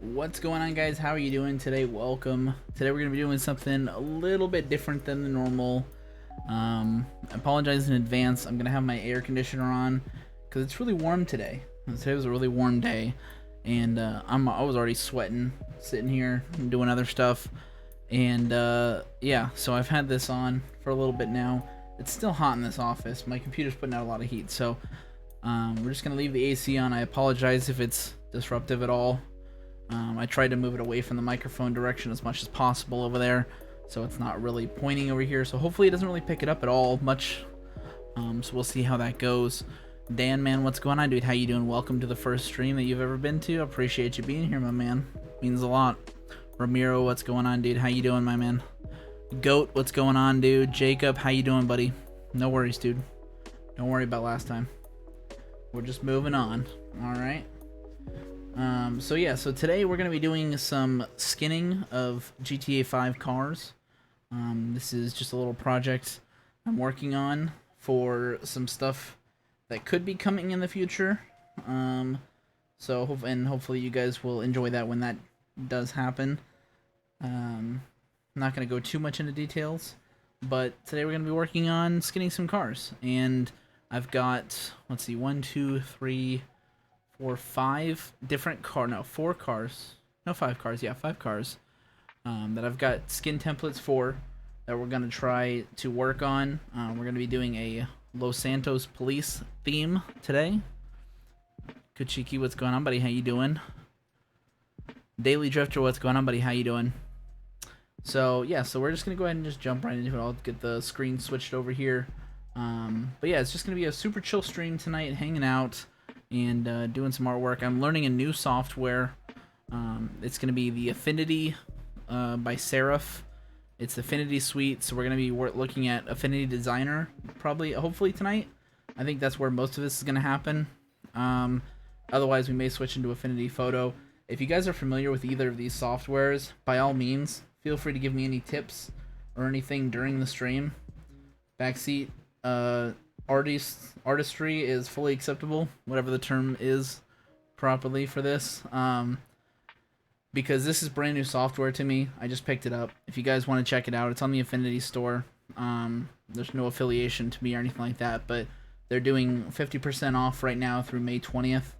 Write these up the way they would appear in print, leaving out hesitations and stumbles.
What's going on, guys? How are you doing today? Welcome. Today we're going to be doing something a little bit different than the normal. I apologize in advance. I'm going to have my air conditioner on because it's really warm today. Today was a really warm day, and I was already sweating sitting here and doing other stuff. And yeah, so I've had this on for a little bit now. It's still hot in this office. My computer's putting out a lot of heat, so we're just going to leave the AC on. I apologize if it's disruptive at all. I tried to move it away from the microphone direction as much as possible over there, so it's not really pointing over here. So hopefully it doesn't really pick it up at all much. So we'll see how that goes. Dan, man, what's going on, dude? How you doing? Welcome to the first stream that you've ever been to. I appreciate you being here, my man. Means a lot. Ramiro, what's going on, dude? How you doing, my man? Goat, what's going on, dude? Jacob, how you doing, buddy? No worries, dude. Don't worry about last time. We're just moving on. All right. So yeah, so today we're going to be doing some skinning of GTA 5 cars. This is just a little project I'm working on for some stuff that could be coming in the future. So hopefully you guys will enjoy that when that does happen. I'm not going to go too much into details, but today we're going to be working on skinning some cars. And I've got, let's see, 1, 2, 3... or 5 different four cars, no 5 cars, yeah, 5 cars, that I've got skin templates for that we're gonna try to work on. We're gonna be doing a Los Santos police theme today. Kuchiki, what's going on, buddy? How you doing? Daily Drifter, what's going on, buddy? How you doing? So yeah, so we're just gonna go ahead and just jump right into it. I'll get the screen switched over here. But yeah, it's just gonna be a super chill stream tonight, hanging out and doing some artwork. I'm learning a new software. It's going to be the Affinity by Seraph. It's Affinity Suite, so we're going to be looking at Affinity Designer hopefully tonight. I think that's where most of this is going to happen. Otherwise, we may switch into Affinity Photo. If you guys are familiar with either of these softwares, by all means, feel free to give me any tips or anything during the stream. Backseat artistry is fully acceptable, whatever the term is properly for this, because this is brand new software to me. I just picked it up. If you guys want to check it out, it's on the Affinity store. There's no affiliation to me or anything like that, but they're doing 50% off right now through May 20th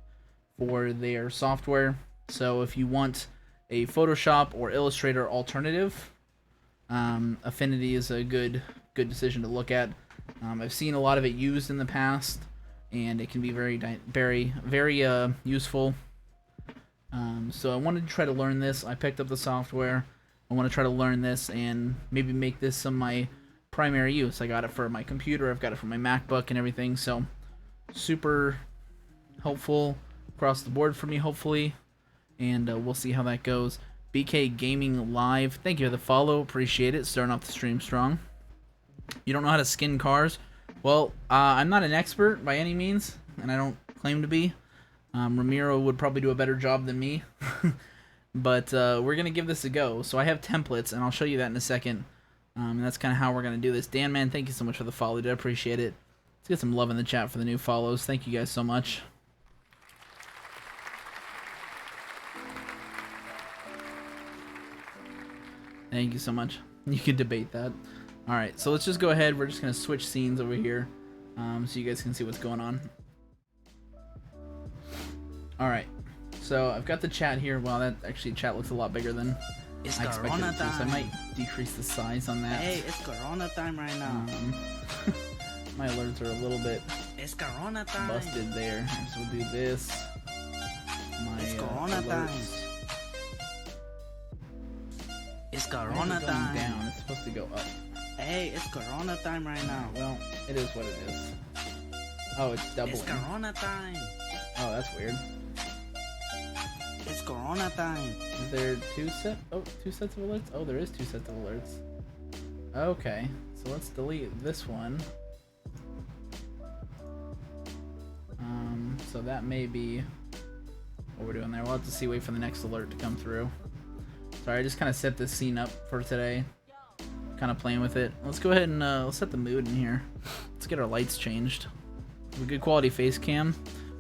for their software. So if you want a Photoshop or Illustrator alternative, Affinity is a good decision to look at. I've seen a lot of it used in the past, and it can be very useful. So I wanted to try to learn this. I picked up the software. I want to try to learn this and maybe make this some of my primary use. I got it for my computer. I've got it for my MacBook and everything. So super helpful across the board for me, hopefully. And we'll see how that goes. BK Gaming Live, thank you for the follow. Appreciate it. Starting off the stream strong. You don't know how to skin cars? Well, I'm not an expert by any means, and I don't claim to be. Ramiro would probably do a better job than me. But we're going to give this a go. So I have templates, and I'll show you that in a second. And that's kind of how we're going to do this. Dan, man, thank you so much for the follow, dude. I appreciate it. Let's get some love in the chat for the new follows. Thank you guys so much. Thank you so much. You can debate that. Alright, so let's just go ahead. We're just going to switch scenes over here so you guys can see what's going on. Alright, so I've got the chat here. Wow, that actually chat looks a lot bigger than I expected it to, so I might decrease the size on that. Hey, it's Corona time right now. My alerts are a little bit Corona time. busted there. So we'll do this. It's Corona time. It's Corona time. Down. It's supposed to go up. Hey, it's Corona time right now. Well, it is what it is. Oh, it's doubling. It's Corona time. Oh, that's weird. It's Corona time. Is there two sets of alerts? Oh, there is 2 sets of alerts. Okay, so let's delete this one. So that may be what we're doing there. We'll have to see, wait for the next alert to come through. Sorry, I just kind of set this scene up for today. Kind of playing with it. Let's go ahead and let's set the mood in here. Let's get our lights changed. A good quality face cam.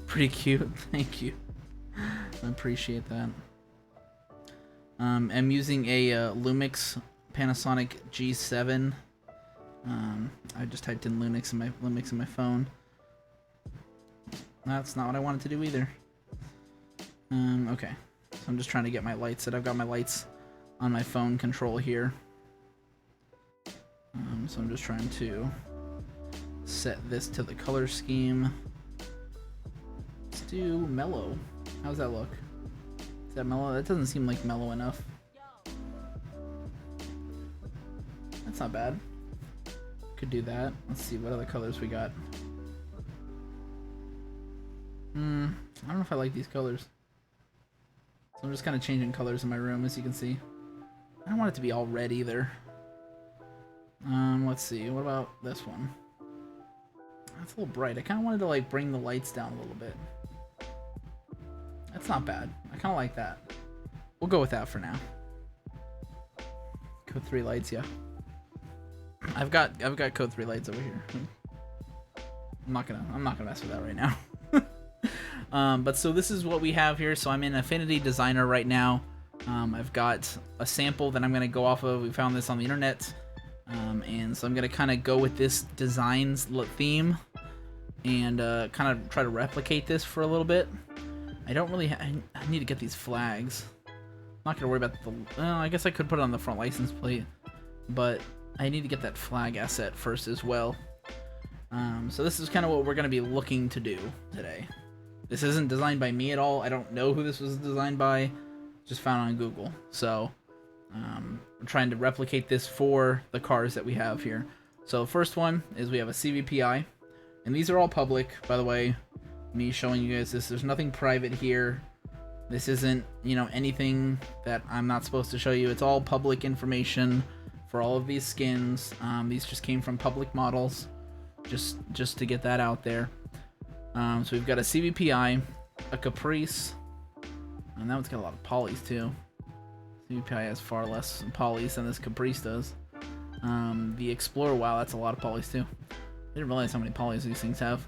Pretty cute. Thank you. I appreciate that. I'm using a Lumix Panasonic G7. I just typed in Lumix in my phone. That's not what I wanted to do either. Okay. So I'm just trying to get my lights set. I've got my lights on my phone control here. So I'm just trying to set this to the color scheme. Let's do mellow. How's that look? Is that mellow? That doesn't seem like mellow enough. That's not bad. Could do that. Let's see what other colors we got. I don't know if I like these colors. So I'm just kind of changing colors in my room, as you can see. I don't want it to be all red either. Let's see. What about this one? That's a little bright. I kind of wanted to like bring the lights down a little bit. That's not bad. I kind of like that. We'll go with that for now. Code 3 lights, yeah. I've got Code 3 lights over here. I'm not gonna mess with that right now. But so this is what we have here. So I'm in Affinity Designer right now. I've got a sample that I'm gonna go off of. We found this on the internet. And so I'm gonna kind of go with this designs theme and kind of try to replicate this for a little bit. I don't really I need to get these flags. I'm not gonna worry about the well, I guess I could put it on the front license plate, but I need to get that flag asset first as well. So this is kind of what we're gonna be looking to do today. This isn't designed by me at all. I don't know who this was designed by. Just found on Google. So we're trying to replicate this for the cars that we have here. So the first one is we have a CVPI, and these are all public, by the way. Me showing you guys this. There's nothing private here. This isn't, you know, anything that I'm not supposed to show you. It's all public information for all of these skins. These just came from public models, just to get that out there. So we've got a CVPI, a Caprice, and that one's got a lot of polys too. CVPI has far less polys than this Caprice does. The Explorer, wow, that's a lot of polys too. I didn't realize how many polys these things have.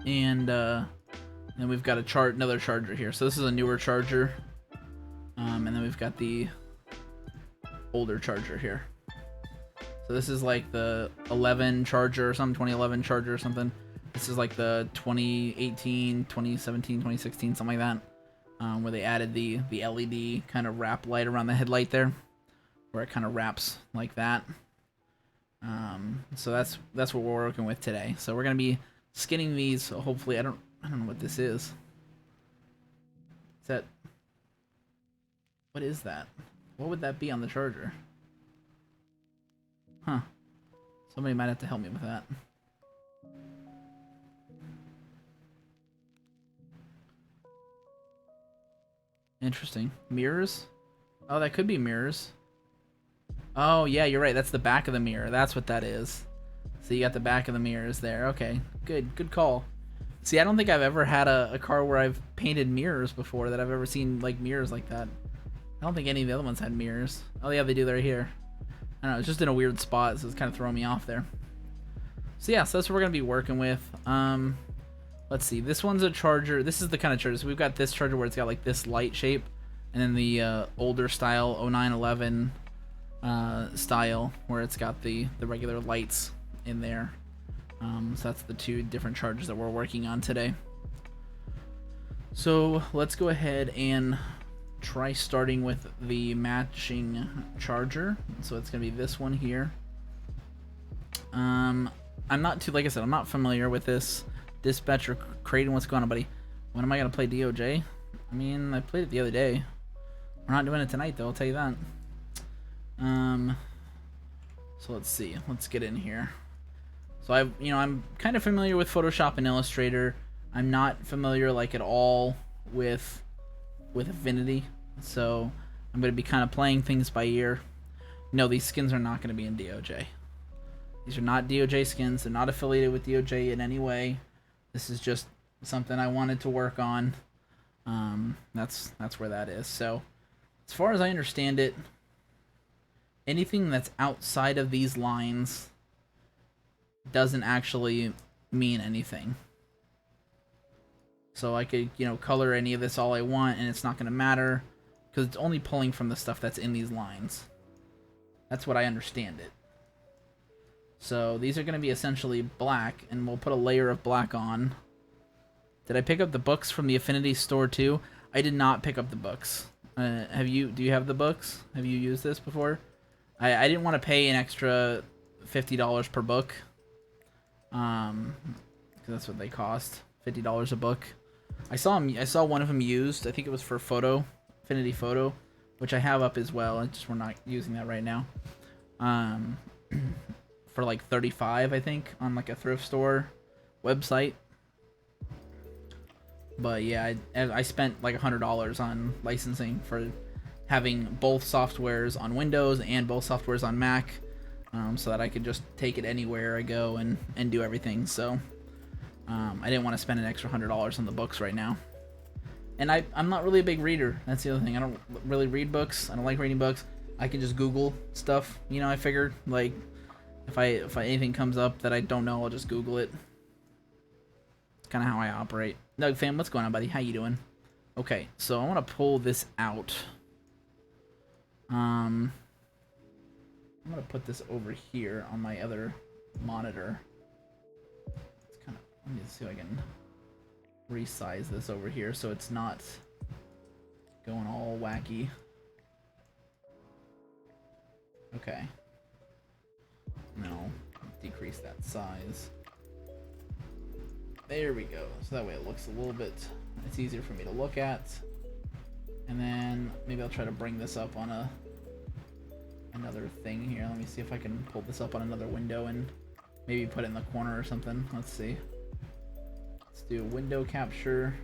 And then we've got another charger here. So this is a newer charger. And then we've got the older charger here. So this is like the 11 charger or something, 2011 charger or something. This is like the 2018, 2017, 2016, something like that, where they added the LED kind of wrap light around the headlight there, where it kind of wraps like that. So that's what we're working with today. So we're gonna be skinning these. So hopefully, I don't know what this is. What is that? What would that be on the charger? Huh. Somebody might have to help me with that. Interesting. Mirrors? Oh, that could be mirrors. Oh, yeah, you're right. That's the back of the mirror. That's what that is. So you got the back of the mirrors there. Okay, good call. See, I don't think I've ever had a car where I've painted mirrors before that I've ever seen, like, mirrors like that. I don't think any of the other ones had mirrors. Oh, yeah, they do. They're here. I don't know. It's just in a weird spot, so it's kind of throwing me off there. So, yeah, so that's what we're going to be working with. Let's see. This one's a charger. This is the kind of charger. So we've got this charger where it's got, like, this light shape. And then the older style, 0911 style, where it's got the regular lights in there. So that's the two different chargers that we're working on today. So let's go ahead and try starting with the matching charger. So it's gonna be this one here. I'm not too, like I said, I'm not familiar with this. Dispatcher Creighton, what's going on, buddy? When am I gonna play DOJ? I mean, I played it the other day. We're not doing it tonight though, I'll tell you that. So let's see. Let's get in here. So I'm kind of familiar with Photoshop and Illustrator. I'm not familiar like at all with Affinity. So I'm going to be kind of playing things by ear. No, these skins are not going to be in DOJ. These are not DOJ skins. They're not affiliated with DOJ in any way. This is just something I wanted to work on. That's where that is. So as far as I understand it, anything that's outside of these lines doesn't actually mean anything. So I could, color any of this all I want and it's not going to matter because it's only pulling from the stuff that's in these lines. That's what I understand it. So these are going to be essentially black, and we'll put a layer of black on. Did I pick up the books from the Affinity store too? I did not pick up the books. Have you? Do you have the books? Have you used this before? I didn't want to pay an extra $50 per book. Because that's what they cost. $50 a book. I saw one of them used. I think it was for Affinity Photo, which I have up as well. It's just we're not using that right now. For like $35, I think, on like a thrift store website. But yeah, I spent like $100 on licensing for having both softwares on Windows and both softwares on Mac, so that I could just take it anywhere I go and do everything. So I didn't want to spend an extra $100 on the books right now. And I'm not really a big reader. That's the other thing. I don't really read books. I don't like reading books. I can just Google stuff. You know, I figured like if anything comes up that I don't know, I'll just Google it. It's kind of how I operate. Nug fam, what's going on, buddy? How you doing? Okay, so I want to pull this out. I'm gonna put this over here on my other monitor. It's kind of. Let me see if I can resize this over here so it's not going all wacky. Okay. No, decrease that size. There we go. So that way it looks a little bit, it's easier for me to look at. And then maybe I'll try to bring this up on another thing here. Let me see if I can pull this up on another window and maybe put it in the corner or something. Let's see. Let's do window capture.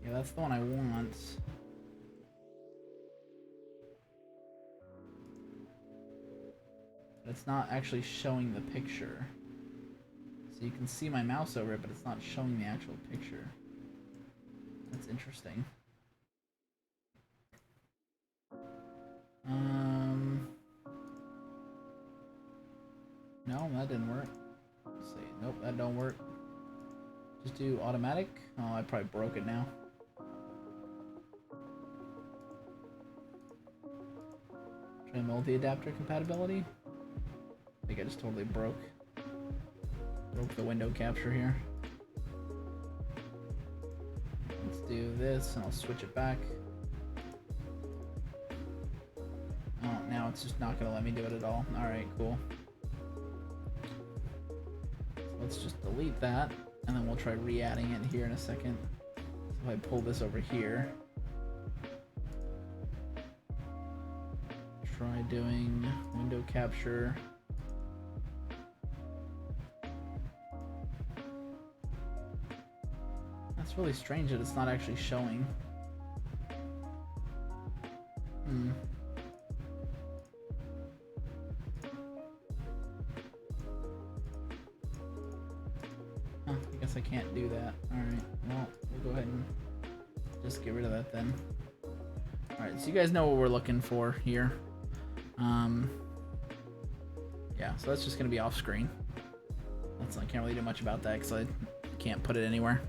Yeah, that's the one I want. But it's not actually showing the picture. So you can see my mouse over it, but it's not showing the actual picture. That's interesting. No, that didn't work. Let's see. Nope, that don't work. Just do automatic. Oh, I probably broke it now. Try multi-adapter compatibility. I think I just totally broke the window capture here. Let's do this, and I'll switch it back. Oh, now it's just not gonna let me do it at all. Alright, cool. So let's just delete that, and then we'll try re-adding it here in a second. So if I pull this over here, try doing window capture. That's really strange that it's not actually showing. Huh, I guess I can't do that. Alright, well, we'll go ahead and just get rid of that then. Alright, so you guys know what we're looking for here. Yeah, so that's just going to be off screen. I can't really do much about that because I can't put it anywhere.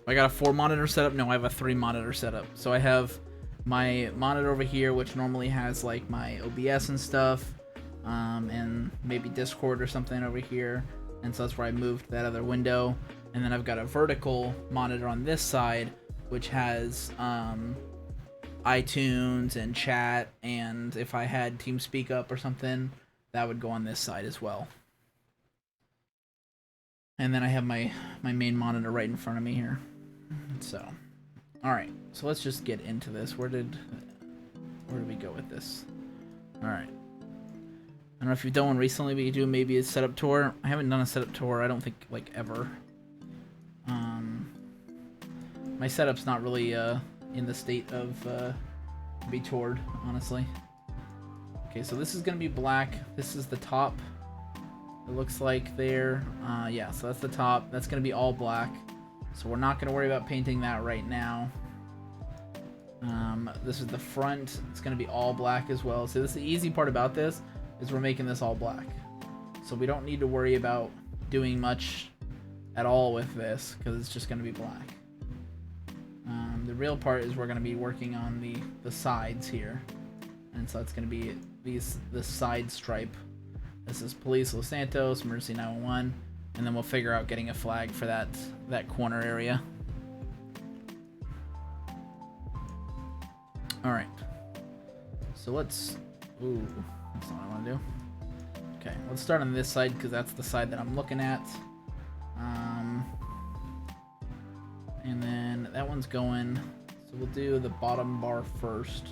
I got a 4 monitor setup. No, I have a 3 monitor setup. So I have my monitor over here, which normally has like my OBS and stuff, and maybe Discord or something over here. And so that's where I moved that other window. And then I've got a vertical monitor on this side, which has iTunes and chat, and if I had TeamSpeak up or something, that would go on this side as well. And then I have my main monitor right in front of me here. So, alright, so let's just get into this. Where did we go with this? Alright. I don't know if you've done one recently, but you do maybe a setup tour. I haven't done a setup tour, I don't think, like, ever. My setup's not really in the state of to be toured, honestly. Okay, so this is gonna be black. This is the top. It looks like there. Yeah, so that's the top. That's gonna be all black. So we're not gonna worry about painting that right now. This is the front. It's gonna be all black as well. So this is the easy part about this is we're making this all black. So we don't need to worry about doing much at all with this because it's just going to be black. The real part is we're going to be working on the sides here, and so it's going to be this side stripe. This is Police Los Santos, Emergency 911, and then we'll figure out getting a flag for that corner area. All right. So let's. Ooh, that's not what I want to do. Okay, let's start on this side because that's the side that I'm looking at. And then that one's going. So we'll do the bottom bar first.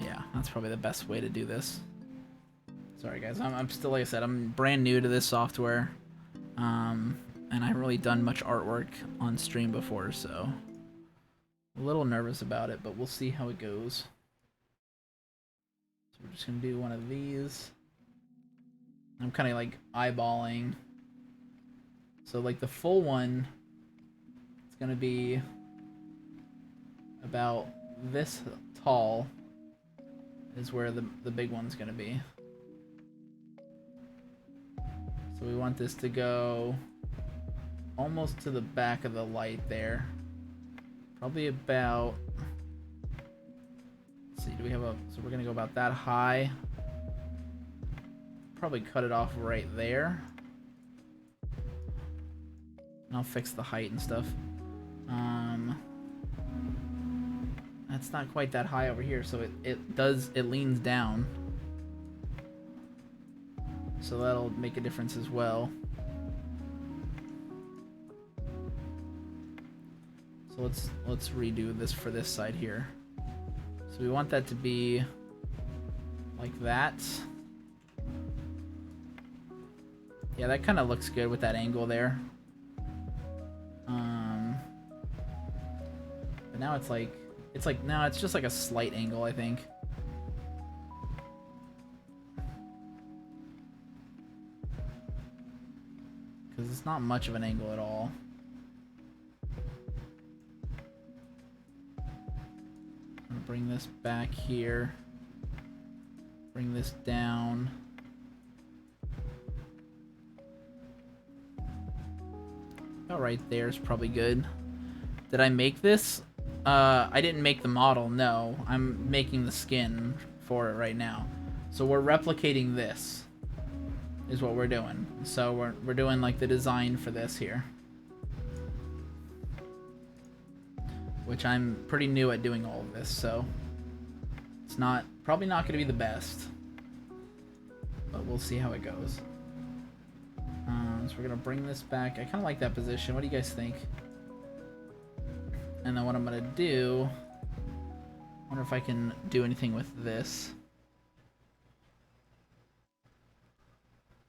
Yeah, that's probably the best way to do this. Sorry guys, I'm still, like I said, I'm brand new to this software, and I haven't really done much artwork on stream before, so a little nervous about it, but we'll see how it goes. So we're just gonna do one of these. I'm kind of like eyeballing. So like the full one, it's gonna be about this tall is where the big one's gonna be. So we want this to go almost to the back of the light there. Probably about, let's see, do we have a, so we're gonna go about that high. Probably cut it off right there. And I'll fix the height and stuff. That's not quite that high over here, so it leans down. So that'll make a difference as well. So let's redo this for this side here. So we want that to be like that. Yeah, that kind of looks good with that angle there. But now it's like now it's just like a slight angle, I think. Because it's not much of an angle at all. I'm gonna bring this back here. Bring this down. About right there is probably good. Did I make this? I didn't make the model, no. I'm making the skin for it right now. So we're replicating this, is what we're doing. So we're doing like the design for this here. Which I'm pretty new at doing all of this, so it's probably not going to be the best. But we'll see how it goes. So we're going to bring this back. I kind of like that position. What do you guys think? And then what I'm going to do, I wonder if I can do anything with this.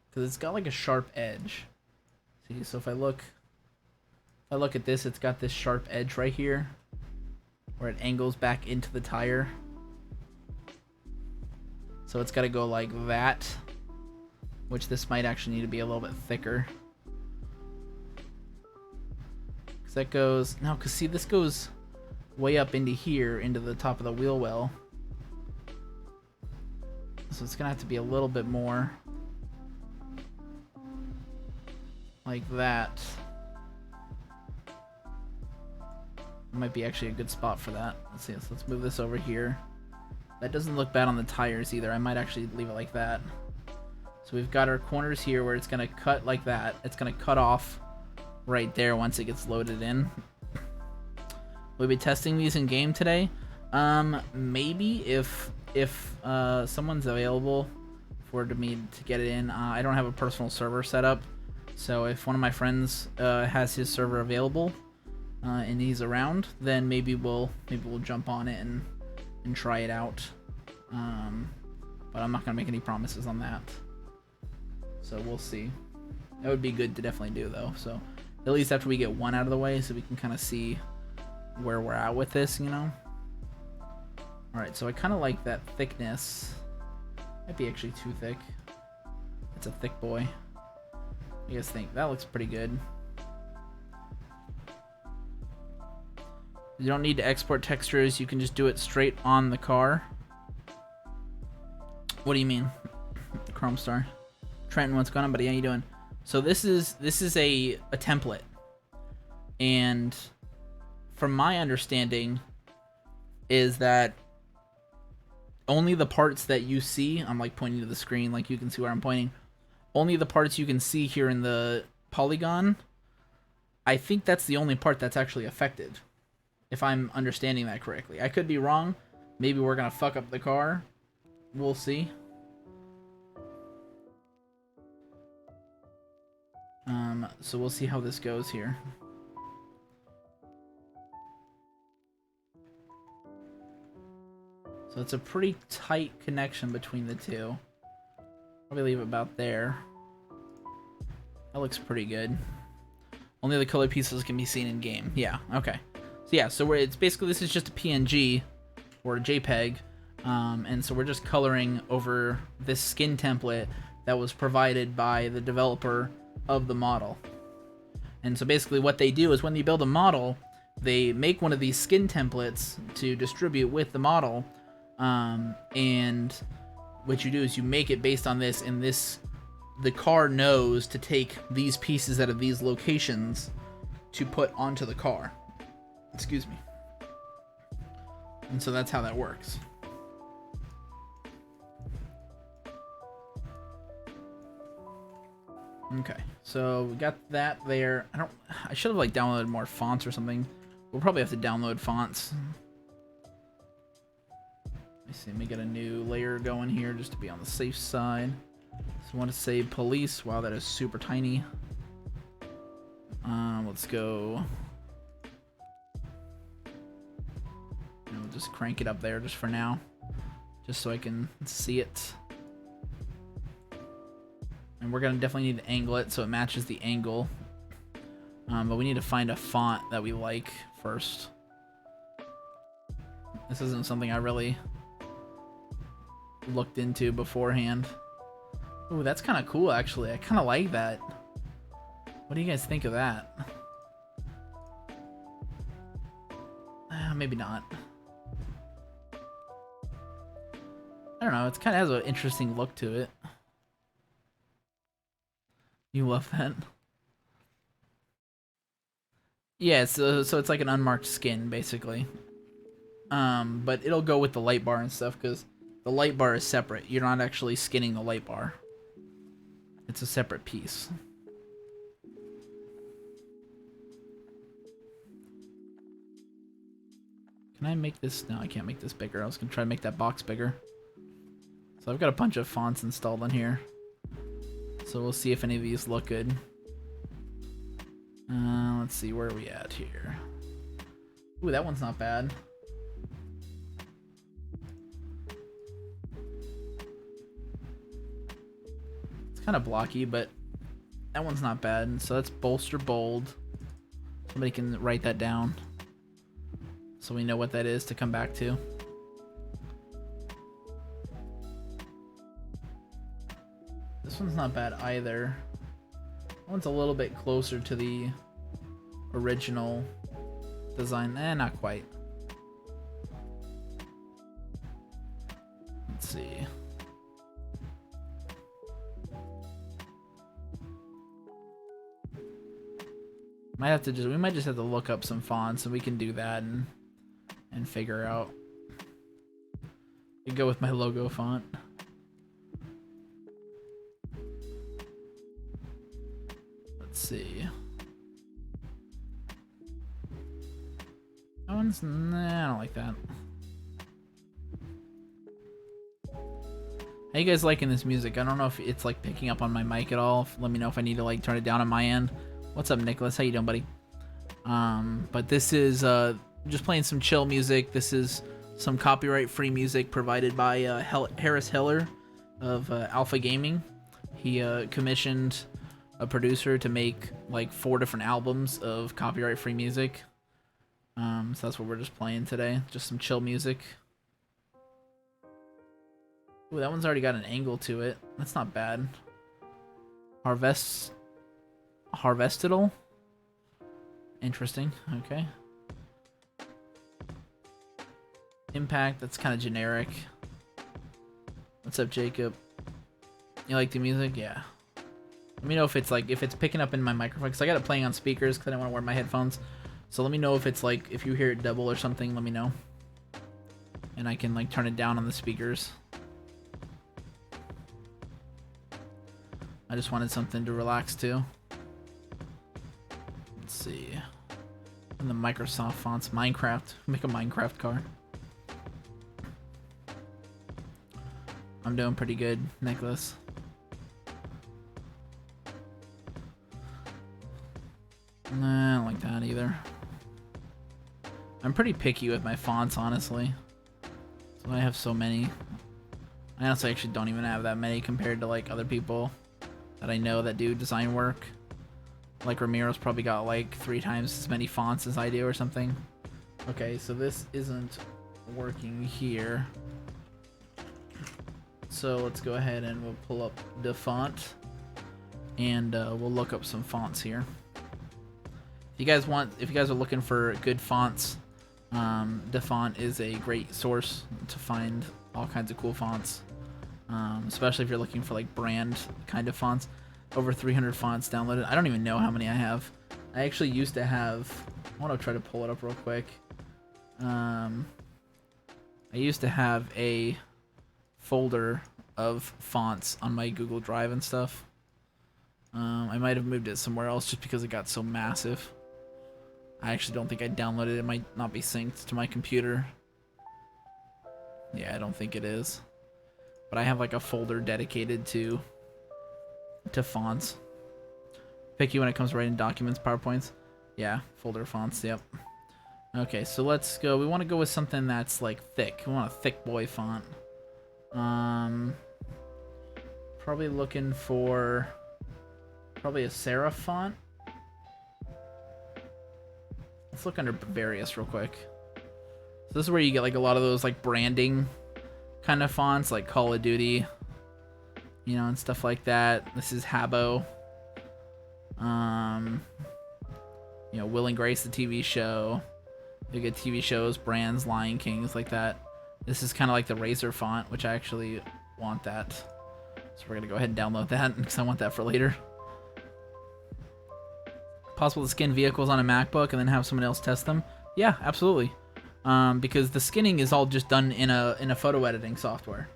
Because it's got like a sharp edge. See, so if I look at this, it's got this sharp edge right here where it angles back into the tire. So it's got to go like that, which this might actually need to be a little bit thicker. Because that goes, no, because see, this goes way up into here, into the top of the wheel well. So it's going to have to be a little bit more like that. Might be actually a good spot for that. Let's see, so let's move this over here. That doesn't look bad on the tires either. I might actually leave it like that. So we've got our corners here where it's going to cut like that. It's going to cut off right there once it gets loaded in. We'll be testing these in game today. Maybe if someone's available for me to get it in. I don't have a personal server set up, so if one of my friends has his server available and he's around, then maybe we'll jump on it and try it out. But I'm not gonna make any promises on that. So we'll see. That would be good to definitely do though. So at least after we get one out of the way, so we can kind of see where we're at with this, you know. All right, so I kind of like that thickness. Might be actually too thick. It's a thick boy. You guys think that looks pretty good? You don't need to export textures. You can just do it straight on the car. What do you mean? Chrome Star. Trenton, what's going on, buddy? How you doing? So this is a template, and from my understanding is that only the parts that you see, I'm like pointing to the screen like you can see where I'm pointing, only the parts you can see here in the polygon, I think that's the only part that's actually affected, if I'm understanding that correctly. I could be wrong. Maybe we're gonna fuck up the car. We'll see. So we'll see how this goes here. So it's a pretty tight connection between the two. Probably leave it about there. That looks pretty good. Only the color pieces can be seen in game. Yeah, okay. So yeah, so it's basically, this is just a PNG or a JPEG. And so we're just coloring over this skin template that was provided by the developer of the model. And so basically what they do is when you build a model, they make one of these skin templates to distribute with the model. And what you do is you make it based on this, and the car knows to take these pieces out of these locations to put onto the car. Excuse me. And so that's how that works. Okay, so we got that there. I should have like downloaded more fonts or something. We'll probably have to download fonts. Let me see, let me get a new layer going here just to be on the safe side. So I want to say police. Wow, that is super tiny. Let's go. And we'll just crank it up there just for now, just so I can see it. And we're gonna definitely need to angle it so it matches the angle. But we need to find a font that we like first. This isn't something I really looked into beforehand. Ooh, that's kind of cool, actually. I kind of like that. What do you guys think of that? Maybe not. I don't know. It kind of has an interesting look to it. You love that? Yeah, so it's like an unmarked skin, basically. But it'll go with the light bar and stuff, because the light bar is separate. You're not actually skinning the light bar. It's a separate piece. Can I make this? No, I can't make this bigger. I was going to try to make that box bigger. So I've got a bunch of fonts installed on here. So we'll see if any of these look good. Let's see, where are we at here? Ooh, that one's not bad. It's kind of blocky, but that one's not bad. So that's bolster bold. Somebody can write that down so we know what that is to come back to. This one's not bad either. That one's a little bit closer to the original design. Not quite. Let's see. We might just have to look up some fonts, and we can do that and figure out. We go with my logo font. Let's see. That one's, nah, I don't like that. How you guys liking this music? I don't know if it's like picking up on my mic at all. Let me know if I need to like turn it down on my end. What's up, Nicholas? How you doing, buddy? But this is just playing some chill music. This is some copyright-free music provided by Harris Heller of Alpha Gaming. He commissioned a producer to make like 4 different albums of copyright-free music. So that's what we're just playing today. Just some chill music. Ooh, that one's already got an angle to it. That's not bad. Harvestidal? Interesting. Okay. Impact, that's kind of generic. What's up, Jacob? You like the music? Yeah. Let me know if it's like, if it's picking up in my microphone, because I got it playing on speakers because I don't want to wear my headphones. So let me know if it's like, if you hear it double or something, let me know. And I can like turn it down on the speakers. I just wanted something to relax to. Let's see. And the Microsoft fonts, Minecraft. Make a Minecraft car. I'm doing pretty good, Nicholas. Nah, I don't like that either. I'm pretty picky with my fonts, honestly. So I have so many. I honestly actually don't even have that many compared to like other people that I know that do design work. Like Ramiro's probably got like 3 times as many fonts as I do or something. Okay, so this isn't working here. So let's go ahead and we'll pull up the font and we'll look up some fonts here. If you guys are looking for good fonts, DaFont is a great source to find all kinds of cool fonts. Especially if you're looking for like brand kind of fonts. Over 300 fonts downloaded. I don't even know how many I have. I actually used to have, I want to try to pull it up real quick. I used to have a folder of fonts on my Google Drive and stuff. I might have moved it somewhere else just because it got so massive. I actually don't think I downloaded it. It might not be synced to my computer. Yeah, I don't think it is. But I have like a folder dedicated to fonts. Picky when it comes to writing documents, PowerPoints. Yeah, folder fonts, yep. Okay, so let's go. We want to go with something that's like thick. We want a thick boy font. Probably looking for probably a serif font. Let's look under various real quick. So this is where you get like a lot of those like branding kind of fonts, like Call of Duty, you know, and stuff like that. This is Habbo. You know, Will and Grace, the TV show. You get TV shows, brands, Lion Kings, like that. This is kind of like the Razer font, which I actually want that. So we're gonna go ahead and download that because I want that for later. Possible to skin vehicles on a MacBook and then have someone else test them? Yeah, absolutely. Because the skinning is all just done in a photo editing software.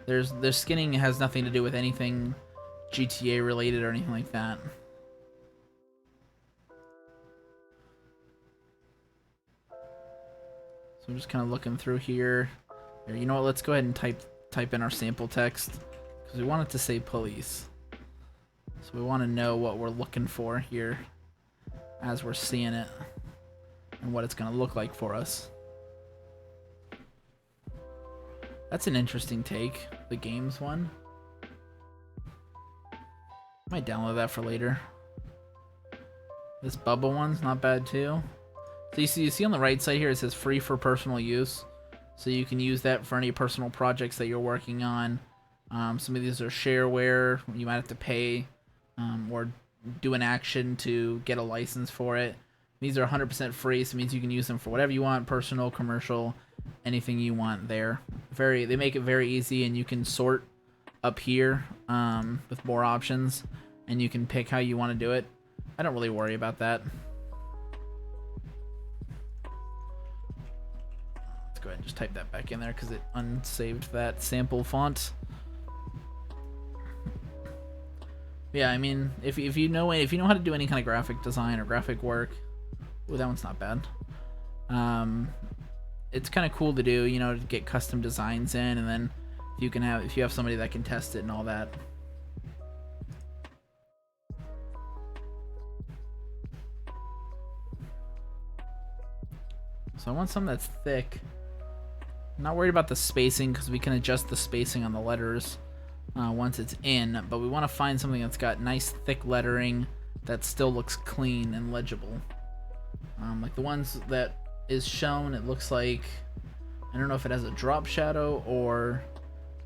There's skinning has nothing to do with anything GTA related or anything like that. So I'm just kind of looking through here. You know what? Let's go ahead and type in our sample text because we want it to say police. So we want to know what we're looking for here as we're seeing it and what it's going to look like for us. That's an interesting take, the games one. Might download that for later. This Bubba one's not bad too. So you see on the right side here it says free for personal use. So you can use that for any personal projects that you're working on. Some of these are shareware. You might have to pay or do an action to get a license for it. These are 100% free, so it means you can use them for whatever you want, personal, commercial, anything you want there. They make it very easy, and you can sort up here with more options, and you can pick how you want to do it. I don't really worry about that. Let's go ahead and just type that back in there because it unsaved that sample font. Yeah, I mean, if you know how to do any kind of graphic design or graphic work, ooh, that one's not bad. It's kind of cool to do, you know, to get custom designs in, and then if you have somebody that can test it and all that. So I want something that's thick. I'm not worried about the spacing because we can adjust the spacing on the letters once it's in, but we want to find something that's got nice thick lettering that still looks clean and legible. Like the ones that is shown, it looks like, I don't know if it has a drop shadow or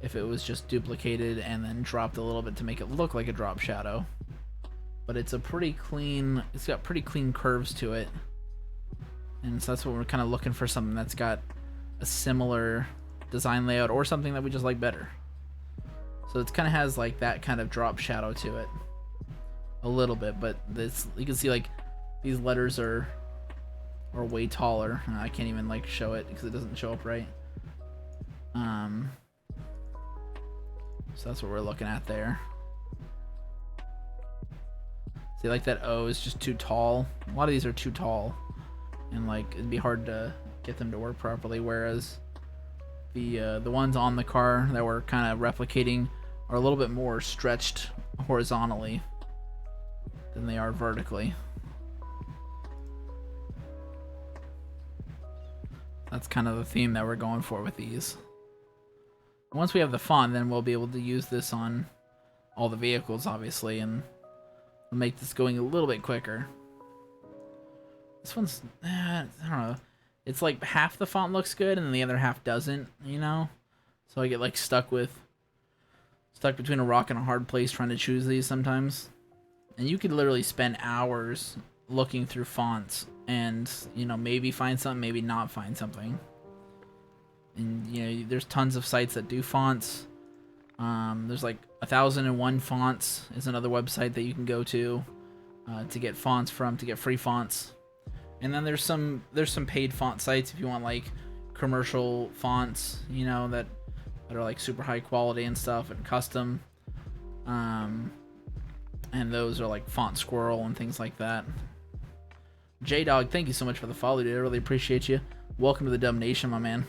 if it was just duplicated and then dropped a little bit to make it look like a drop shadow. But it's got pretty clean curves to it. And so that's what we're kind of looking for, something that's got a similar design layout or something that we just like better. So it kind of has like that kind of drop shadow to it. a little bit, but this you can see like these letters are way taller. I can't even like show it because it doesn't show up right. So that's what we're looking at there. See, like that O is just too tall. A lot of these are too tall, and like it'd be hard to get them to work properly. Whereas the ones on the car that we're kind of replicating are a little bit more stretched horizontally than they are vertically. That's kind of the theme that we're going for with these. Once we have the font, then we'll be able to use this on all the vehicles, obviously, and we'll make this going a little bit quicker. This one's, I don't know. It's like half the font looks good, and then the other half doesn't, you know? So I get like stuck between a rock and a hard place trying to choose these sometimes. And you could literally spend hours looking through fonts and, you know, maybe find something, maybe not find something. And, you know, there's tons of sites that do fonts. There's like 1001 Fonts is another website that you can go to get fonts from, to get free fonts. And then there's some paid font sites if you want like commercial fonts, you know, that are like super high quality and stuff and custom. And those are like Font Squirrel and things like that. J-Dog, thank you so much for the follow, dude. I really appreciate you. Welcome to the Dub Nation, my man.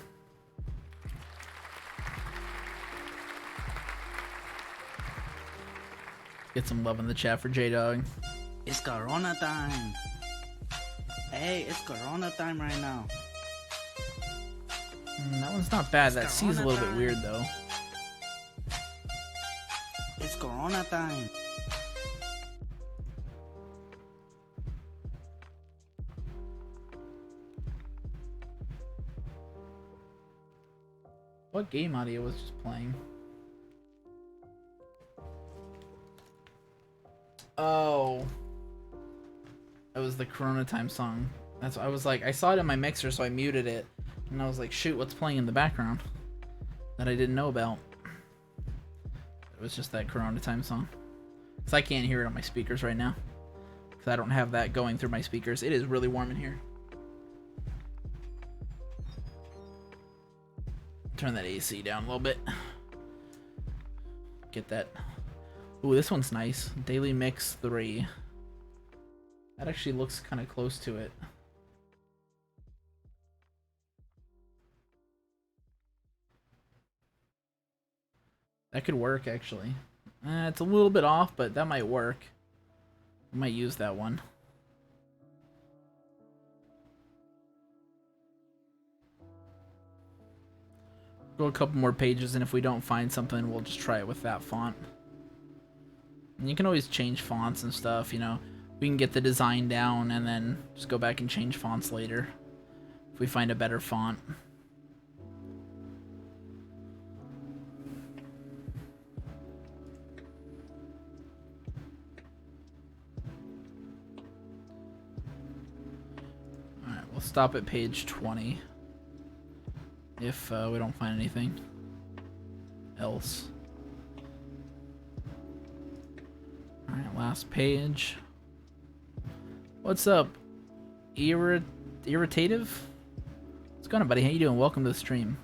Get some love in the chat for J-Dog. It's Corona time. Hey, it's Corona time right now. That one's not bad. That C is a little bit weird, though. It's Corona time. What game audio was just playing? Oh. It was the Corona Time song. That's I was like, I saw it in my mixer, so I muted it. And I was like, shoot, what's playing in the background that I didn't know about? It was just that Corona Time song. Because I can't hear it on my speakers right now. Because I don't have that going through my speakers. It is really warm in here. Turn that AC down a little bit. Get that. Ooh, this one's nice. Daily Mix 3. That actually looks kind of close to it. That could work, actually. It's a little bit off, but that might work. I might use that one. Go a couple more pages, and if we don't find something, we'll just try it with that font. And you can always change fonts and stuff, you know. We can get the design down and then just go back and change fonts later if we find a better font. Alright, we'll stop at page 20 if we don't find anything else. Alright, last page. What's up? Irritative? What's going on, buddy? How you doing? Welcome to the stream.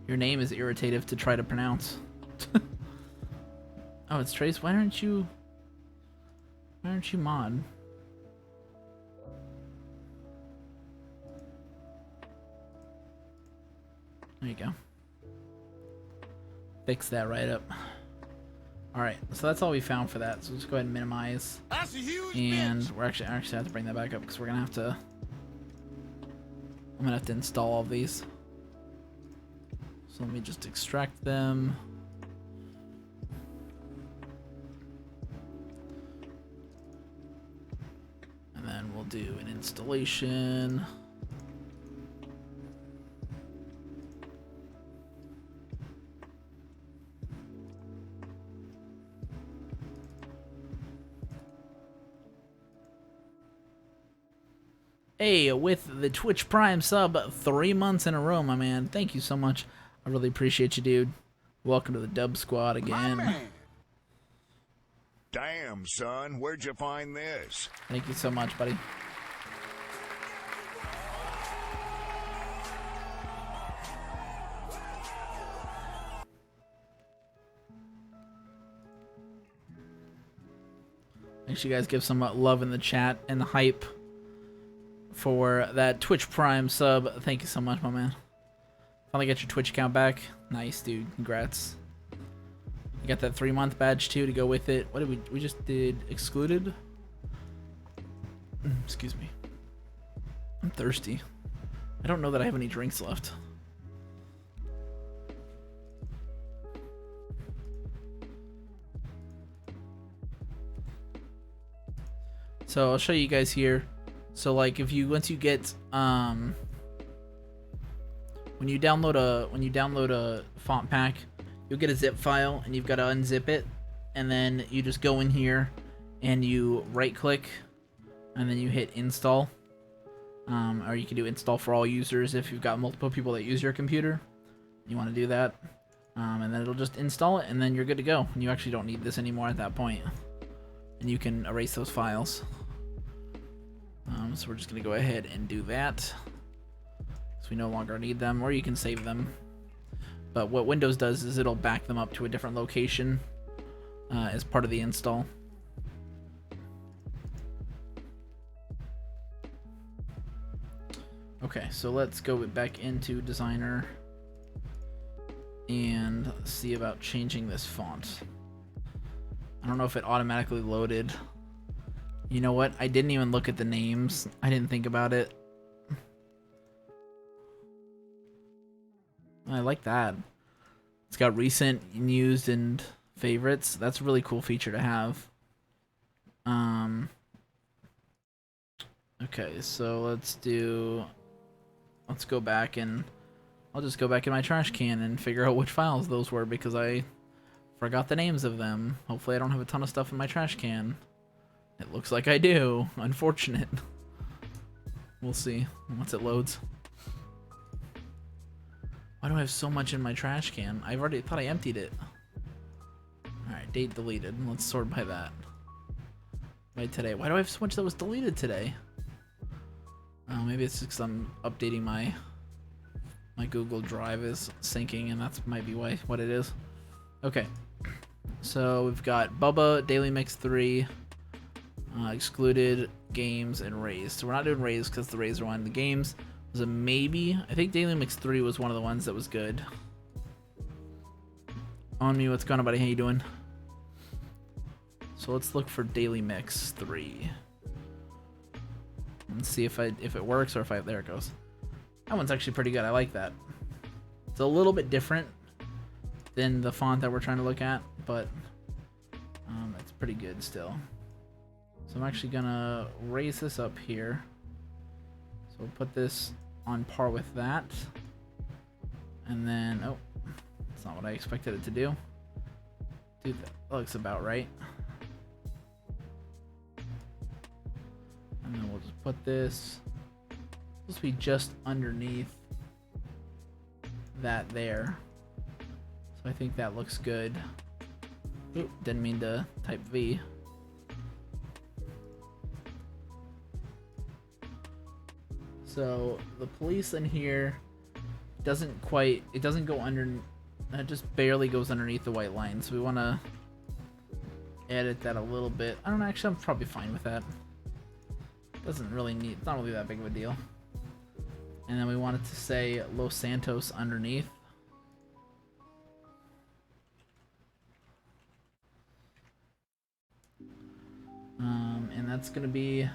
Your name is irritative to try to pronounce. Oh, it's Trace. Why aren't you mod? There you go. Fix that right up. Alright, so that's all we found for that. So let's go ahead and minimize. And we're actually have to bring that back up because we're gonna have to. I'm gonna have to install all of these. So let me just extract them. And then we'll do an installation. Hey, with the Twitch Prime sub 3 months in a row, my man. Thank you so much. I really appreciate you, dude. Welcome to the Dub Squad again. Damn, son, where'd you find this? Thank you so much, buddy. Make sure you guys give some love in the chat and the hype for that Twitch Prime sub. Thank you so much, my man. Finally got your Twitch account back. Nice, dude. Congrats. You got that 3-month badge too to go with it. What did we just did excluded? Excuse me. I'm thirsty. I don't know that I have any drinks left. So I'll show you guys here. So like if you once you get when you download a font pack, you'll get a zip file and you've got to unzip it, and then you just go in here and you right click and then you hit install. Or you can do install for all users if you've got multiple people that use your computer. You want to do that. And then it'll just install it and then you're good to go. And you actually don't need this anymore at that point. And you can erase those files. So we're just going to go ahead and do that. So we no longer need them, or you can save them. But what Windows does is it'll back them up to a different location as part of the install. Okay, so let's go back into Designer and see about changing this font. I don't know if it automatically loaded. You know what? I didn't even look at the names. I didn't think about it. I like that. It's got recent, used, and favorites. That's a really cool feature to have. Okay, so let's go back and I'll just go back in my trash can and figure out which files those were because I forgot the names of them. Hopefully I don't have a ton of stuff in my trash can. It looks like I do. Unfortunate. We'll see once it loads. Why do I have so much in my trash can? I've already thought I emptied it. Alright, date deleted. Let's sort by that. By today. Why do I have so much that was deleted today? Oh, maybe it's because I'm updating my Google Drive is syncing, and that's might be what it is. Okay. So we've got Bubba, Daily Mix 3, excluded, games, and raised. So we're not doing raised because the raised are one. The games was a maybe. I think Daily Mix 3 was one of the ones that was good. On me, what's going on, buddy? How you doing? So let's look for Daily Mix 3. Let's see if it works or if there it goes. That one's actually pretty good. I like that. It's a little bit different than the font that we're trying to look at, but it's pretty good still. So I'm actually gonna raise this up here. So we'll put this on par with that. And then, oh, that's not what I expected it to do. Dude, that looks about right. And then we'll just put this, supposed to be just underneath that there. So I think that looks good. Oop, didn't mean to type V. So the police in here doesn't go under, it just barely goes underneath the white line. So we want to edit that a little bit. I don't know, actually I'm probably fine with that. Doesn't really need, it's not really that big of a deal. And then we want it to say Los Santos underneath. And that's gonna be,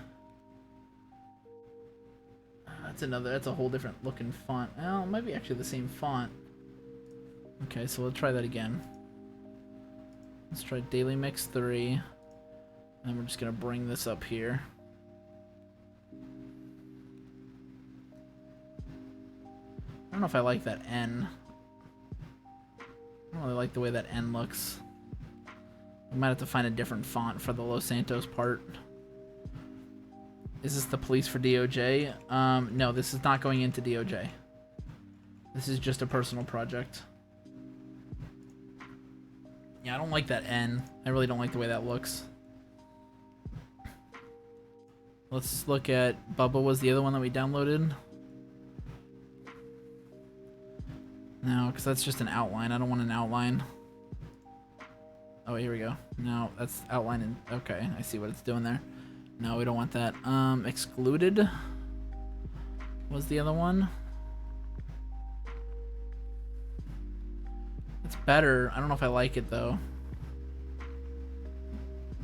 that's a whole different looking font. Well, it might be actually the same font. Okay, so we'll try that again. Let's try Daily Mix 3. And we're just gonna bring this up here. I don't know if I like that N. I don't really like the way that N looks. We might have to find a different font for the Los Santos part. Is this the police for DOJ? No, this is not going into DOJ. This is just a personal project. Yeah, I don't like that N. I really don't like the way that looks. Let's look at Bubba was the other one that we downloaded. No, because that's just an outline. I don't want an outline. Oh, here we go. No, that's outline. Okay, I see what it's doing there. No, we don't want that. Excluded was the other one. It's better. I don't know if I like it though.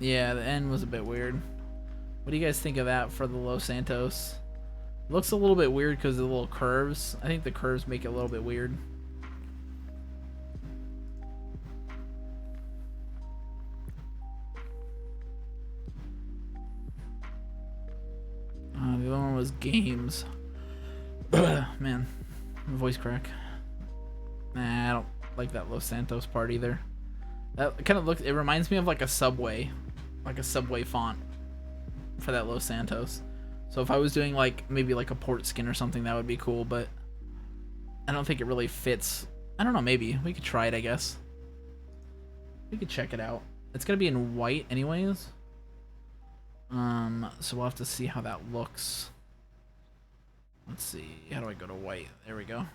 Yeah, the end was a bit weird. What do you guys think of that for the Los Santos? It looks a little bit weird because of the little curves. I think the curves make it a little bit weird. The other one was games. Man, voice crack. Nah, I don't like that Los Santos part either. That kind of looks. It reminds me of like a subway font for that Los Santos. So if I was doing like maybe like a port skin or something, that would be cool. But I don't think it really fits. I don't know. Maybe we could try it. I guess we could check it out. It's gonna be in white anyways. So we'll have to see how that looks. Let's see. How do I go to white? There we go.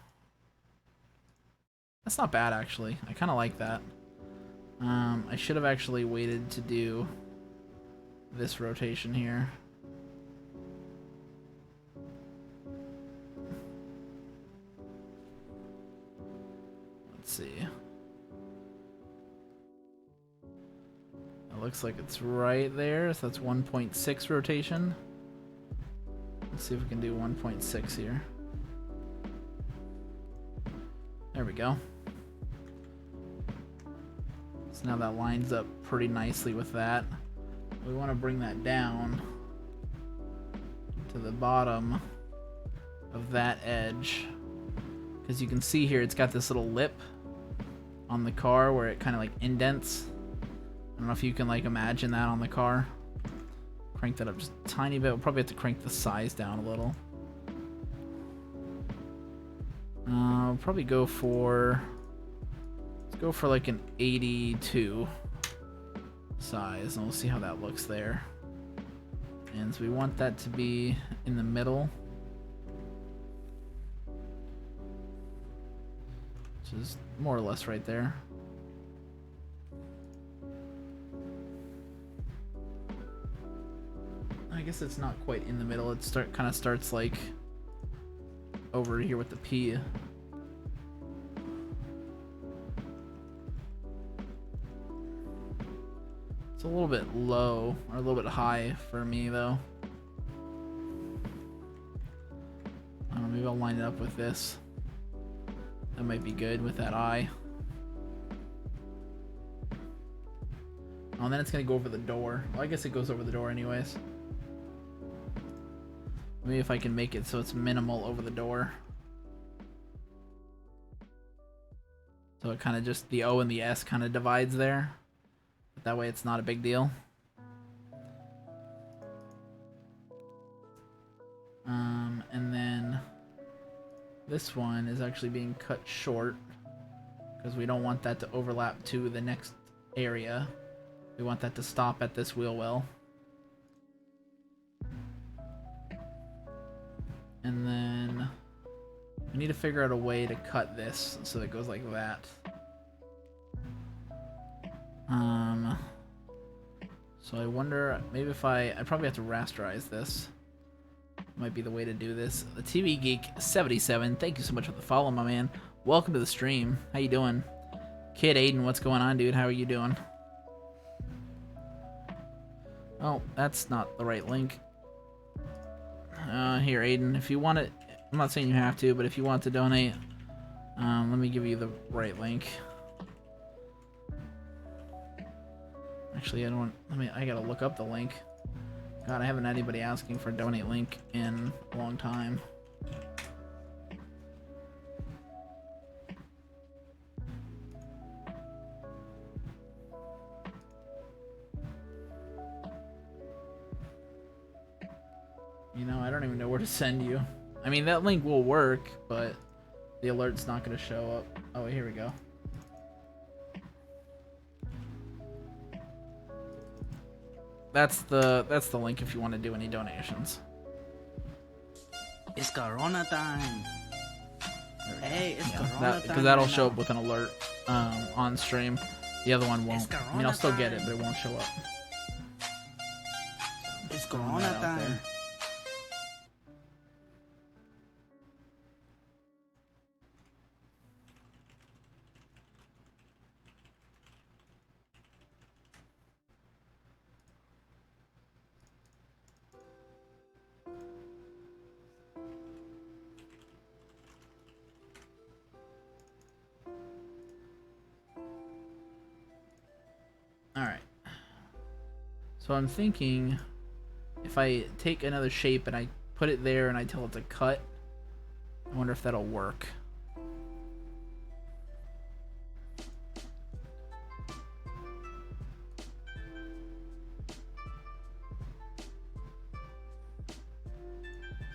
That's not bad actually. I kind of like that. I should have actually waited to do this rotation here. Let's see. It looks like it's right there, so that's 1.6 rotation. Let's see if we can do 1.6 here. There we go. So now that lines up pretty nicely with that. We want to bring that down to the bottom of that edge. Because you can see here it's got this little lip on the car where it kind of like indents. I don't know if you can like imagine that on the car. Crank that up just a tiny bit. We'll probably have to crank the size down a little. We'll probably go for... Let's go for like an 82 size and we'll see how that looks there. And so we want that to be in the middle. Which is more or less right there. I guess it's not quite in the middle. It kind of starts like over here with the P. It's a little bit low or a little bit high for me though. I don't know, maybe I'll line it up with this. That might be good with that eye. Oh, and then it's gonna go over the door. Well, I guess it goes over the door anyways. Maybe if I can make it so it's minimal over the door. So it kind of just, the O and the S kind of divides there. But that way it's not a big deal. And then this one is actually being cut short because we don't want that to overlap to the next area. We want that to stop at this wheel well. And then we need to figure out a way to cut this so it goes like that. So I wonder, maybe if I probably have to rasterize this. Might be the way to do this. The TV Geek 77, thank you so much for the follow, my man. Welcome to the stream. How you doing? Kid Aiden, what's going on, dude? How are you doing? Oh, that's not the right link. Here, Aiden, if you want it, I'm not saying you have to, but if you want to donate, let me give you the right link. Actually, I gotta look up the link. God, I haven't had anybody asking for a donate link in a long time. You know, I don't even know where to send you. I mean, that link will work, but the alert's not going to show up. Oh, here we go. that's the link if you want to do any donations. It's Corona time. Hey, it's Corona time. Because that'll right show now. up with an alert on stream. The other one won't. I mean, I'll still get it, but it won't show up. It's Throwing Corona that out time. there. Alright. So I'm thinking if I take another shape and I put it there and I tell it to cut, I wonder if that'll work. So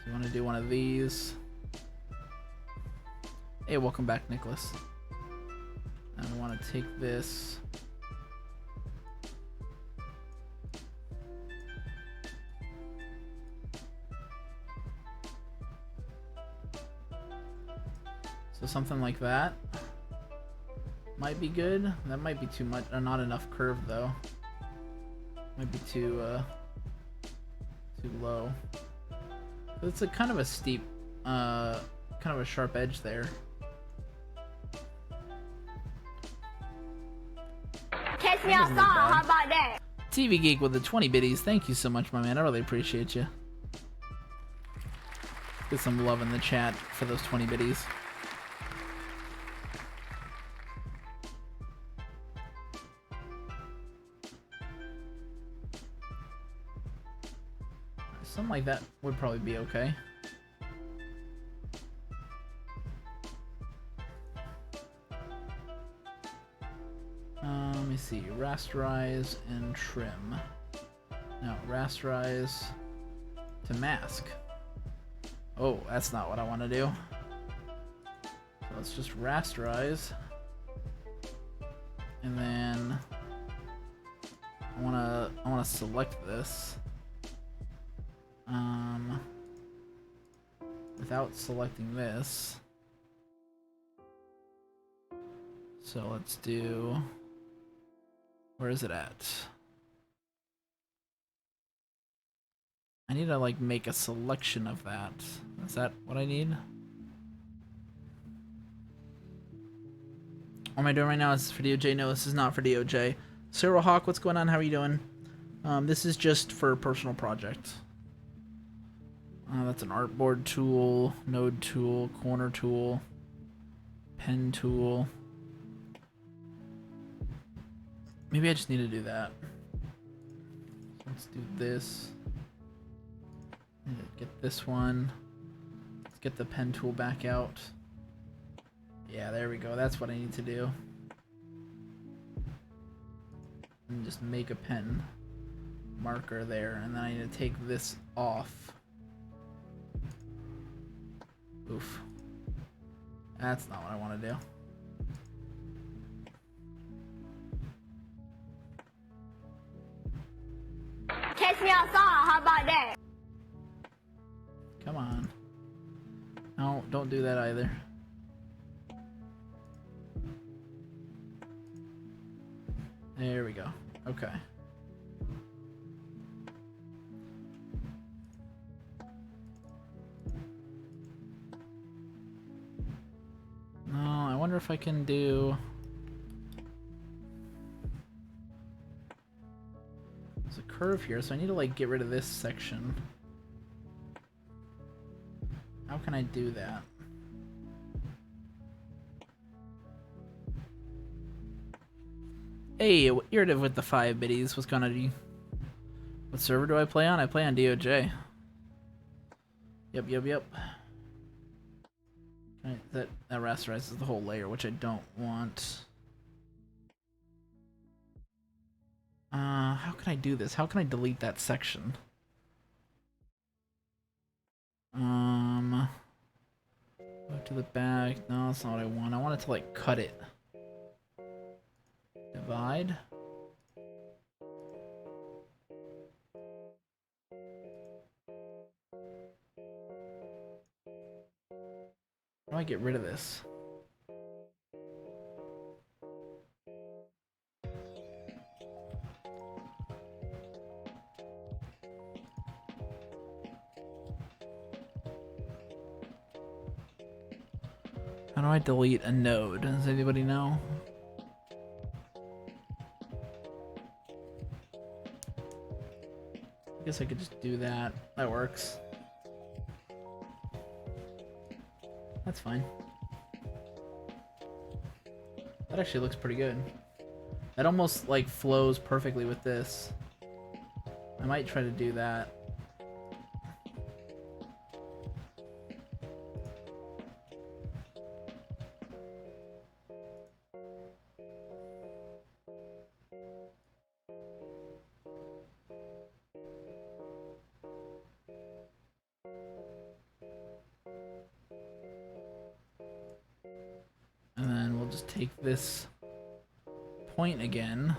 you want to do one of these. Hey, welcome back, Nicholas. And I want to take this. So something like that might be good. That might be too much, or not enough curve though. Might be too low. It's a kind of a steep, kind of a sharp edge there. Catch me outside, how about that? TV Geek with the 20 biddies. Thank you so much, my man. I really appreciate you. Get some love in the chat for those 20 biddies. Something like that would probably be okay. Let me see. Rasterize and trim. No, rasterize to mask. Oh, that's not what I want to do. So let's just rasterize. And then I wanna select this. Without selecting this. So let's do, where is it at? I need to like make a selection of that. Is that what I need? What am I doing right now? Is this for DOJ? No, this is not for DOJ. Cyril Hawk, what's going on? How are you doing? This is just for a personal project. That's an artboard tool, node tool, corner tool, pen tool. Maybe I just need to do that. Let's do this. Get this one. Let's get the pen tool back out. Yeah, there we go. That's what I need to do. And just make a pen marker there, and then I need to take this off. Oof. That's not what I want to do. Catch me outside, how about that? Come on. No, don't do that either. There we go. Okay. No, I wonder if I can do... There's a curve here, so I need to like get rid of this section. How can I do that? Hey, Irritive with the 5 biddies. What's going on? What server do I play on? I play on DOJ. Yep. That rasterizes the whole layer, which I don't want. How can I do this? How can I delete that section? Go to the back. No, that's not what I want. I want it to like cut it. Divide. do I get rid of this? How do I delete a node? Does anybody know? I guess I could just do that. That works. That's fine. That actually looks pretty good. That almost like flows perfectly with this. I might try to do that. And then we'll just take this point again.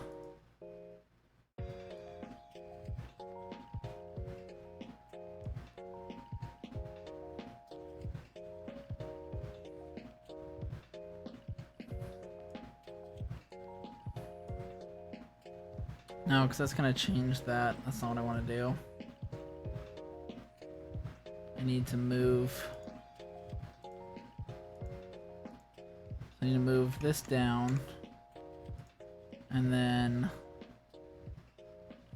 No, because that's going to change that. That's not what I want to do. I need to move... I need to move this down, and then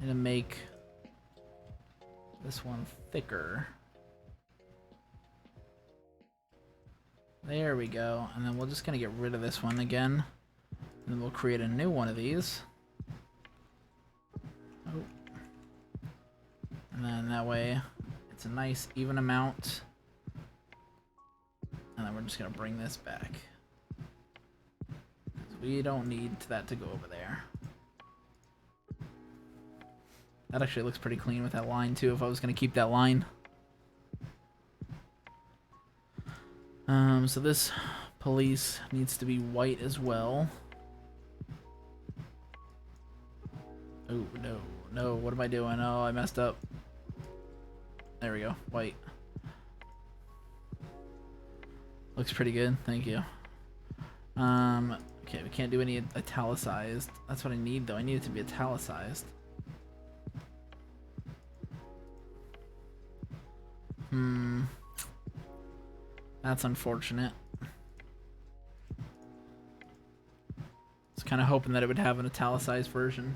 I need to make this one thicker. There we go, and then we're just gonna get rid of this one again, and then we'll create a new one of these. Oh. And then that way it's a nice even amount, and then we're just gonna bring this back. We don't need that to go over there. That actually looks pretty clean with that line too, if I was going to keep that line. So this police needs to be white as well. Oh, no. No, what am I doing? Oh, I messed up. There we go. White. Looks pretty good. Thank you. Okay, we can't do any italicized. That's what I need, though. I need it to be italicized. That's unfortunate. I was kind of hoping that it would have an italicized version,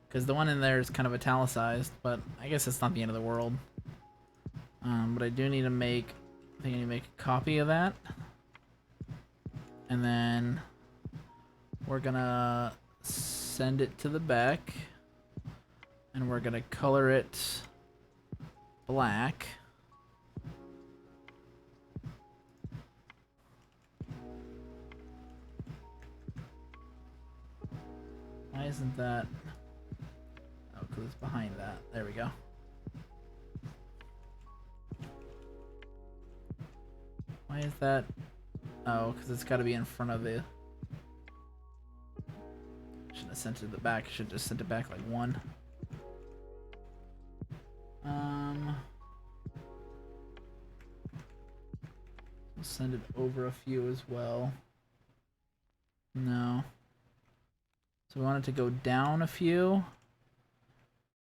because the one in there is kind of italicized, but I guess it's not the end of the world. But I do need to make... I think I need to make a copy of that. And then... we're gonna send it to the back, and we're gonna color it black. Why isn't that? Oh, because it's behind that. There we go. Why is that? Oh, because it's got to be in front of the... Shouldn't have sent it to the back. Should have just sent it back like one. We'll send it over a few as well. No. So we want it to go down a few.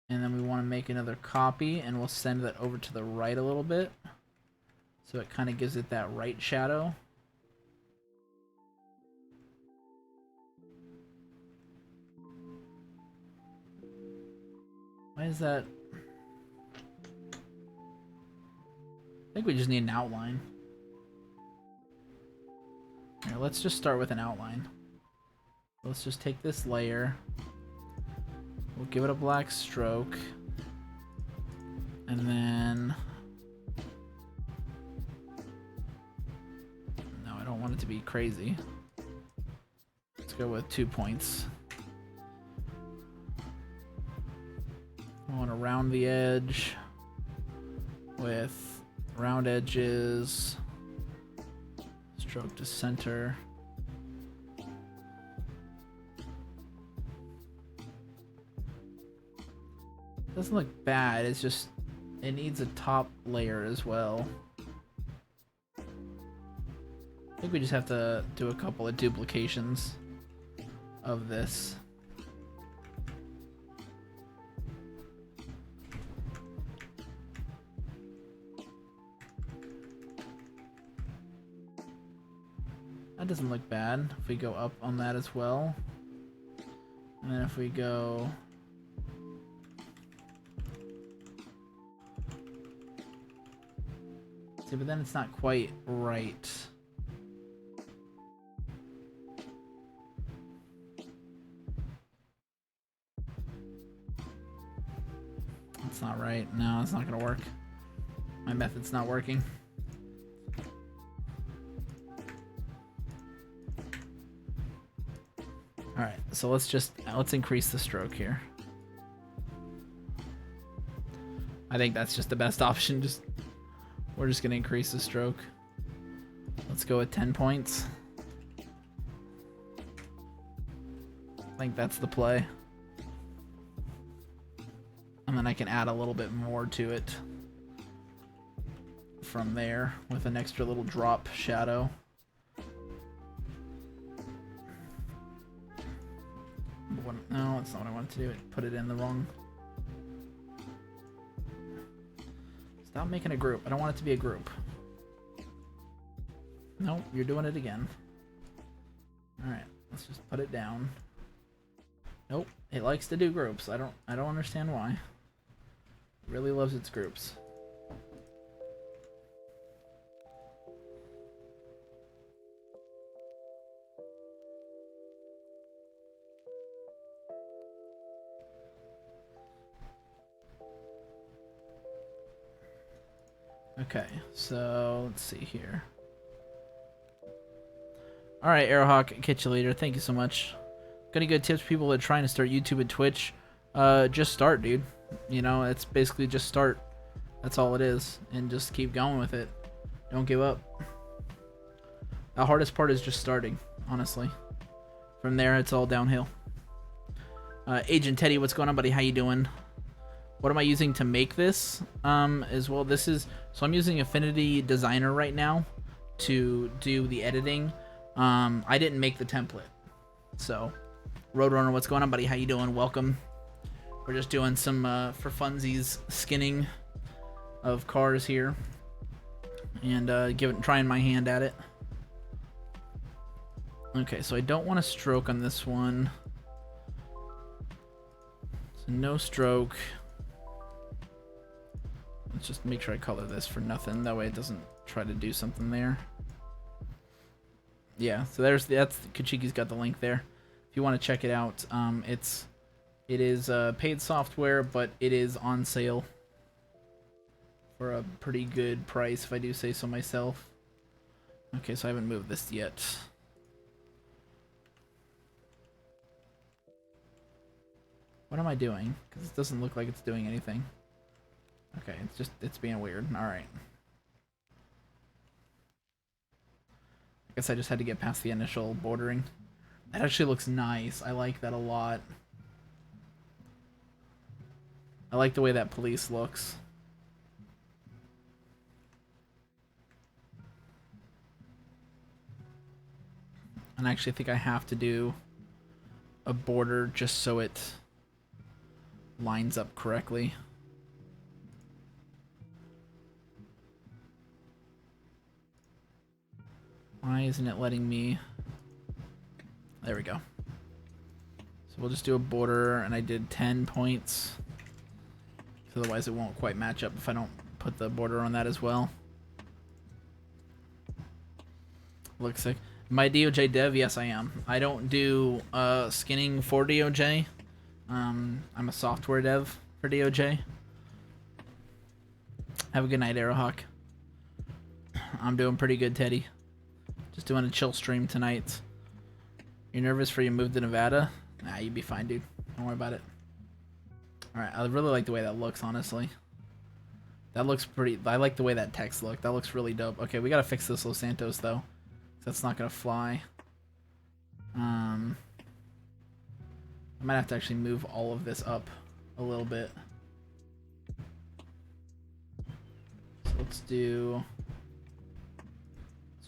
And then we want to make another copy, and we'll send that over to the right a little bit. So it kind of gives it that right shadow. Why is that? I think we just need an outline. Here, let's just start with an outline. Let's just take this layer. We'll give it a black stroke. And then... no, I don't want it to be crazy. Let's go with 2 points. I want to round the edge with round edges, stroke to center. Doesn't look bad, it's just it needs a top layer as well. think we just have to do a couple of duplications of this. That doesn't look bad. If we go up on that as well. And then if we go... See, but then it's not quite right. It's not right. No, it's not gonna work. My method's not working. Alright, so let's increase the stroke here. I think that's just the best option. We're just gonna increase the stroke. Let's go with 10 points. I think that's the play. And then I can add a little bit more to it from there with an extra little drop shadow. No, that's not what I wanted to do. Put it in the wrong. Stop making a group. I don't want it to be a group. Nope, you're doing it again. Alright, let's just put it down. Nope, it likes to do groups. I don't understand why. It really loves its groups. Okay, so let's see here. Alright, Arrowhawk, catch you later. Thank you so much. Got any good tips for people that are trying to start YouTube and Twitch? Just start, dude. You know, it's basically just start. That's all it is. And just keep going with it. Don't give up. The hardest part is just starting, honestly. From there, it's all downhill. Agent Teddy, what's going on, buddy? How you doing? What am I using to make this? As well, so I'm using Affinity Designer right now to do the editing. I didn't make the template. So, Roadrunner, what's going on, buddy? How you doing? Welcome. We're just doing some, for funsies, skinning of cars here. And trying my hand at it. Okay, so I don't want a stroke on this one. So no stroke. Let's just make sure I color this for nothing. That way it doesn't try to do something there. Yeah, so that's Kachiki's got the link there. If you want to check it out, it is paid software, but it is on sale for a pretty good price, if I do say so myself. Okay, so I haven't moved this yet. What am I doing? Because it doesn't look like it's doing anything. Okay, it's being weird. Alright. I guess I just had to get past the initial bordering. That actually looks nice. I like that a lot. I like the way that police looks. And I actually think I have to do a border just so it lines up correctly. Why isn't it letting me? There we go. So we'll just do a border, and I did 10 points. Otherwise it won't quite match up if I don't put the border on that as well. Looks like my DOJ dev, yes I am. I don't do skinning for DOJ. I'm a software dev for DOJ. Have a good night, Arrowhawk. I'm doing pretty good, Teddy. Just doing a chill stream tonight. You're nervous for your move to Nevada? Nah, you'd be fine, dude. Don't worry about it. Alright, I really like the way that looks, honestly. That looks pretty... I like the way that text looked. That looks really dope. Okay, we gotta fix this Los Santos, though. That's not gonna fly. I might have to actually move all of this up a little bit. So let's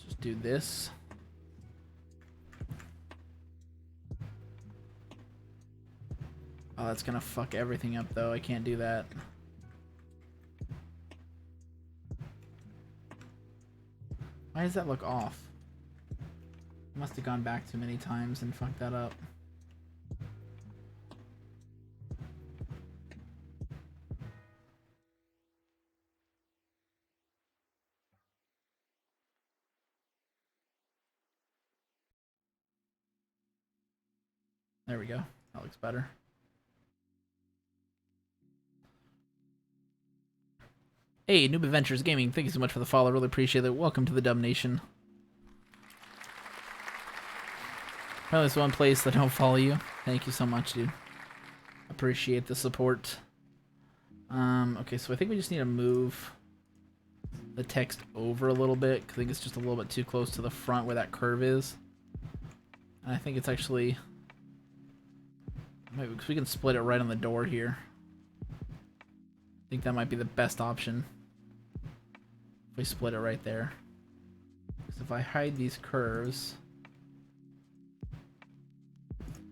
just do this. Oh, that's gonna fuck everything up though. I can't do that. Why does that look off? Must have gone back too many times and fucked that up. There we go. That looks better. Hey, Noob Adventures Gaming, thank you so much for the follow. Really appreciate it. Welcome to the Dub Nation. Probably there's one place that don't follow you. Thank you so much, dude. Appreciate the support. Okay, so I think we just need to move the text over a little bit. I think it's just a little bit too close to the front where that curve is. And I think it's actually... maybe because we can split it right on the door here. I think that might be the best option. If we split it right there. Because if I hide these curves,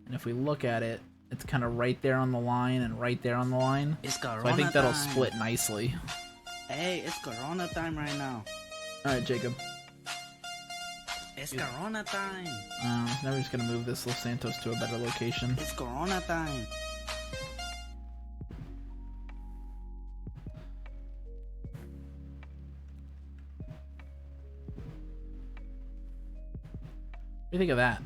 and if we look at it, it's kind of right there on the line and right there on the line. It's So Corona I think that'll time. split nicely. Hey, it's Corona time right now. Alright, Jacob. It's Corona time. Now we're just going to move this Los Santos to a better location. It's Corona time. What do you think of that?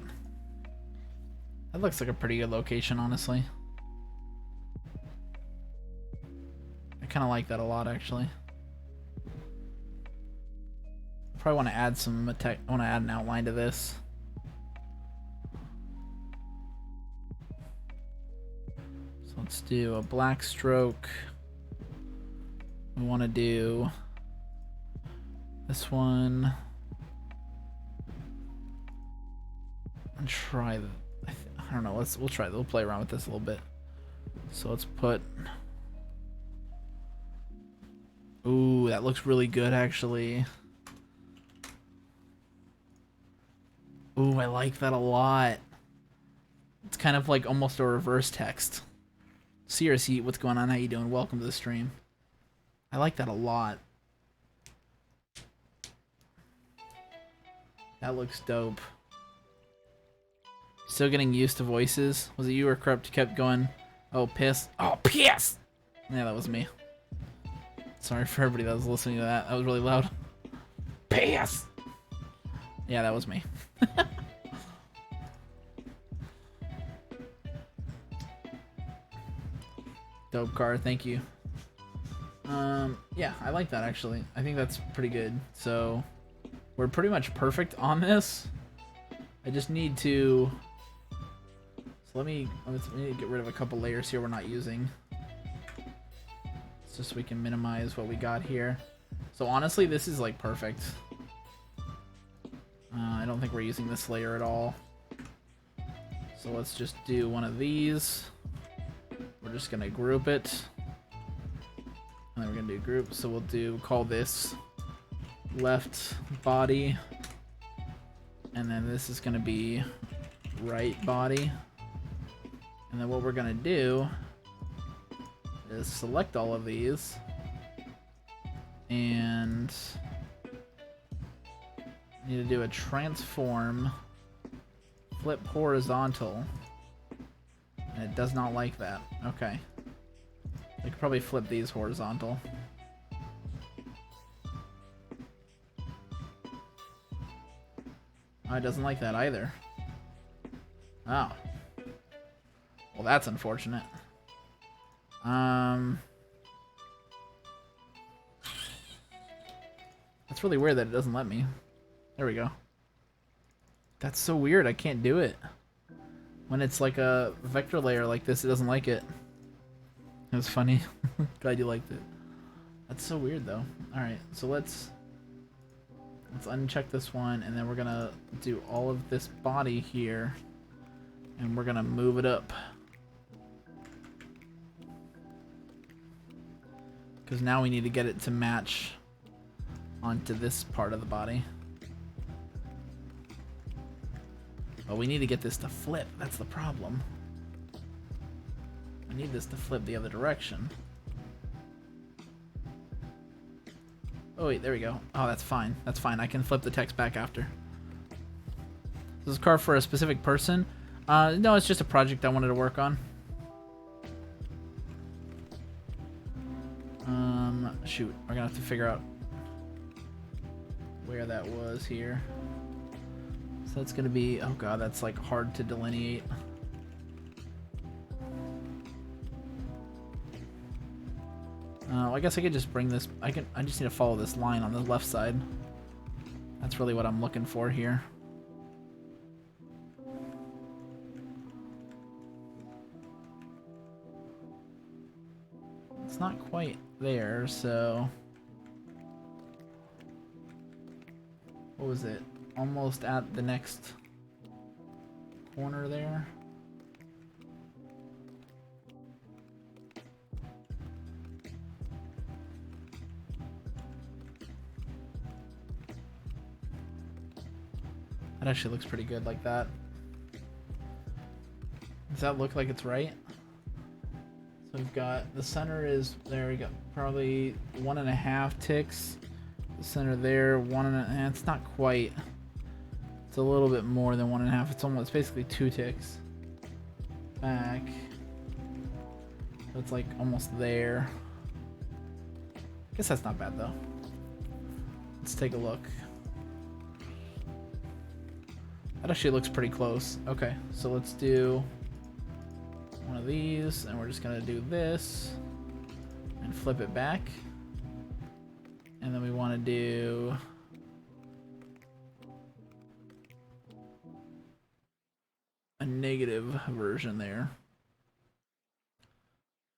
That looks like a pretty good location, honestly. I kind of like that a lot, actually. Probably want to add some I want to add an outline to this. So let's do a black stroke. We want to do this one. And try the, I don't know, we'll try, we'll play around with this a little bit. So let's put, ooh, that looks really good actually. Ooh, I like that a lot. It's kind of like almost a reverse text. Seriously, what's going on? How you doing? Welcome to the stream. I like that a lot. That looks dope. Still getting used to voices. Was it you or Corrupt kept going, oh, piss? Oh, piss! Yeah, that was me. Sorry for everybody that was listening to that. That was really loud. Piss! Yeah, that was me. Dope car, thank you. Yeah, I like that actually. I think that's pretty good. So, we're pretty much perfect on this. I just need to... So let me get rid of a couple layers here we're not using. Just so we can minimize what we got here. So honestly, this is like perfect. I don't think we're using this layer at all. So let's just do one of these. We're just gonna group it. And then we're gonna do group. So we'll call this left body. And then this is gonna be right body. And then what we're gonna do is select all of these and need to do a transform, flip horizontal, and it does not like that. Okay. I could probably flip these horizontal. Oh, it doesn't like that either. Oh. Well, that's unfortunate. That's really weird that it doesn't let me. There we go. That's so weird, I can't do it. When it's like a vector layer like this, it doesn't like it. It was funny. Glad you liked it. That's so weird though. Alright, so let's uncheck this one, and then we're gonna do all of this body here, and we're gonna move it up. Because now we need to get it to match onto this part of the body. But we need to get this to flip, that's the problem. I need this to flip the other direction. Oh wait, there we go. Oh, that's fine. That's fine. I can flip the text back after. This is a car for a specific person. No, it's just a project I wanted to work on. Shoot, we're gonna have to figure out where that was here. So that's gonna be, oh god, that's like hard to delineate. I guess I could just bring this, I just need to follow this line on the left side. That's really what I'm looking for here. It's not quite there, so what was it? Almost at the next corner there. That actually looks pretty good like that. Does that look like it's right? So we've got the center is there. We got probably 1.5 ticks. The center there, 1.5. It's not quite. It's a little bit more than 1.5. It's almost, it's basically 2 ticks. Back. So it's like almost there. I guess that's not bad though. Let's take a look. That actually looks pretty close. Okay, so let's do one of these, and we're just gonna do this and flip it back. And then we want to do a negative version there.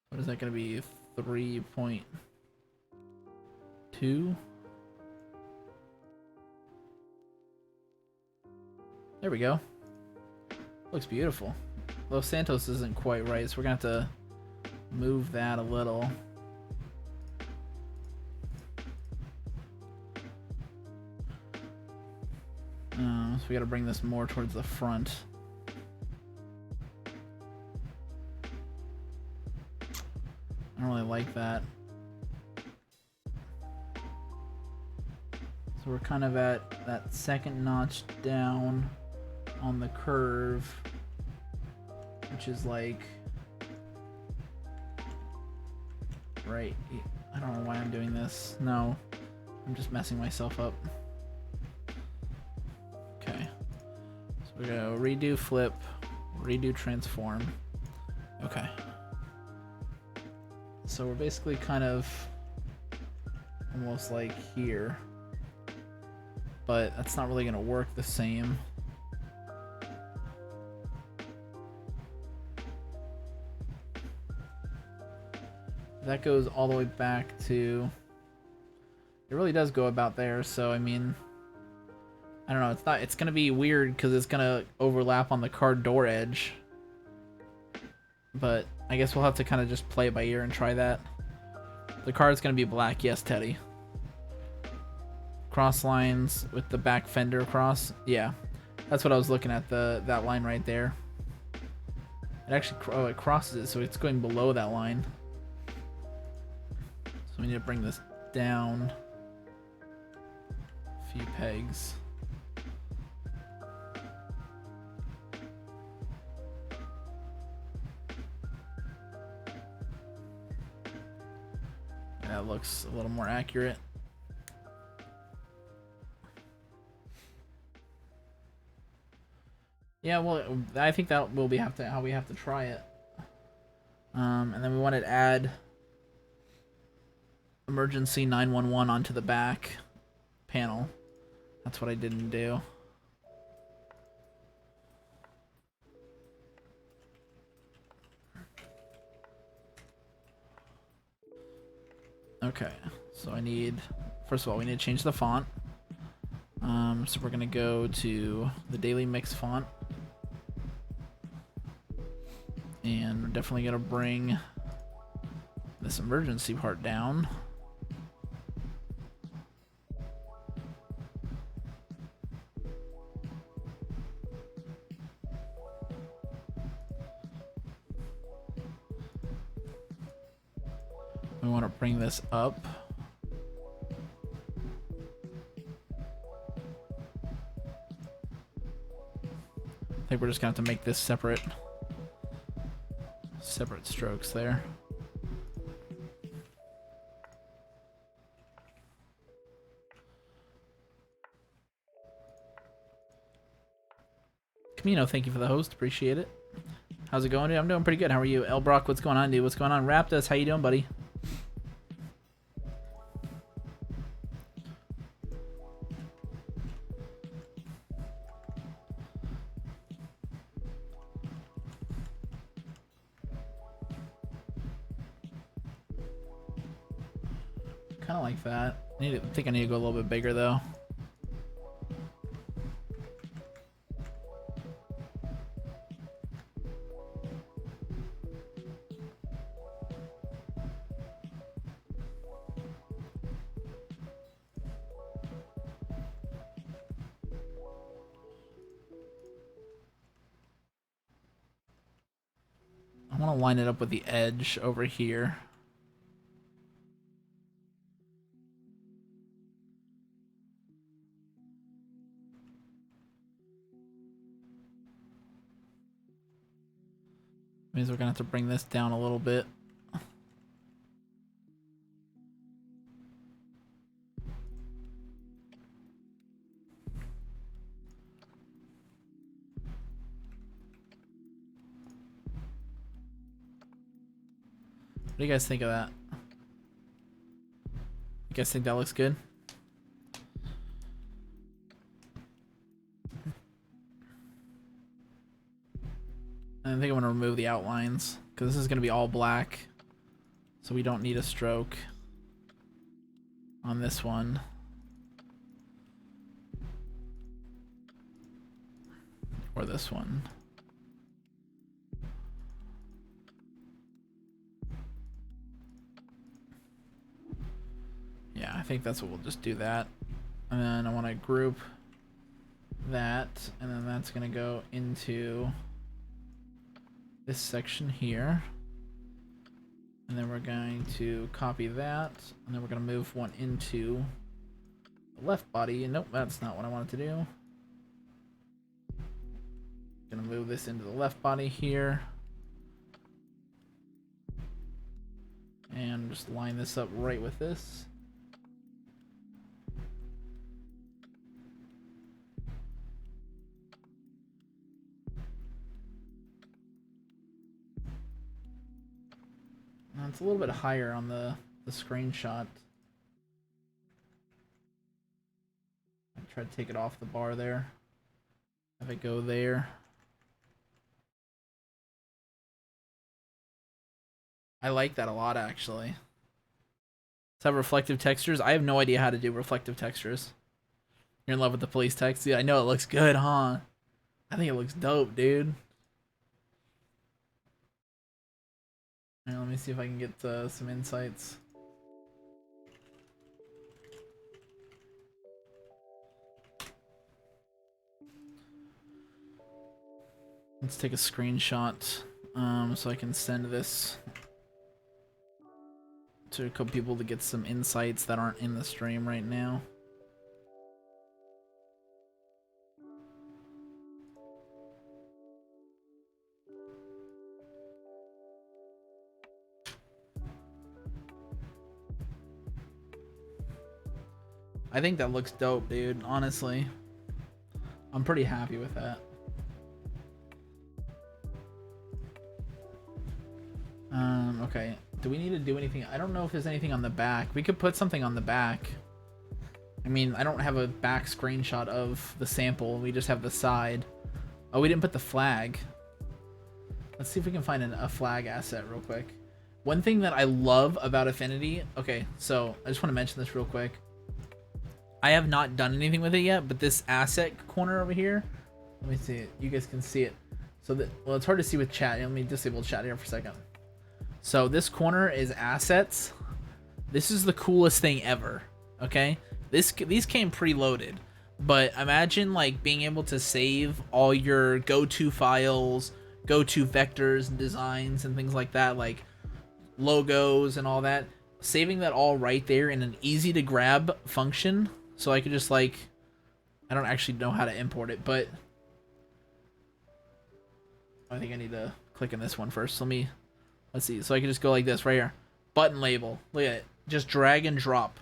What is that gonna be? 3.2? There we go. Looks beautiful. Los Santos isn't quite right, so we're gonna have to move that a little. So we gotta bring this more towards the front. I don't really like that. So we're kind of at that second notch down on the curve, which is like right. I don't know why I'm doing this. No, I'm just messing myself up. Okay, so we're gonna redo flip, redo transform. Okay, so we're basically kind of almost like here, but that's not really gonna work the same. That goes all the way back to, it really does go about there, so I mean, I don't know, it's gonna be weird because it's gonna overlap on the car door edge, but I guess we'll have to kind of just play it by ear and try that. The car is gonna be black, yes, Teddy. Cross lines with the back fender across, yeah, that's what I was looking at, that line right there. It actually, oh, it crosses it, so it's going below that line. So we need to bring this down a few pegs. That looks a little more accurate. Yeah, well, I think that will be how we have to try it. And then we wanted to add emergency 911 onto the back panel. That's what I didn't do. Okay, so I need, first of all, we need to change the font. So we're gonna go to the Daily Mix font, and we're definitely gonna bring this emergency part down. We want to bring this up. I think we're just gonna have to make this separate strokes there. Camino, thank you for the host. Appreciate it. How's it going, dude? I'm doing pretty good. How are you? El Brock, what's going on, dude? What's going on? Raptus, how you doing, buddy? Kind of like that. I think I need to go a little bit bigger, though. I want to line it up with the edge over here. Means we're gonna have to bring this down a little bit. What do you guys think of that? You guys think that looks good? I think I'm going to remove the outlines because this is going to be all black, so we don't need a stroke on this one. Or this one. Yeah, I think that's what we'll just do that. And then I want to group that, and then that's going to go into this section here. And then we're going to copy that, and then we're going to move one into the left body. And nope, that's not what I wanted to do. Gonna move this into the left body here. And just line this up right with this. It's a little bit higher on the screenshot. I try to take it off the bar there. Have it go there. I like that a lot, actually. Let's have reflective textures. I have no idea how to do reflective textures. You're in love with the police text? Yeah, I know it looks good, huh? I think it looks dope, dude. Let me see if I can get some insights. Let's take a screenshot so I can send this to a couple people to get some insights that aren't in the stream right now. I think that looks dope, dude. Honestly, I'm pretty happy with that. Okay. Do we need to do anything? I don't know if there's anything on the back. We could put something on the back. I mean, I don't have a back screenshot of the sample. We just have the side. Oh, we didn't put the flag. Let's see if we can find a flag asset real quick. One thing that I love about Affinity. Okay, so I just want to mention this real quick. I have not done anything with it yet, but this asset corner over here, let me see it. You guys can see it. So that, well, it's hard to see with chat. Let me disable chat here for a second. So this corner is assets. This is the coolest thing ever. Okay, these came preloaded, but imagine like being able to save all your go-to files, go-to vectors and designs and things like that, like logos and all that. saving that all right there in an easy to grab function, so I could just like, I don't actually know how to import it, but I think I need to click in this one first. Let's see. So I can just go like this right here. Button label. Look at it. Just drag and drop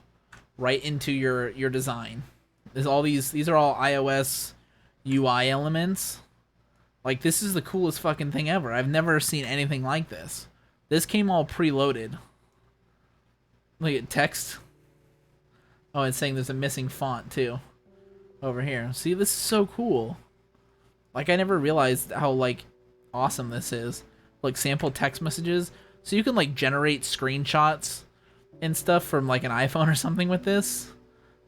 right into your design. These are all iOS UI elements. Like, this is the coolest fucking thing ever. I've never seen anything like this. This came all preloaded. Look at text. Oh, it's saying there's a missing font too over here. See, this is so cool. Like, I never realized how like awesome this is. Like, sample text messages, so you can like generate screenshots and stuff from like an iPhone or something with this.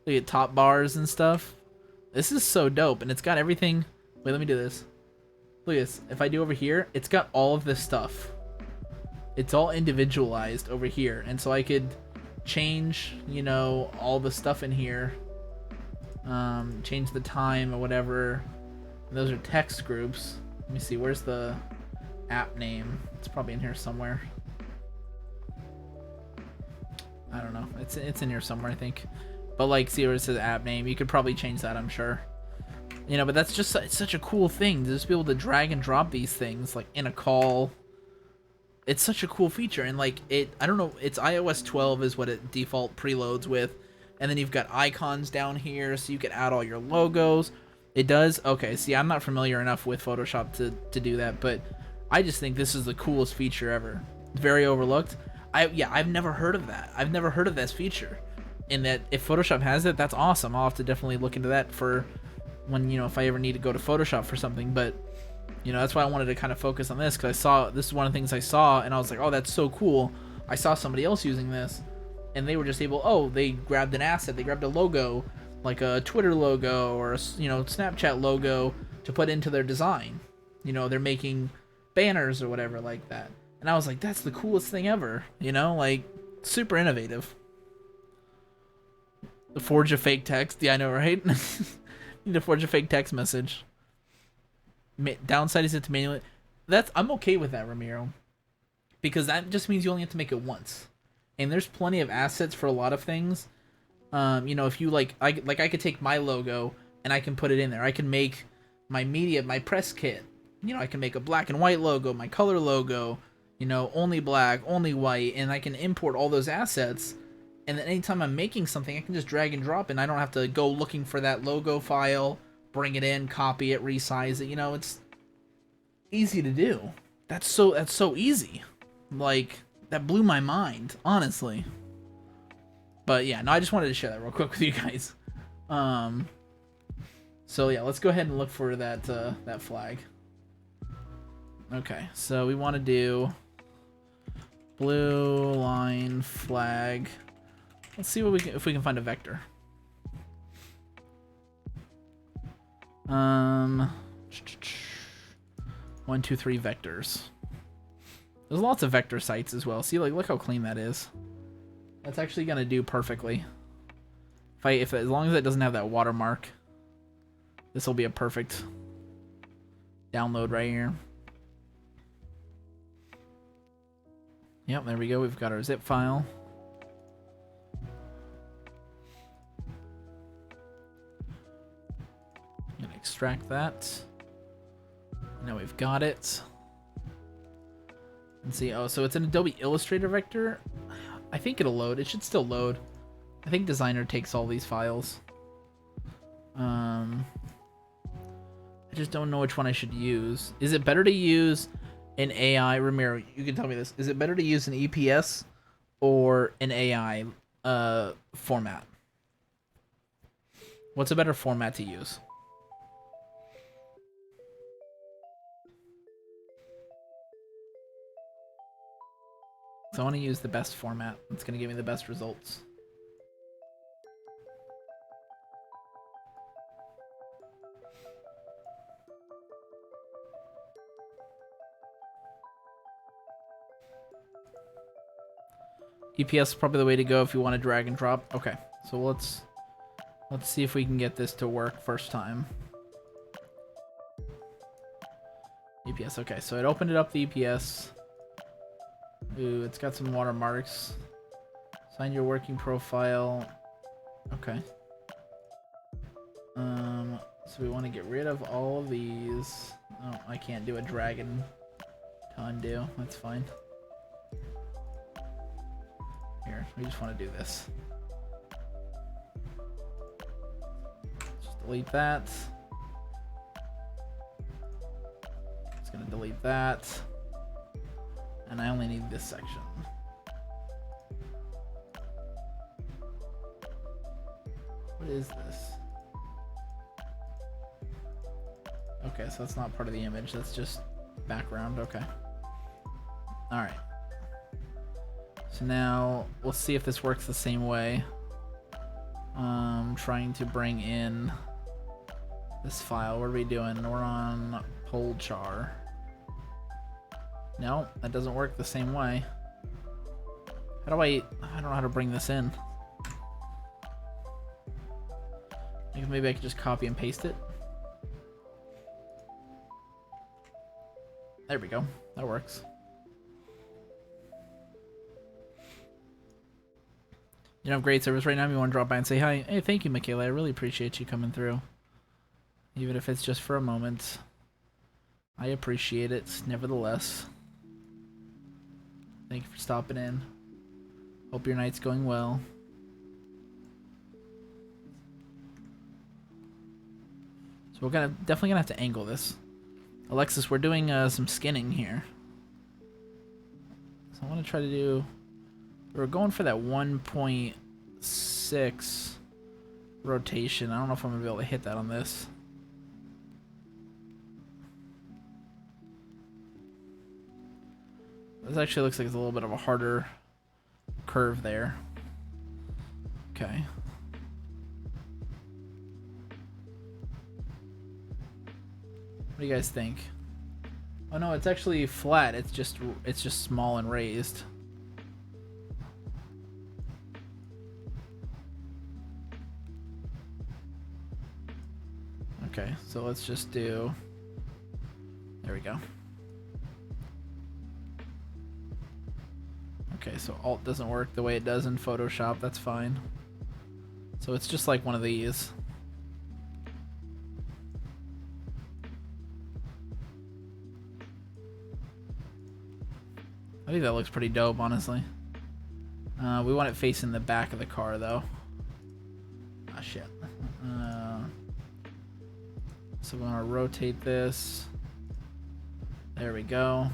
Look at top bars and stuff. This is so dope, and it's got everything. Wait, let me do this. Look at this. If I do over here, it's got all of this stuff. It's all individualized over here, and so I could change, you know, all the stuff in here. Change the time or whatever. And those are text groups. Let me see, where's the app name? It's probably in here somewhere. I don't know. It's in here somewhere, I think. But like, see where it says app name? You could probably change that, I'm sure. You know, but that's just it's such a cool thing to just be able to drag and drop these things like in a call. It's such a cool feature, and like I don't know, it's iOS 12 is what it default preloads with, and then you've got icons down here, so you can add all your logos. It does. Okay, see, I'm not familiar enough with Photoshop to do that, but I just think this is the coolest feature ever. Very overlooked. I've never heard of that. I've never heard of this feature. And that if Photoshop has it, that's awesome. I'll have to definitely look into that for when, you know, if I ever need to go to Photoshop for something. But, you know, that's why I wanted to kind of focus on this, because this is one of the things I saw, and I was like, oh, that's so cool. I saw somebody else using this, and they were just able, they grabbed an asset, they grabbed a logo, like a Twitter logo or a, you know, Snapchat logo to put into their design. You know, they're making banners or whatever like that. And I was like, that's the coolest thing ever, you know, like super innovative. The forge a fake text. Yeah, I know, right? Need to forge a fake text message. Downside is it's manually. I'm okay with that, Ramiro, because that just means you only have to make it once. And there's plenty of assets for a lot of things. You know, if you I could take my logo and I can put it in there. I can make my media, my press kit. You know, I can make a black and white logo, my color logo. You know, only black, only white, and I can import all those assets. And then anytime I'm making something, I can just drag and drop, and I don't have to go looking for that logo file, bring it in, copy it, resize it. You know, it's easy to do. That's so easy. Like, that blew my mind, honestly. But yeah, no, I just wanted to share that real quick with you guys. So yeah, let's go ahead and look for that that flag. Okay, so we want to do blue line flag. Let's see what if we can find a vector. 1, 2, 3 vectors. There's lots of vector sites as well. See, like, look how clean that is. That's actually gonna do perfectly. If as long as it doesn't have that watermark, this will be a perfect download right here. Yep, there we go. We've got our zip file. I'm gonna extract that. Now we've got it. And see, oh, so it's an Adobe Illustrator vector. I think it'll load. It should still load. I think Designer takes all these files. I just don't know which one I should use. Is it better to use an AI, Ramiro, you can tell me this. Is it better to use an EPS or an AI format? What's a better format to use? So I want to use the best format. It's going to give me the best results. EPS is probably the way to go if you want to drag and drop. Okay, so let's see if we can get this to work first time. EPS, okay, so it opened it up the EPS. Ooh, it's got some watermarks. Find your working profile. Okay. So we want to get rid of all of these. Oh, I can't do a dragon to undo. That's fine. Here, we just want to do this. Just delete that. It's gonna delete that. And I only need this section. What is this? Okay, so that's not part of the image, that's just background, okay. Alright. So now, we'll see if this works the same way. Trying to bring in this file. What are we doing? We're on Polchar. No, that doesn't work the same way. How do I don't know how to bring this in. Maybe I could just copy and paste it. There we go. That works. You have great service right now. If you want to drop by and say hi. Hey, thank you, Michaela. I really appreciate you coming through. Even if it's just for a moment. I appreciate it, nevertheless. Thank you for stopping in. Hope your night's going well. So we're definitely gonna have to angle this. Alexis, we're doing some skinning here. So I want to try to do. We're going for that 1.6 rotation. I don't know if I'm gonna be able to hit that on this. This actually looks like it's a little bit of a harder curve there. Okay. What do you guys think? Oh no, it's actually flat. It's just small and raised. Okay, so let's just do. There we go. Okay, so Alt doesn't work the way it does in Photoshop. That's fine. So it's just like one of these. I think that looks pretty dope, honestly. We want it facing the back of the car, though. Ah, shit. So we want to rotate this. There we go.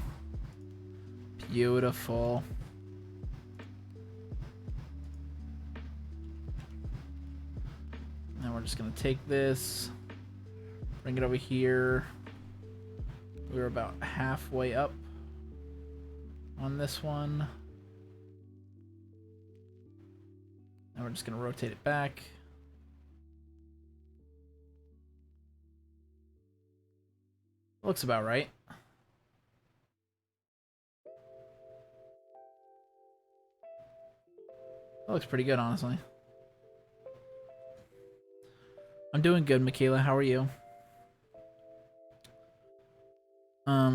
Beautiful. Now we're just going to take this, bring it over here. We're about halfway up on this one. Now we're just going to rotate it back. Looks about right. That looks pretty good, honestly. I'm doing good, Michaela. How are you?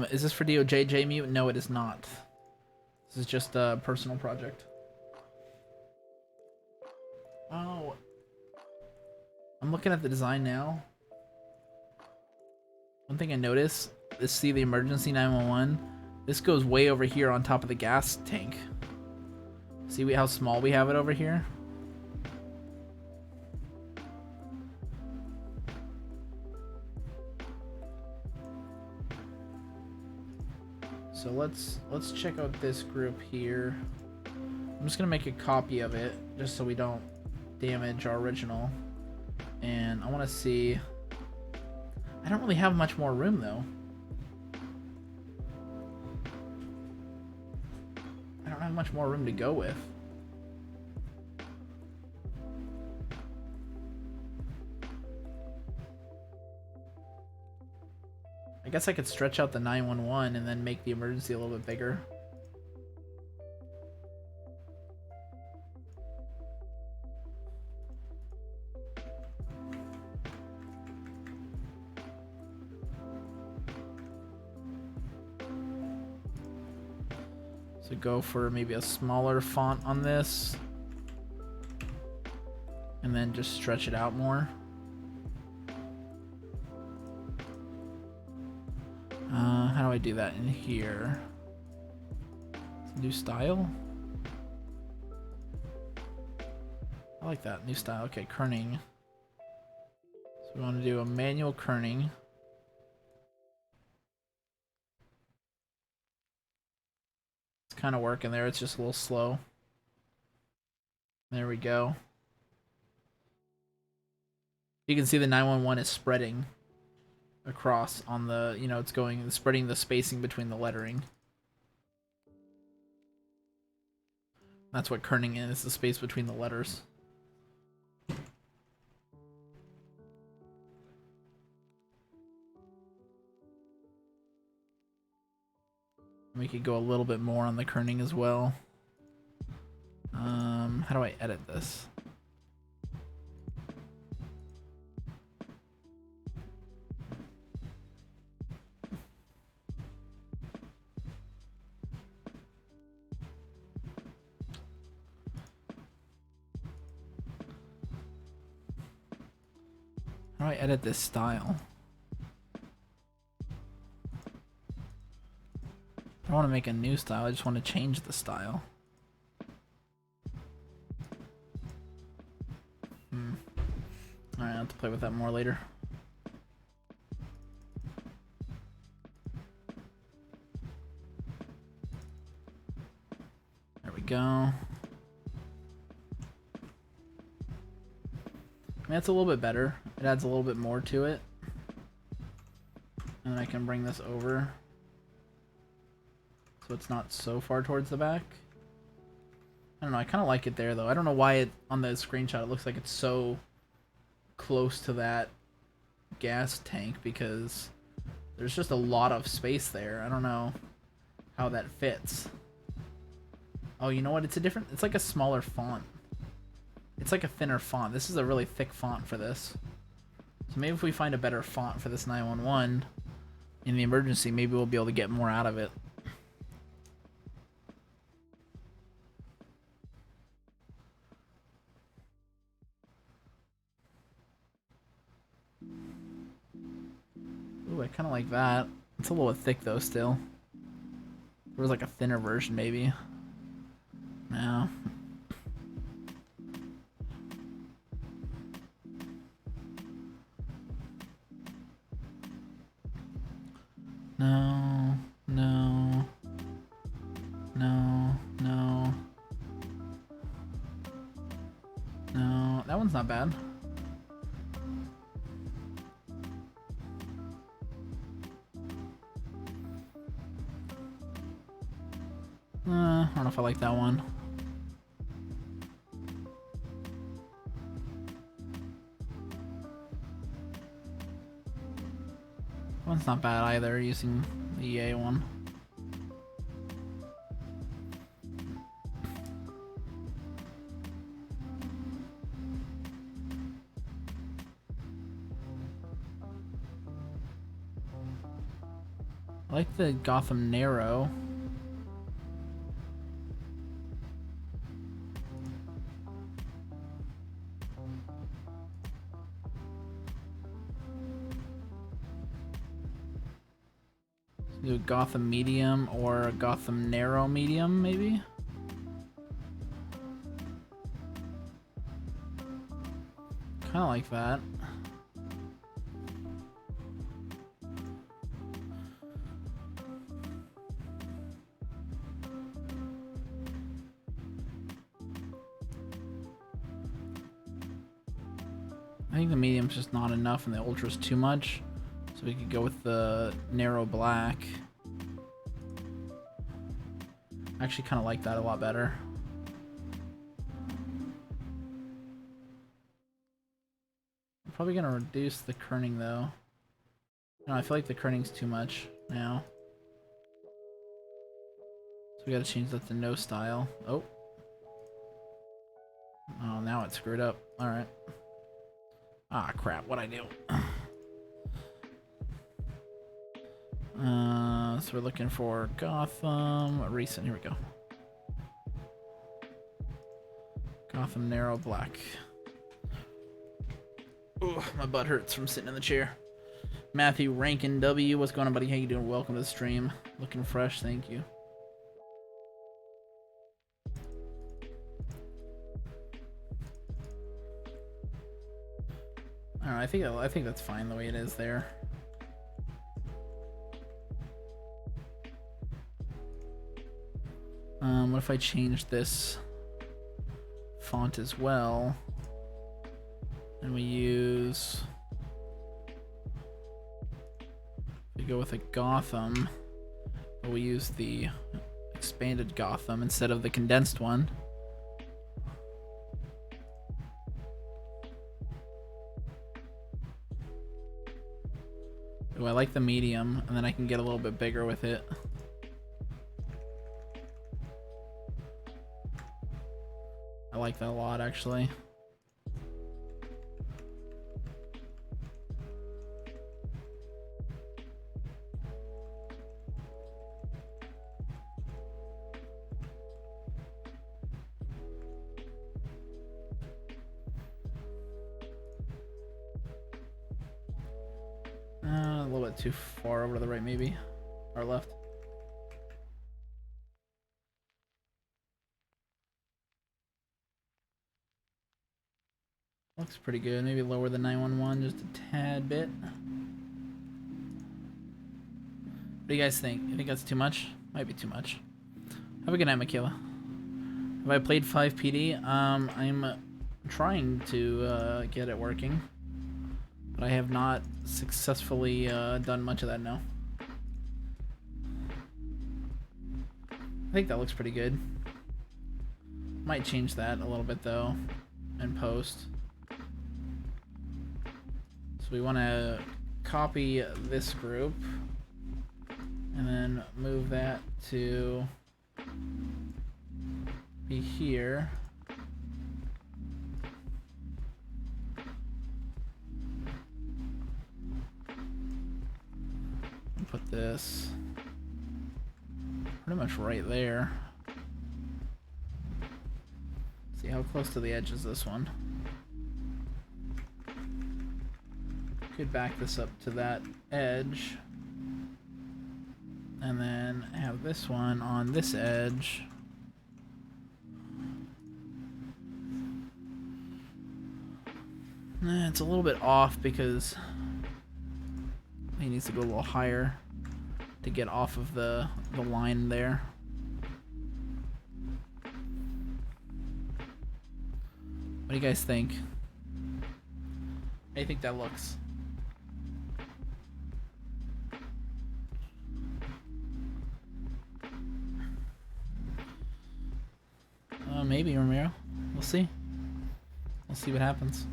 Is this for DOJ Mute? No, it is not. This is just a personal project. Oh. I'm looking at the design now. One thing I noticed is, see the emergency 911? This goes way over here on top of the gas tank. See how small we have it over here? So let's check out this group here. I'm just gonna make a copy of it just so we don't damage our original. And I want to see. I don't really have much more room though. I don't have much more room to go with. I guess I could stretch out the 911 and then make the emergency a little bit bigger. So go for maybe a smaller font on this. and then just stretch it out more. How do I do that in here? New style? I like that, new style. Okay, kerning. So we want to do a manual kerning. It's kind of working there, it's just a little slow. There we go. You can see the 911 is spreading across on the, you know, it's spreading the spacing between the lettering. That's what kerning is, the space between the letters. We could go a little bit more on the kerning as well. How do I edit this? How do I edit this style? I don't want to make a new style, I just want to change the style. Alright, I'll have to play with that more later. There we go. I mean, that's a little bit better. It adds a little bit more to it. And then I can bring this over so it's not so far towards the back. I don't know, I kind of like it there though. I don't know why on the screenshot it looks like it's so close to that gas tank, because there's just a lot of space there. I don't know how that fits. Oh, you know what? It's like a smaller font. It's like a thinner font. This is a really thick font for this. So maybe if we find a better font for this 911 in the emergency, maybe we'll be able to get more out of it. Ooh, I kind of like that. It's a little bit thick though still. There was like a thinner version maybe. No. No, no, no, no, no. That one's not bad. I don't know if I like that one. One's not bad either, using the EA one. I like the Gotham Narrow. Do a Gotham Medium or a Gotham Narrow Medium, maybe? Kinda like that. I think the medium's just not enough and the ultra's too much. So we could go with the narrow black. I actually kind of like that a lot better. I'm probably going to reduce the kerning though. No, I feel like the kerning's too much now. So we got to change that to no style. Oh. Oh, now it's screwed up. Alright. Ah, crap. What'd I do? So we're looking for Gotham recent. Here we go. Gotham Narrow Black. Ugh, my butt hurts from sitting in the chair. Matthew Rankin W, what's going on, buddy? How you doing? Welcome to the stream. Looking fresh, thank you. I don't know, I think that's fine the way it is there. What if I change this font as well? And we go with a Gotham, but we use the expanded Gotham instead of the condensed one. Ooh, I like the medium, and then I can get a little bit bigger with it. I like that a lot, actually. A little bit too far over to the right, maybe, or left. Looks pretty good. Maybe lower the 911 just a tad bit. What do you guys think? You think that's too much? Might be too much. Have a good night, Michaela. Have I played 5PD? I'm trying to get it working, but I have not successfully done much of that now. I think that looks pretty good. Might change that a little bit though in post. So we want to copy this group and then move that to be here. And put this pretty much right there. See how close to the edge is this one. Could back this up to that edge. And then have this one on this edge. It's a little bit off because he needs to go a little higher to get off of the line there. What do you guys think? How do you think that looks? Maybe, Ramiro. We'll see. We'll see what happens.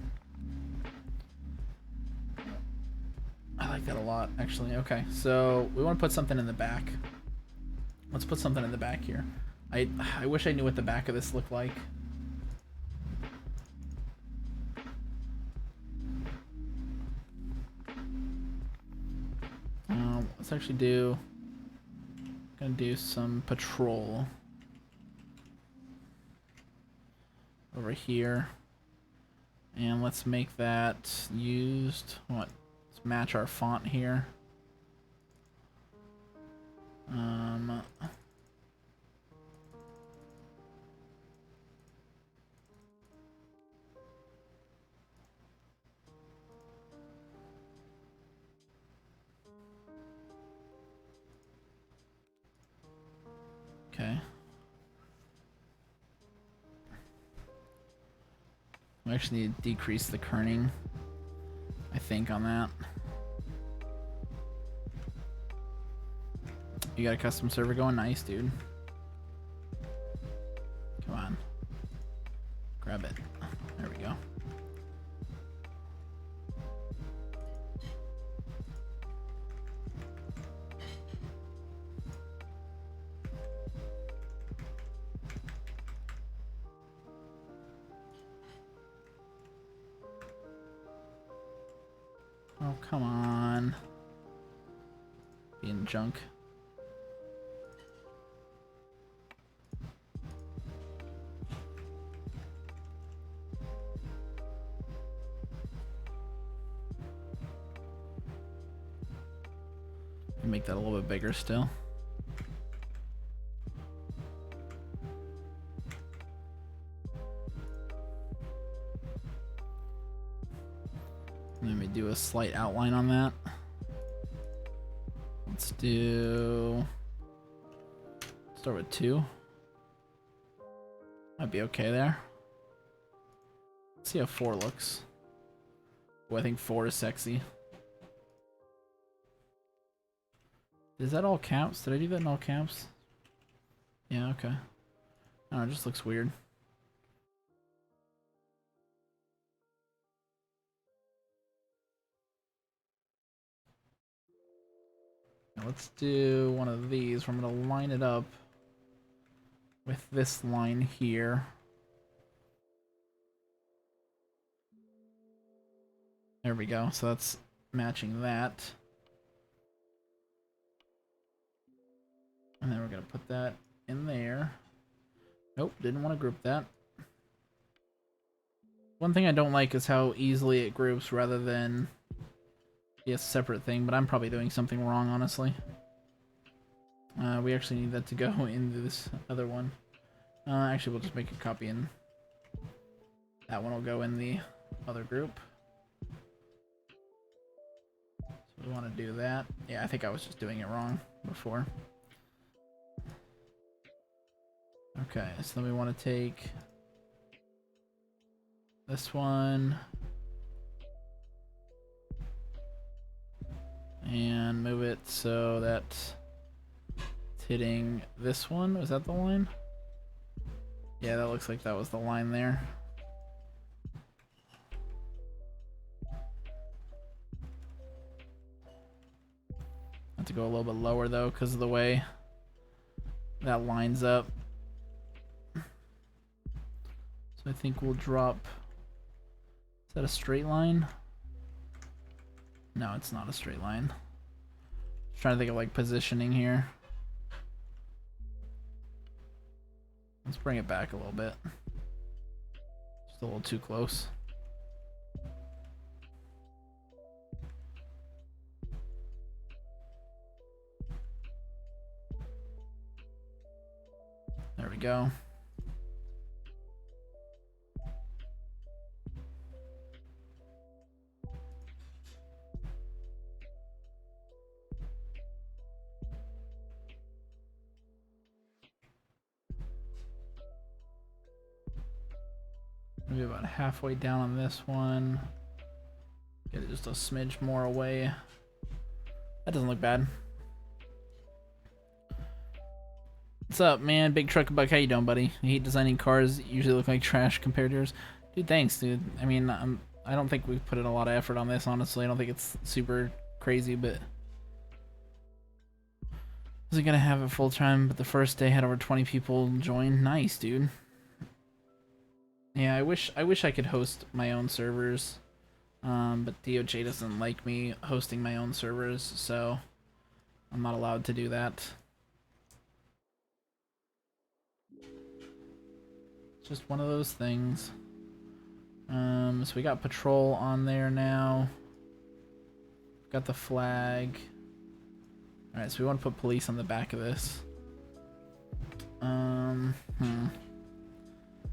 I like that a lot, actually. Okay, so we want to put something in the back. Let's put something in the back here. I wish I knew what the back of this looked like. Let's actually gonna do some patrol over here, and let's make that used. Let's match our font here. Okay. We actually need to decrease the kerning, I think, on that. You got a custom server going? Nice, dude. Come on. Grab it. There we go. Oh, come on. Being junk. Make that a little bit bigger still. Let me do a slight outline on that. Let's start with 2. Might be okay there. Let's see how 4 looks. Oh, I think 4 is sexy. Is that all caps? Did I do that in all caps? Yeah, okay. I don't know, it just looks weird. Now let's do one of these where I'm going to line it up with this line here. There we go. So that's matching that. And then we're going to put that in there. Nope, didn't want to group that. One thing I don't like is how easily it groups rather than be a separate thing, but I'm probably doing something wrong, honestly. We actually need that to go into this other one. Actually, we'll just make a copy and that one will go in the other group. So we want to do that. Yeah, I think I was just doing it wrong before. Okay, so then we want to take this one and move it so that it's hitting this one. Was that the line? Yeah, that looks like that was the line there. I have to go a little bit lower though because of the way that lines up. So I think we'll drop. Is that a straight line? No, it's not a straight line. Just trying to think of like positioning here. Let's bring it back a little bit. Just a little too close. There we go. Maybe about halfway down on this one. Get it just a smidge more away. That doesn't look bad. What's up, man? Big Truck Buck, how you doing, buddy? I hate designing cars. Usually look like trash compared to yours. Dude, thanks, dude. I mean, I don't think we've put in a lot of effort on this, honestly. I don't think it's super crazy, but wasn't gonna have it full time, but the first day had over 20 people join. Nice, dude. Yeah, I wish I could host my own servers, but DOJ doesn't like me hosting my own servers, so I'm not allowed to do that. It's just one of those things. So we got patrol on there now. Got the flag. Alright, so we want to put police on the back of this.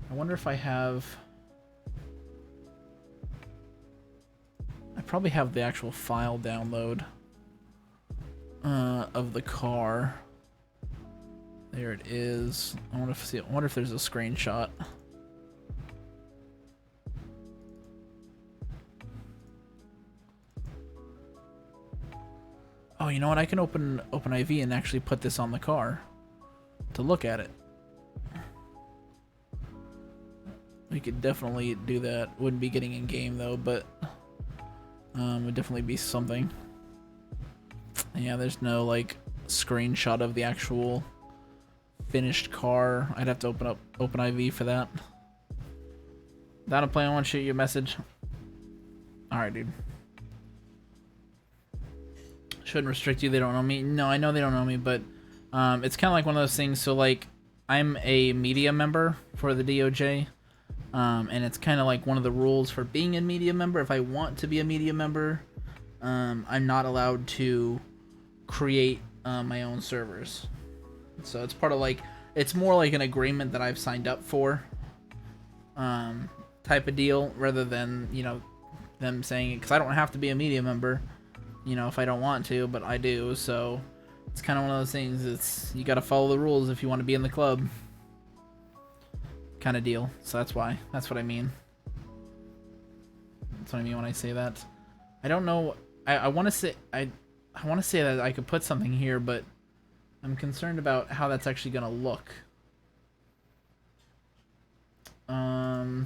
I wonder if I have... I probably have the actual file download of the car. There it is. I wonder if there's a screenshot. Oh, you know what? I can open OpenIV and actually put this on the car to look at it. We could definitely do that. Wouldn't be getting in game though, but would definitely be something. Yeah, there's no like screenshot of the actual finished car. I'd have to open up OpenIV for that. Down to play, I want to shoot you a message. Alright, dude. Shouldn't restrict you, they don't know me. No, I know they don't know me, but it's kind of like one of those things. So like, I'm a media member for the DOJ. And it's kind of like one of the rules for being a media member. If I want to be a media member, I'm not allowed to create my own servers. So it's part of like, it's more like an agreement that I've signed up for, type of deal, rather than, you know, them saying it, because I don't have to be a media member, you know, if I don't want to, but I do. So it's kind of one of those things. It's, you got to follow the rules if you want to be in the club, kind of deal. So that's why. That's what I mean. That's what I mean when I say that. I don't know. I want to say I want to say that I could put something here, but I'm concerned about how that's actually gonna look. So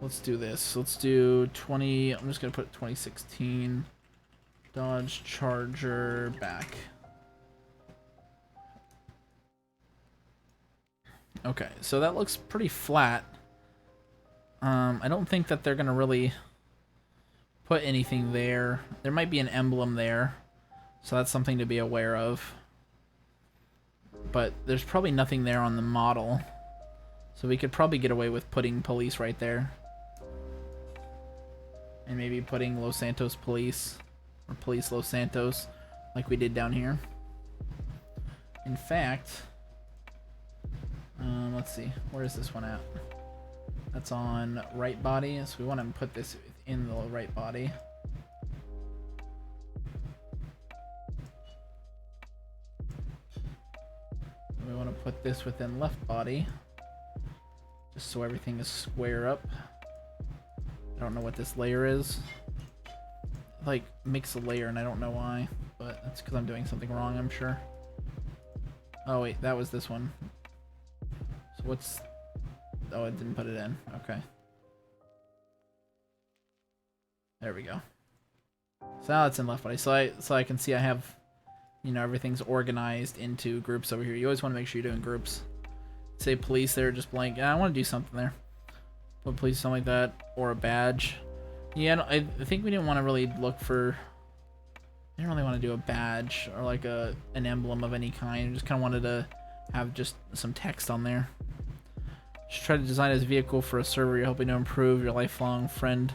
let's do this. Let's do 20. I'm just gonna put 2016 Dodge Charger back. Okay, so that looks pretty flat. I don't think that they're gonna really put anything there. There might be an emblem there, so that's something to be aware of. But there's probably nothing there on the model, so we could probably get away with putting police right there, and maybe putting Los Santos Police, or Police Los Santos, like we did down here. In fact, let's see, where is this one at? That's on right body, so we want to put this in the right body. We want to put this within left body, just so everything is square up. I don't know what this layer is. Like, makes a layer and I don't know why, but that's because I'm doing something wrong, I'm sure. Oh wait, that was this one. So what's... Oh, it didn't put it in. Okay. There we go. So now it's in left body. So I can see I have, you know, everything's organized into groups over here. You always want to make sure you're doing groups. Say police there, just blank. I want to do something there. Put police, something like that, or a badge. Yeah, I think we didn't want to really look for. I didn't really want to do a badge or like an emblem of any kind. I just kind of wanted to have just some text on there. Just try to design this vehicle for a server you're hoping to improve. Your lifelong friend,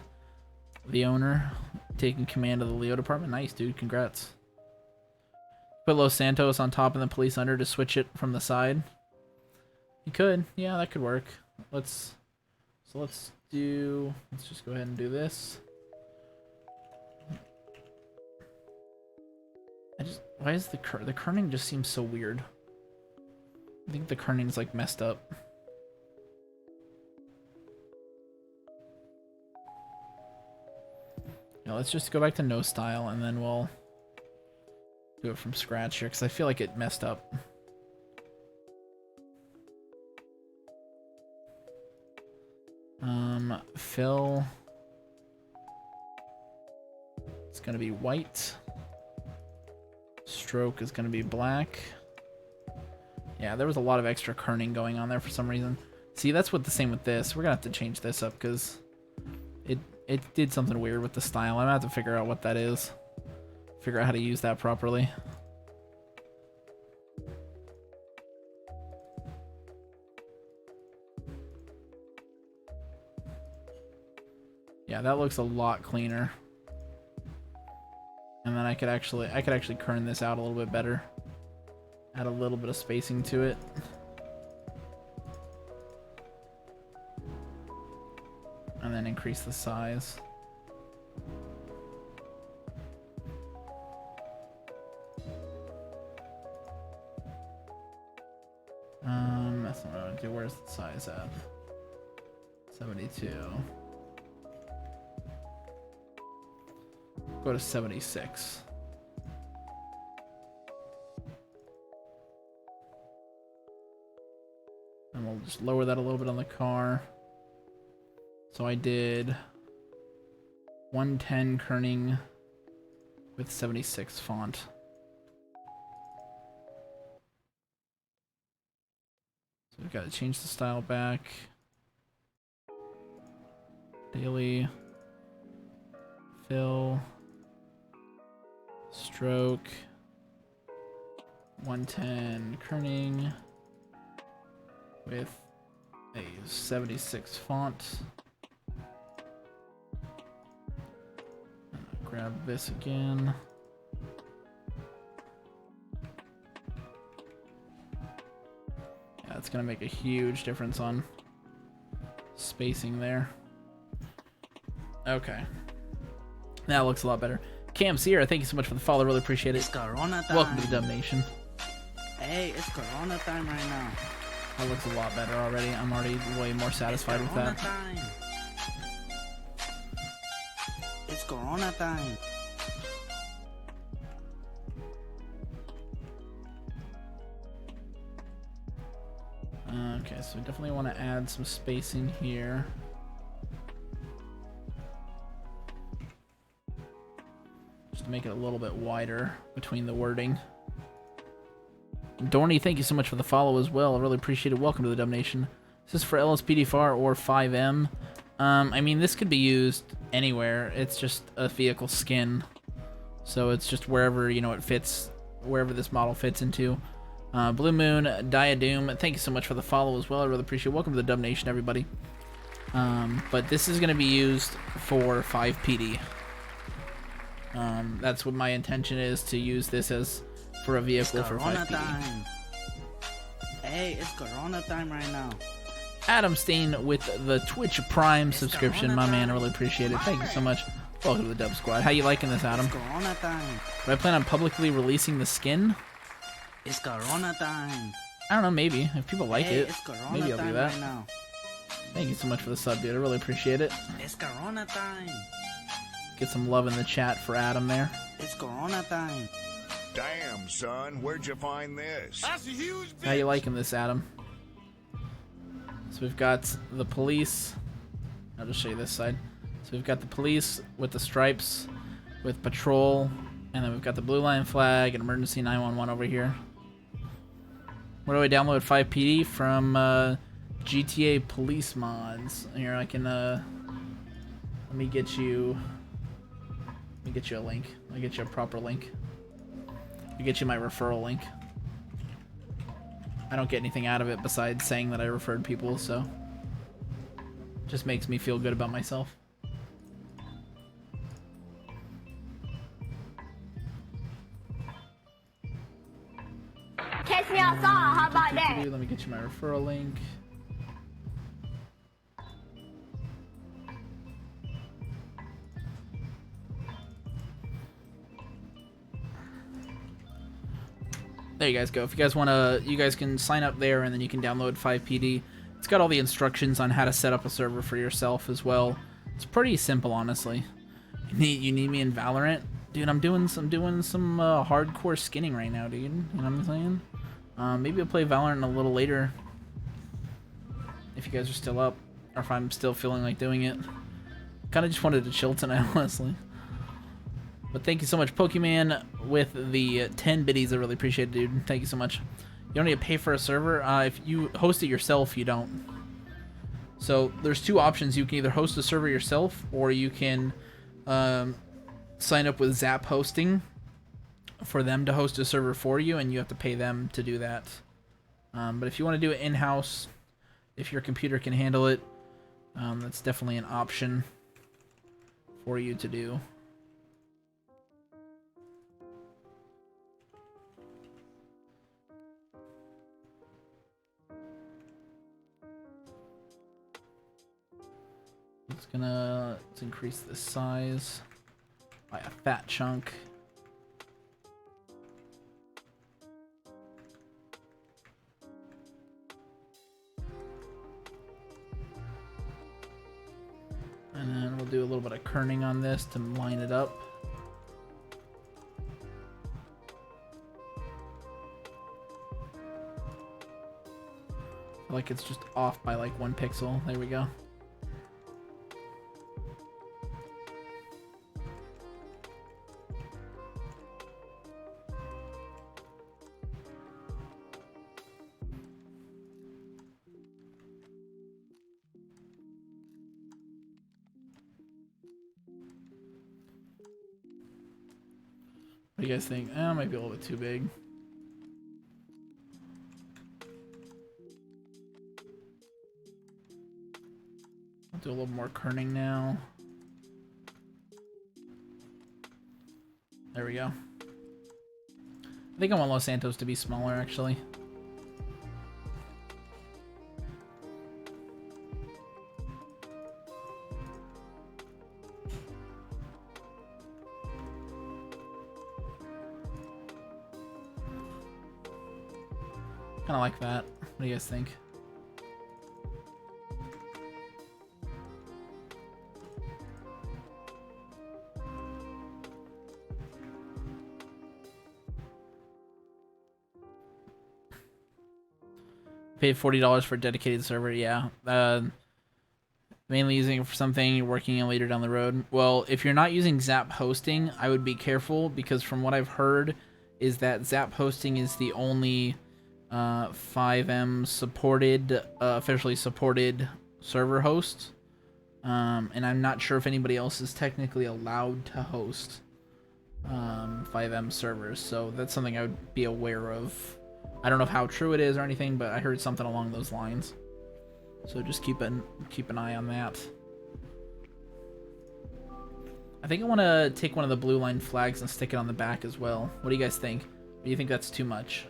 the owner, taking command of the Leo department. Nice, dude. Congrats. Put Los Santos on top and the police under to switch it from the side. You could. Yeah, that could work. Let's just go ahead and do this. Why is the kerning just seems so weird? I think the kerning's like messed up. Yeah, let's just go back to no style and then we'll do it from scratch here because I feel like it messed up. Fill. It's gonna be white. Stroke is gonna be black. Yeah, there was a lot of extra kerning going on there for some reason. See, that's what the same with this. We're gonna have to change this up because it did something weird with the style. I'm gonna have to figure out what that is. Figure out how to use that properly. Yeah, that looks a lot cleaner. And then I could actually kern this out a little bit better. Add a little bit of spacing to it. And then increase the size. That's not what I want to do. Where's the size at? 72. Go to 76. And we'll just lower that a little bit on the car. So I did 110 kerning with 76 font. So we've got to change the style back. Daily. Fill. Stroke. 110 kerning with a 76 font. Grab this again. It's gonna make a huge difference on spacing there. Okay. That looks a lot better. Cam Sierra, thank you so much for the follow. Really appreciate It's it. Corona time. Welcome to the Dub Nation. Hey, it's Corona time right now. That looks a lot better already. I'm already way more satisfied with Corona that. time. It's Corona time. Okay, so we definitely want to add some spacing here. Just to make it a little bit wider between the wording. Dorney, thank you so much for the follow as well. I really appreciate it. Welcome to the Dub Nation. Is this for LSPDFR or 5M? I mean, this could be used anywhere. It's just a vehicle skin. So it's just wherever, you know, it fits, wherever this model fits into. Blue Moon, Diadoom, thank you so much for the follow as well. I really appreciate it. Welcome to the Dub Nation, everybody. But this is going to be used for 5PD. That's what my intention is, to use this as for a vehicle for 5PD. Time. Hey, it's Corona time right now. Adam Steen with the Twitch Prime subscription, my man. I really appreciate it. Thank you so much. Welcome to the Dub Squad. How you liking this, Adam? It's Corona time. Do I plan on publicly releasing the skin? It's Corona time. I don't know, maybe. If people like Hey, it, it's Corona maybe I'll time do that. right now. Thank you so much for the sub, dude. I really appreciate it. It's Corona time. Get some love in the chat for Adam there. It's Corona time. Damn, son, where'd you find this? How you liking this, Adam? So we've got the police. I'll just show you this side. So we've got the police with the stripes, with patrol, and then we've got the blue line flag and emergency 911 over here. Where do I download 5PD? From GTA Police Mods. Here, I can let me get you a link. I'll get you a proper link. I'll get you my referral link. I don't get anything out of it besides saying that I referred people, so it just makes me feel good about myself. Catch me outside. How about that? Let me get you my referral link. There you guys go. If you guys want to, you guys can sign up there, and then you can download 5PD. It's got all the instructions on how to set up a server for yourself as well. It's pretty simple, honestly. You need me in Valorant, dude. I'm doing some hardcore skinning right now, dude. You know what I'm saying? Maybe I'll play Valorant a little later if you guys are still up, or if I'm still feeling like doing it. Kind of just wanted to chill tonight, honestly. But thank you so much, Pokemon, with the 10 biddies. I really appreciate it, dude. Thank you so much. You don't need to pay for a server. If you host it yourself, you don't. So there's two options. You can either host a server yourself, or you can sign up with Zap Hosting for them to host a server for you, and you have to pay them to do that. But if you want to do it in-house, if your computer can handle it, that's definitely an option for you to do. Let's increase the size by a fat chunk. And then we'll do a little bit of kerning on this to line it up. I feel like it's just off by like 1 pixel. There we go. What do you guys think? It might be a little bit too big. I'll do a little more kerning now. There we go. I think I want Los Santos to be smaller, actually. Kind of like that. What do you guys think? Paid $40 for a dedicated server. Yeah. Mainly using it for something you're working on later down the road. Well, if you're not using Zap hosting, I would be careful, because from what I've heard is that Zap hosting is the only FiveM supported, officially supported server host. And I'm not sure if anybody else is technically allowed to host FiveM servers, so that's something I would be aware of. I don't know how true it is or anything, but I heard something along those lines. So just keep an eye on that. I think I want to take one of the blue line flags and stick it on the back as well. What do you guys think? Or do you think that's too much?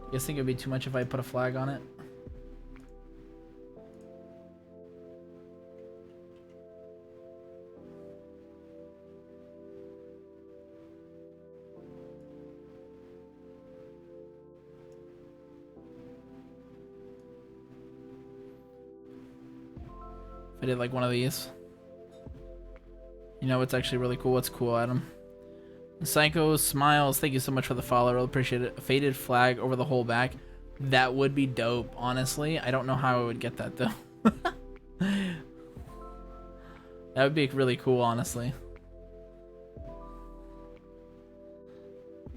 You guys think it would be too much if I put a flag on it? If I did like one of these. You know what's actually really cool? What's cool, Adam? Psycho Smiles, thank you so much for the follow. Really appreciate it. A faded flag over the whole back. That would be dope, honestly. I don't know how I would get that, though. That would be really cool, honestly.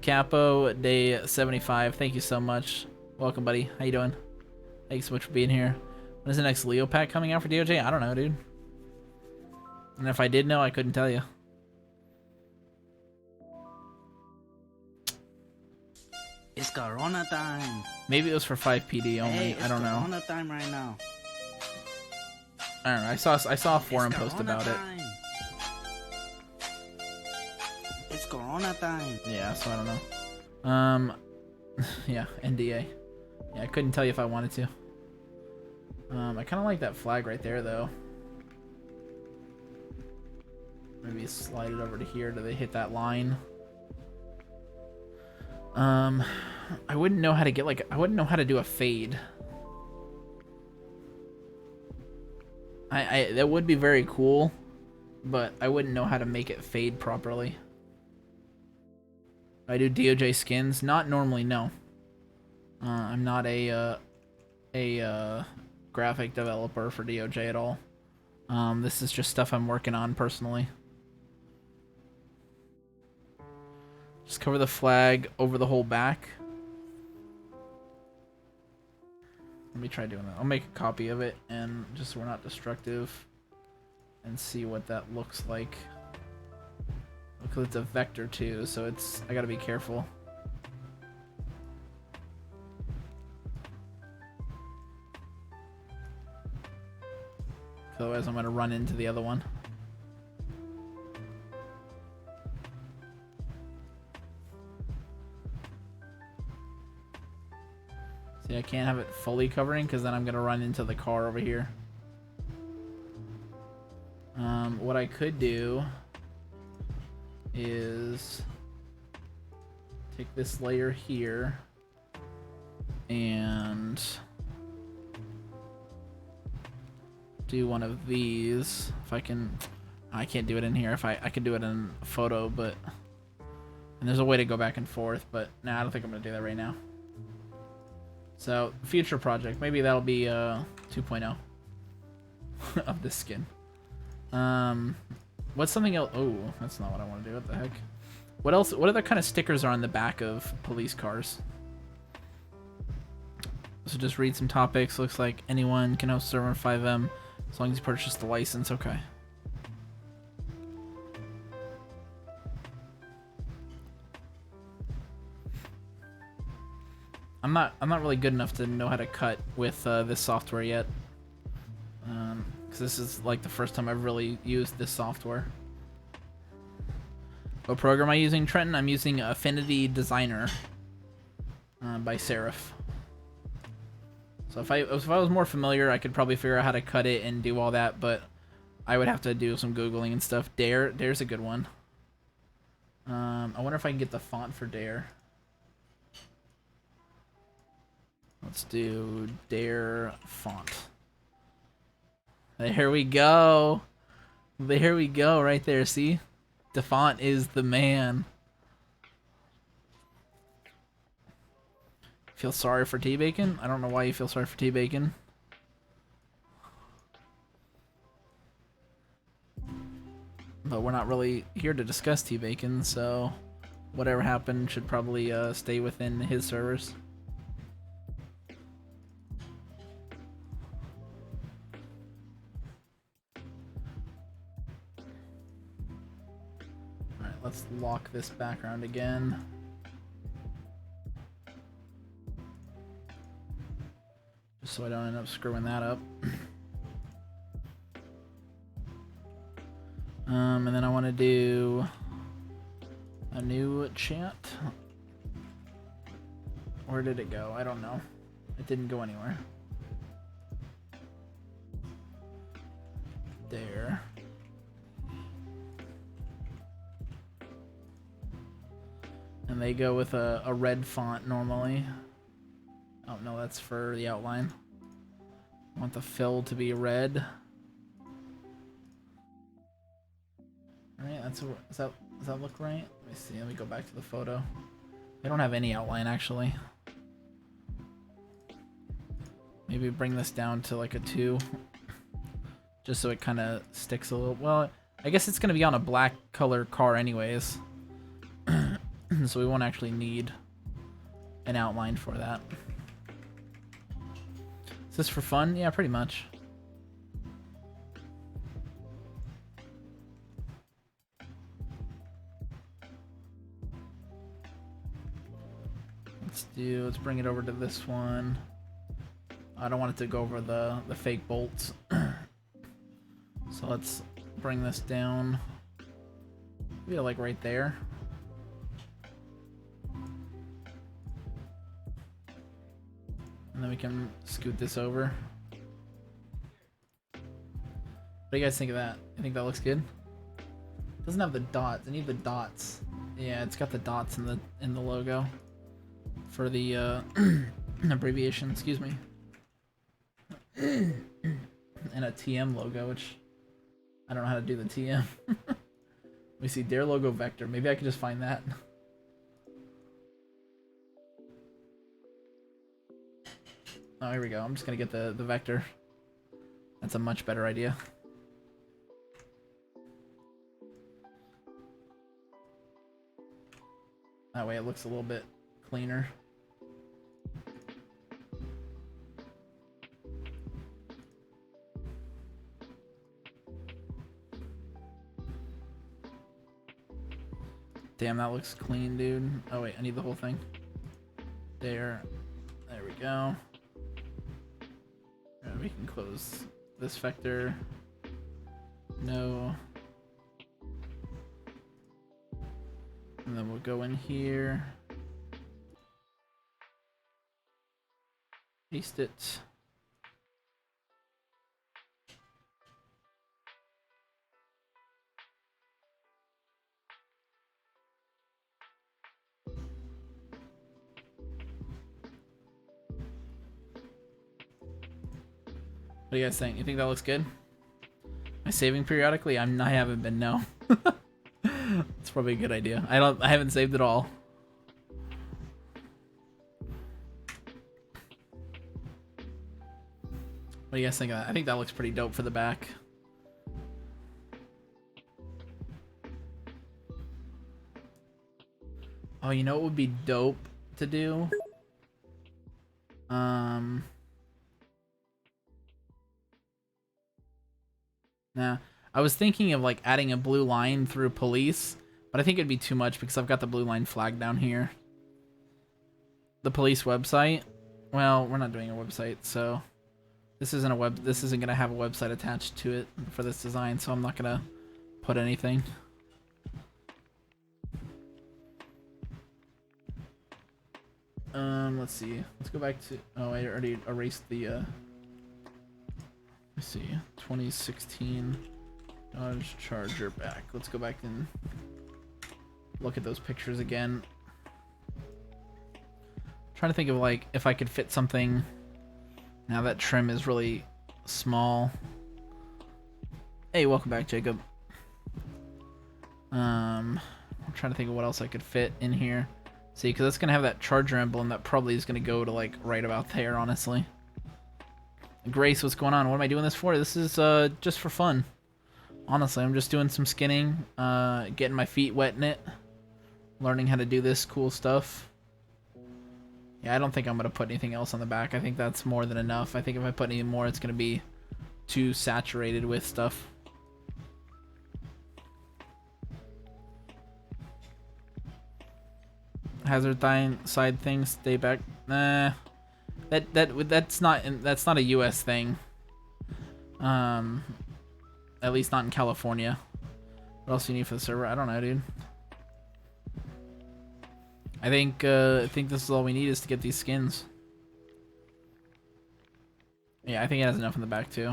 Capo Day 75, thank you so much. Welcome, buddy. How you doing? Thanks so much for being here. When is the next Leo pack coming out for DOJ? I don't know, dude. And if I did know, I couldn't tell you. It's Corona time. Maybe it was for 5PD only. Hey, I don't know. Corona time right now. I don't know. I saw a forum It's post Corona about time. It's Corona time. it. Yeah, so I don't know. Yeah, NDA. Yeah, I couldn't tell you if I wanted to. I kind of like that flag right there, though. Maybe slide it over to here. Do they hit that line? I wouldn't know how to get I wouldn't know how to do a fade. That would be very cool, but I wouldn't know how to make it fade properly. I do DOJ skins, not normally, no. I'm not a graphic developer for DOJ at all. This is just stuff I'm working on personally. Just cover the flag over the whole back. Let me try doing that. I'll make a copy of it, and just so we're not destructive, and see what that looks like. Because it's a vector too, so I gotta be careful. Otherwise I'm gonna run into the other one. See, I can't have it fully covering because then I'm gonna run into the car over here. What I could do is take this layer here and do one of these. If I can, I can't do it in here. If I could do it in a photo, but and there's a way to go back and forth, but nah, I don't think I'm gonna do that right now. So future project, maybe that'll be 2.0 of this skin. What's something else? Oh, that's not what I want to do. What the heck? What else? What other kind of stickers are on the back of police cars? So just read some topics. Looks like anyone can host server in FiveM as long as you purchase the license. Okay. I'm not really good enough to know how to cut with this software yet. Because this is like the first time I've really used this software. What program am I using, Trenton? I'm using Affinity Designer by Serif. So if I was more familiar, I could probably figure out how to cut it and do all that, but I would have to do some Googling and stuff. Dare's a good one. I wonder if I can get the font for Dare. Let's do Dare font. There we go. There we go, right there, see? The font is the man. Feel sorry for T-Bacon? I don't know why you feel sorry for T-Bacon. But we're not really here to discuss T-Bacon, so whatever happened should probably stay within his servers. Alright, let's lock this background again. Just so I don't end up screwing that up. And then I want to do a new chat. Where did it go? I don't know. It didn't go anywhere. There. And they go with a red font normally. Oh no, that's for the outline. I want the fill to be red. Alright, does that look right? Let me see, let me go back to the photo. They don't have any outline actually. Maybe bring this down to like a 2. Just so it kind of sticks a little. Well, I guess it's going to be on a black color car anyways. So we won't actually need an outline for that. Is this for fun? Yeah, pretty much. Let's bring it over to this one. I don't want it to go over the fake bolts. So let's bring this down. Maybe like right there. And then we can scoot this over. What do you guys think of that? You think that looks good? It doesn't have the dots. I need the dots. Yeah, it's got the dots in the logo for the abbreviation. Excuse me. And a TM logo, which I don't know how to do the TM. Let me see, Dare logo vector. Maybe I could just find that. Oh, here we go. I'm just gonna get the vector. That's a much better idea. That way it looks a little bit cleaner. Damn, that looks clean, dude. Oh wait, I need the whole thing. There we go. We can close this vector. No. And then we'll go in here. Paste it. What do you guys think? You think that looks good? Am I saving periodically? I haven't been, no. It's probably a good idea. I haven't saved at all. What do you guys think of that? I think that looks pretty dope for the back. Oh, you know what would be dope to do? Nah, I was thinking of like adding a blue line through police, but I think it'd be too much because I've got the blue line flag down here. The police website. Well, we're not doing a website, so this isn't gonna have a website attached to it for this design, so I'm not gonna put anything. Let's see. Let's go back to. Oh, I already erased the. Let's see. 2016 Dodge Charger back. Let's go back and look at those pictures again. Trying to think of like if I could fit something. Now that trim is really small. Hey, welcome back, Jacob. I'm trying to think of what else I could fit in here. See, because that's gonna have that Charger emblem that probably is gonna go to like right about there, honestly. Grace, what's going on? What am I doing this for? This is just for fun. Honestly, I'm just doing some skinning, getting my feet wet in it, learning how to do this cool stuff. Yeah, I don't think I'm going to put anything else on the back. I think that's more than enough. I think if I put any more, it's going to be too saturated with stuff. Hazard side things stay back. Nah, that's not a U.S. thing. At least not in California. What else do you need for the server? I don't know, dude. I think this is all we need is to get these skins. Yeah, I think it has enough in the back too.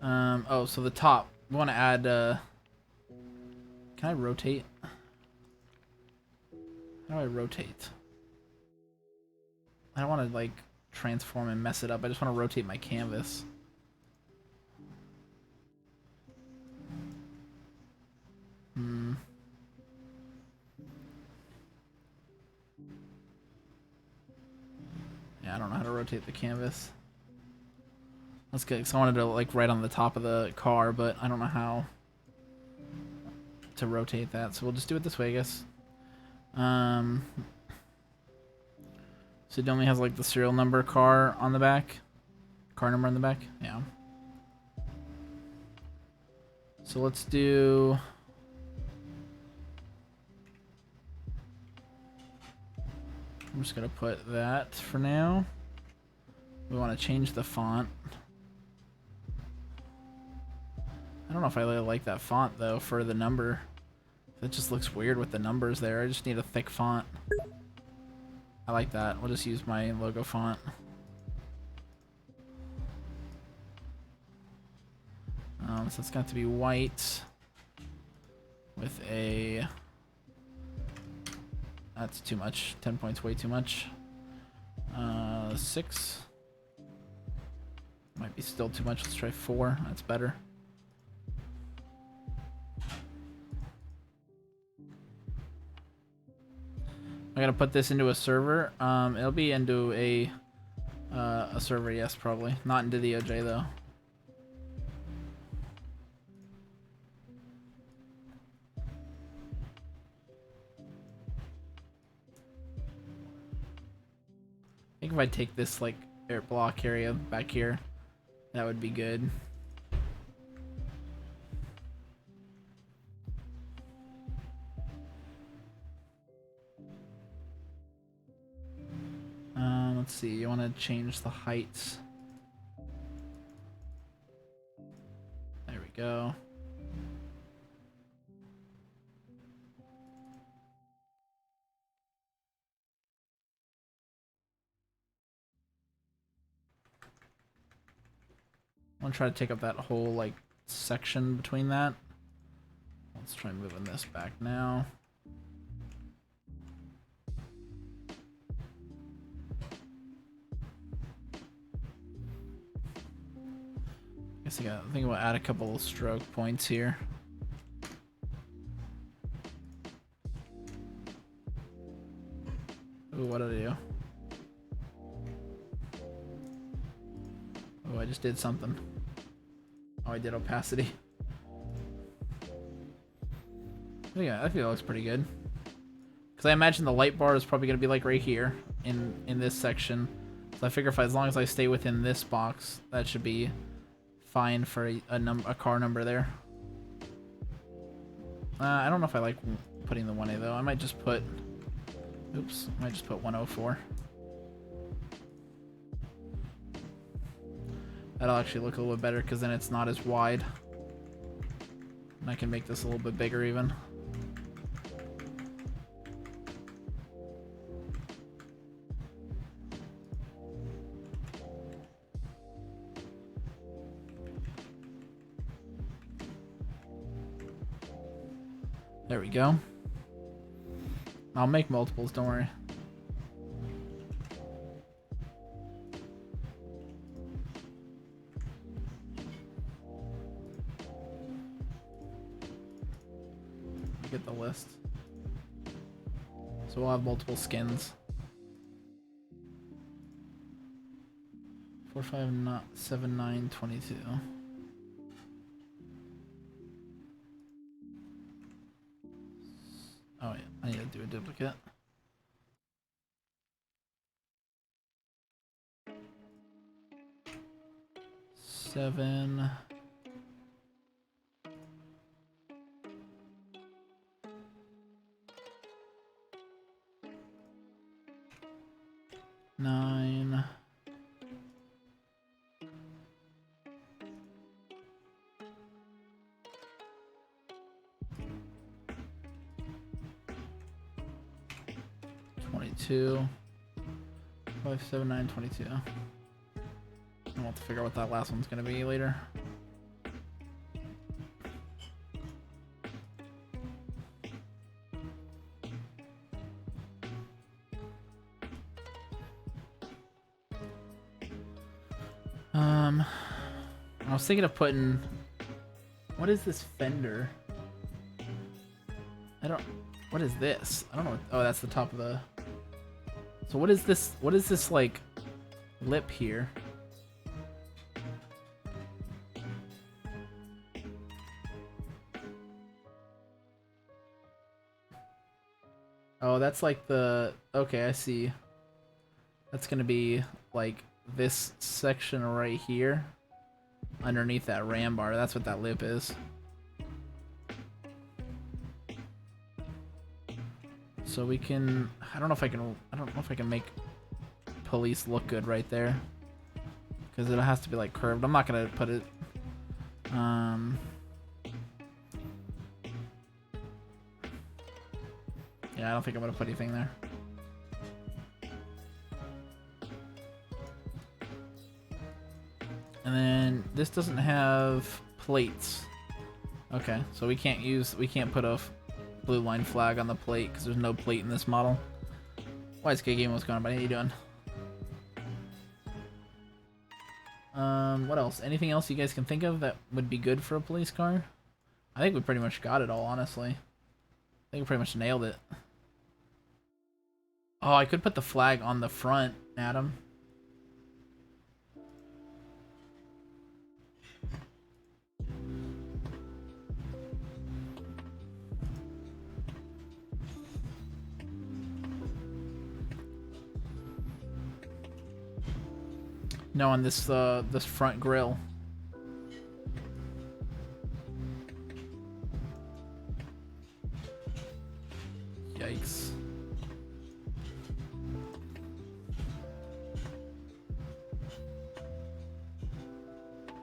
Oh, so the top. We want to add. Can I rotate? How do I rotate? I don't want to like transform and mess it up. I just want to rotate my canvas. Yeah, I don't know how to rotate the canvas. That's good, because I wanted to like right on the top of the car, but I don't know how to rotate that, so we'll just do it this way, I guess. So it only has like the serial number car on the back. Car number on the back? Yeah. So let's do... I'm just gonna put that for now. We want to change the font. I don't know if I really like that font though for the number. It just looks weird with the numbers there. I just need a thick font. I like that. We'll just use my logo font. So it's got to be white with a... That's too much. 10 points, way too much. 6. Might be still too much. Let's try 4. That's better. I gotta put this into a server. It'll be into a server, yes, probably. Not into the OJ though. I think if I take this like air block area back here, that would be good. Let's see, you want to change the heights. There we go. I'm gonna try to take up that whole like section between that. Let's try moving this back now. I think we'll add a couple of stroke points here. Ooh, what did I do? Oh, I just did something. Oh, I did opacity. Yeah, I feel it looks pretty good. Because I imagine the light bar is probably going to be like right here in this section. So I figure if as long as I stay within this box, that should be fine for a car number there. I don't know if I like putting the 1A though. I might just put... Oops, I might just put 104. That'll actually look a little bit better because then it's not as wide. And I can make this a little bit bigger even. There we go. I'll make multiples, don't worry. Get the list. So we'll have multiple skins. 4, 5, 7, 9, 22. Oh yeah, I need to do a duplicate. Seven. Nine. Two, 5, 7, 9, 22. I'll have to figure out what that last one's gonna be later. I was thinking of putting. What is this fender? What is this? I don't know. Oh, that's the top of the. So what is this? What is this like lip here? Oh, that's like the. Okay, I see. That's gonna be like this section right here, underneath that RAM bar. That's what that lip is. So we can. I don't know if I can make police look good right there, because it has to be like curved. I'm not gonna put it. Yeah, I don't think I'm gonna put anything there. And then this doesn't have plates. Okay, so we can't put a blue line flag on the plate because there's no plate in this model. YSK Game, what's going on, buddy? How you doing? What else? Anything else you guys can think of that would be good for a police car? I think we pretty much got it all, honestly. I think we pretty much nailed it. Oh, I could put the flag on the front, Adam. No, on this this front grille. Yikes.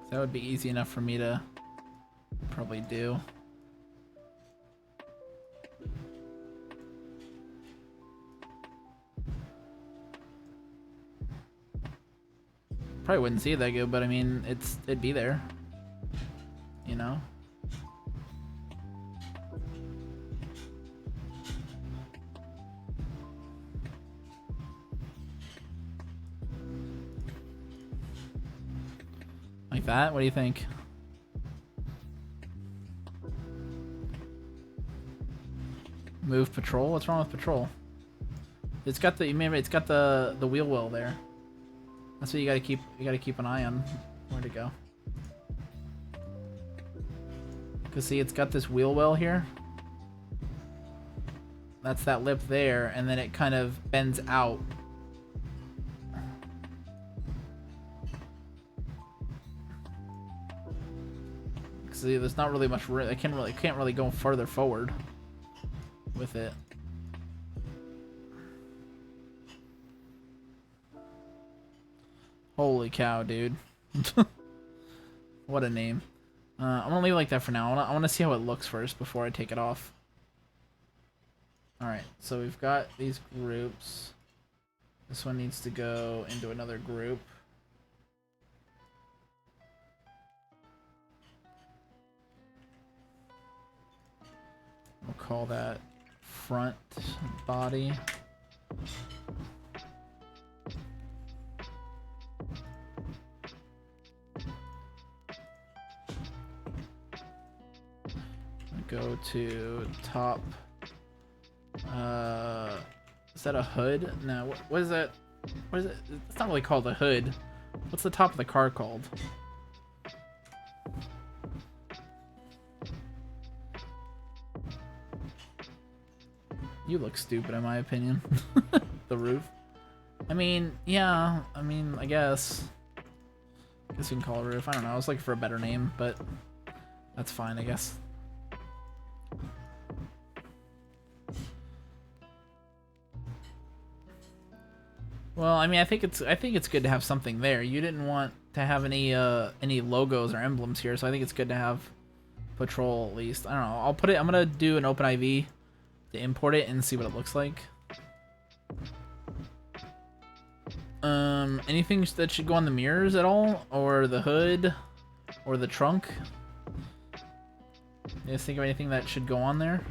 That would be easy enough for me to probably do. Probably wouldn't see it that good, but I mean, it'd be there, you know. Like that? What do you think? Move patrol? What's wrong with patrol? It's got the, remember, it's got the wheel well there. That's what you gotta keep an eye on where to go. Cause see, it's got this wheel well here. That's that lip there, and then it kind of bends out. See, there's not really much room. I can't really go further forward with it. Holy cow, dude. What a name. I'm gonna leave it like that for now. I wanna see how it looks first before I take it off. Alright, so we've got these groups. This one needs to go into another group. We'll call that front body. Go to top. Is that a hood? No, what is that? What is it? It's not really called a hood. What's the top of the car called? You look stupid in my opinion. The roof. I mean, yeah, I guess. I guess you can call it a roof. I don't know, I was looking for a better name, but that's fine, I guess. Well, I mean, I think it's good to have something there. You didn't want to have any logos or emblems here, so I think it's good to have patrol at least. I don't know. I'll put it. I'm gonna do an OpenIV to import it and see what it looks like. Anything that should go on the mirrors at all, or the hood, or the trunk? You guys think of anything that should go on there?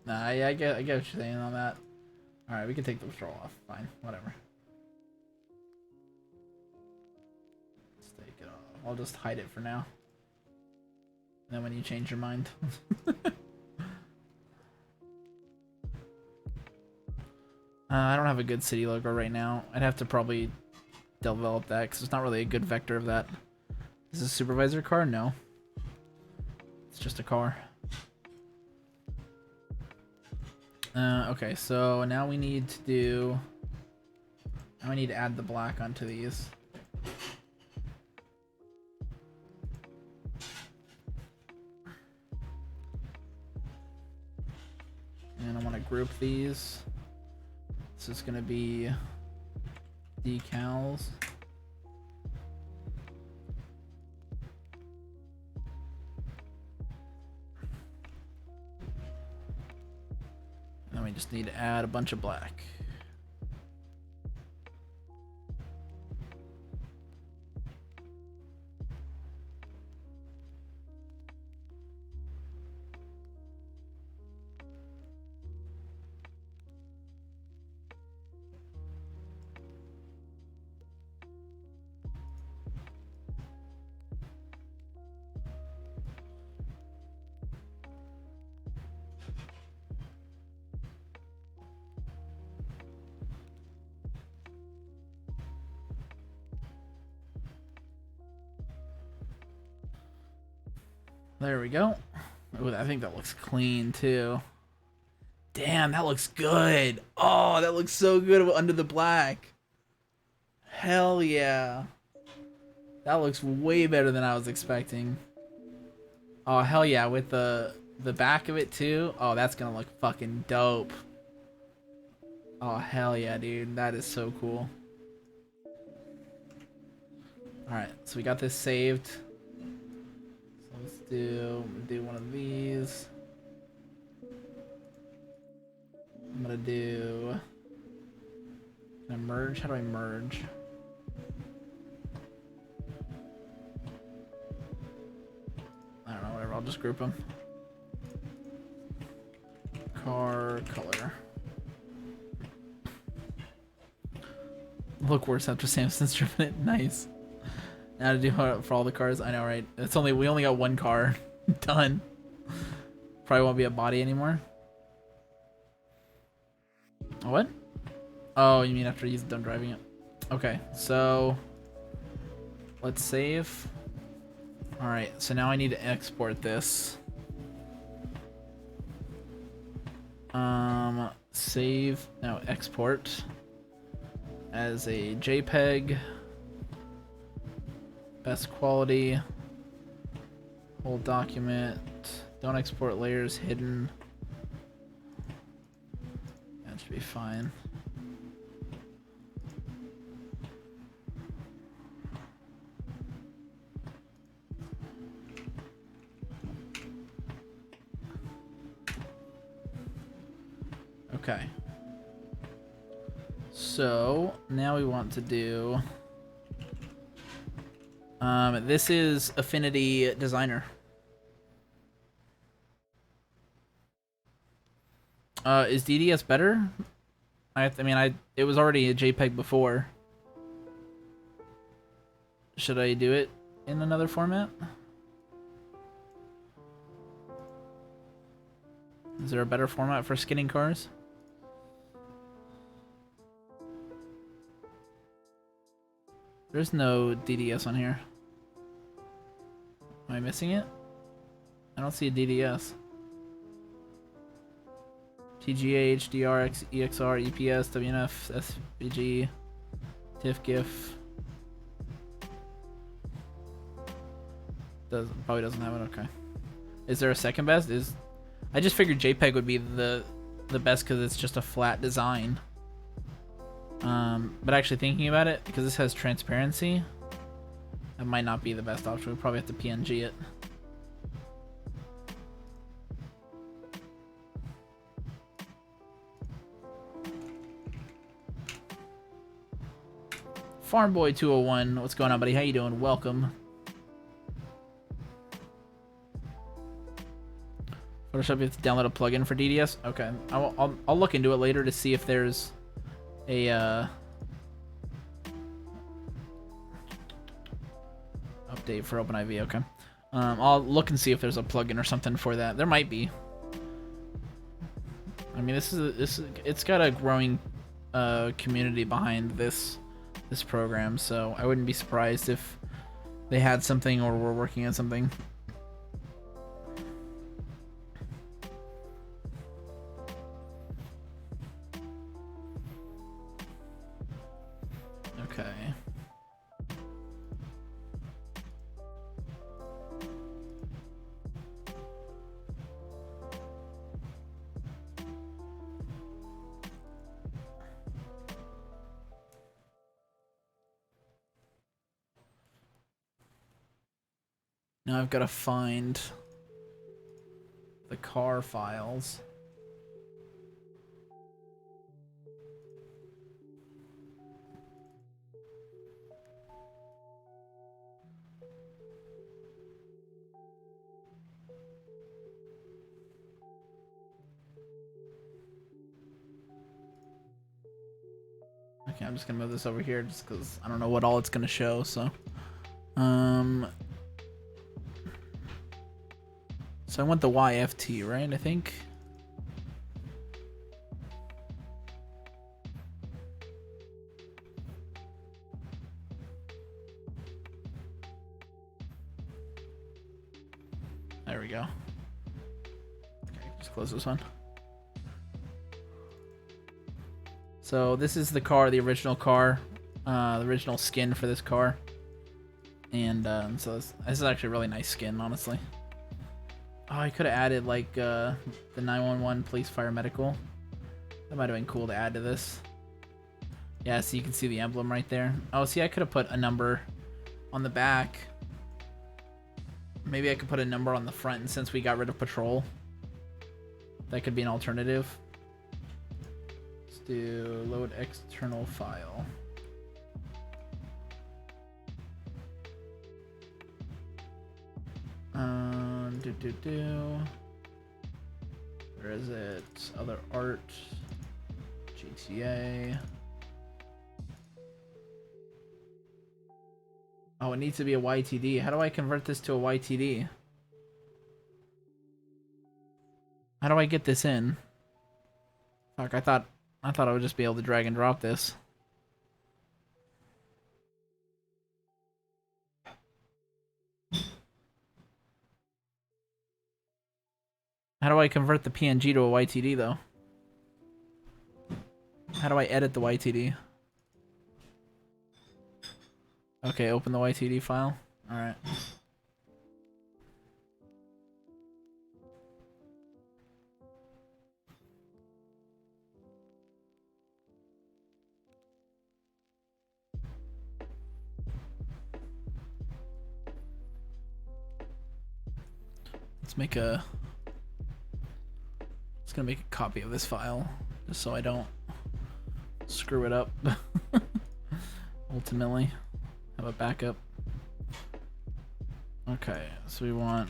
Nah, yeah, I get what you're saying on that. Alright, we can take the patrol off. Fine, whatever. Let's take it off. I'll just hide it for now. And then when you change your mind. I don't have a good city logo right now. I'd have to probably develop that because it's not really a good vector of that. Is this a supervisor car? No. It's just a car. Okay, so now we need to do... Now we need to add the black onto these. And I want to group these. This is going to be decals. Then we just need to add a bunch of black. There we go. Ooh, I think that looks clean too. Damn, that looks good. Oh, that looks so good under the black. Hell yeah. That looks way better than I was expecting. Oh, hell yeah, with the back of it too. Oh, that's gonna look fucking dope. Oh, hell yeah, dude. That is so cool. Alright, so we got this saved. Let's do one of these. I'm gonna do... Can I merge? How do I merge? I don't know, whatever, I'll just group them. Car color. Look worse after Samson's driven it. Nice. Now to do for all the cars. I know, right? We only got one car. Done. Probably won't be a body anymore. What? Oh, you mean after he's done driving it? Okay, so let's save. All right, so now I need to export this. save, no, export as a JPEG, best quality, whole document, don't export layers hidden. That should be fine. Okay. So now we want to do this is Affinity Designer. Is DDS better? I mean it was already a JPEG before. Should I do it in another format? Is there a better format for skinning cars? There's no DDS on here. Am I missing it? I don't see a DDS. PGA, HDR, EXR, EPS, WNF, SVG, TIFF, GIF. Probably doesn't have it. Okay. Is there a second best? I just figured JPEG would be the best because it's just a flat design. But actually thinking about it, because this has transparency, that might not be the best option. We'll probably have to PNG it. Farmboy201, what's going on, buddy? How you doing? Welcome. Photoshop, you have to download a plugin for DDS. Okay, I'll look into it later to see if there's a update for OpenIV. Okay, I'll look and see if there's a plugin or something for that. There might be. I mean, it's got a growing community behind this program, so I wouldn't be surprised if they had something or were working on something. Okay. Now I've got to find the car files. Okay, I'm just gonna move this over here just because I don't know what all it's gonna show, so. So I want the YFT, right? I think. There we go. Okay, just close this one. So this is the car, the original car, the original skin for this car. And so this is actually a really nice skin, honestly. Oh, I could have added like the 911 police fire medical. That might have been cool to add to this. Yeah, so you can see the emblem right there. Oh, see, I could have put a number on the back. Maybe I could put a number on the front, and since we got rid of patrol, that could be an alternative. Let's do load external file. Where is it? Other art, GTA. Oh, it needs to be a YTD. How do I convert this to a YTD? How do I get this in? Fuck, I thought I would just be able to drag and drop this. How do I convert the PNG to a YTD though? How do I edit the YTD? Okay, open the YTD file. Alright. Let's make a... Just gonna make a copy of this file, just so I don't screw it up. Ultimately, have a backup. Okay, so we want...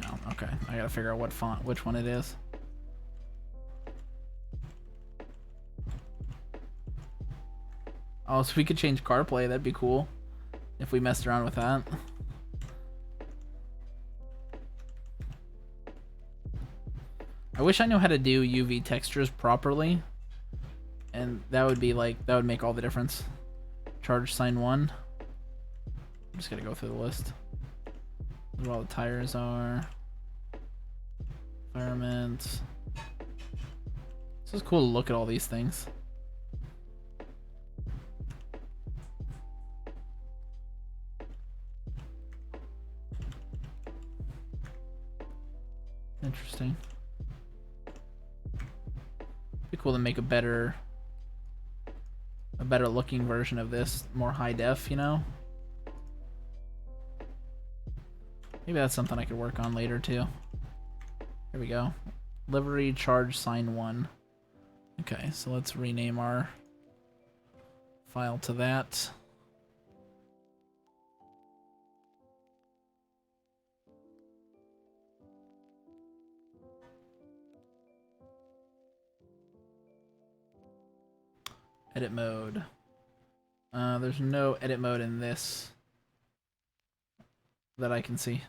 No, okay. I gotta figure out what font, which one it is. Oh, so we could change CarPlay, that'd be cool. If we messed around with that. I wish I knew how to do UV textures properly. And that would be like, that would make all the difference. Charge sign 1. I'm just gonna go through the list. Where all the tires are. Environment. It's just cool to look at all these things. Interesting. Be cool to make a better looking version of this, more high def, you know? Maybe that's something I could work on later too. Here we go. Livery charge sign 1. Okay, so let's rename our file to that. Edit mode. There's no edit mode in this that I can see.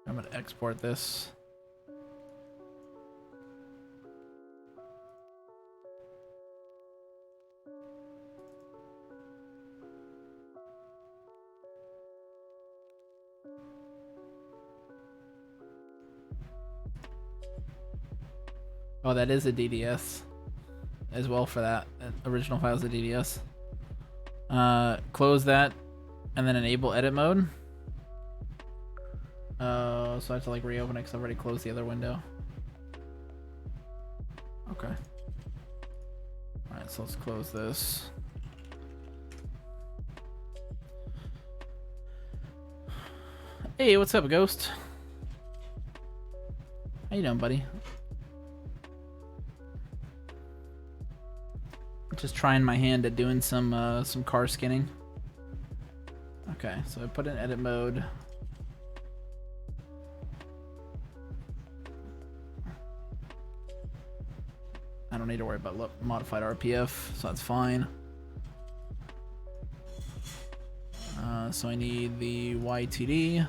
I'm gonna export this. Oh, that is a DDS as well for that. Original file's a DDS. Close that and then enable edit mode. So I have to like reopen it because I've already closed the other window. Okay. Alright, so let's close this. Hey, what's up, Ghost? How you doing, buddy? Just trying my hand at doing some car skinning. Okay, so I put in edit mode. I don't need to worry about modified RPF, so that's fine. So I need the YTD.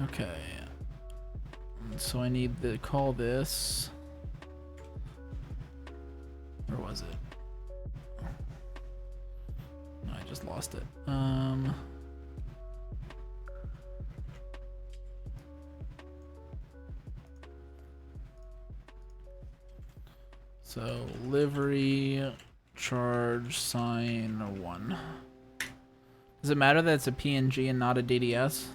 Okay, so I need to call this, where was it? No, I just lost it. So livery charge sign 1. Does it matter that it's a PNG and not a DDS?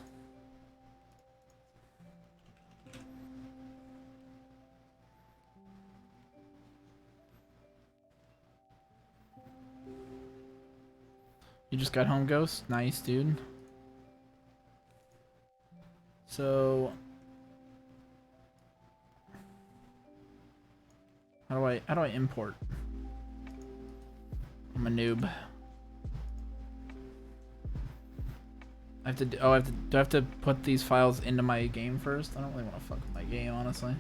You just got home, Ghost? Nice, dude. So how do I import? I'm a noob. I have to do I have to put these files into my game first? I don't really want to fuck with my game, honestly.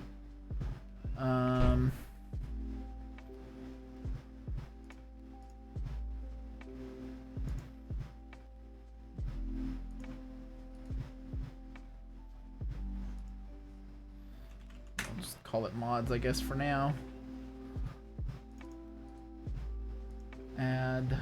call it mods, I guess, for now. Add.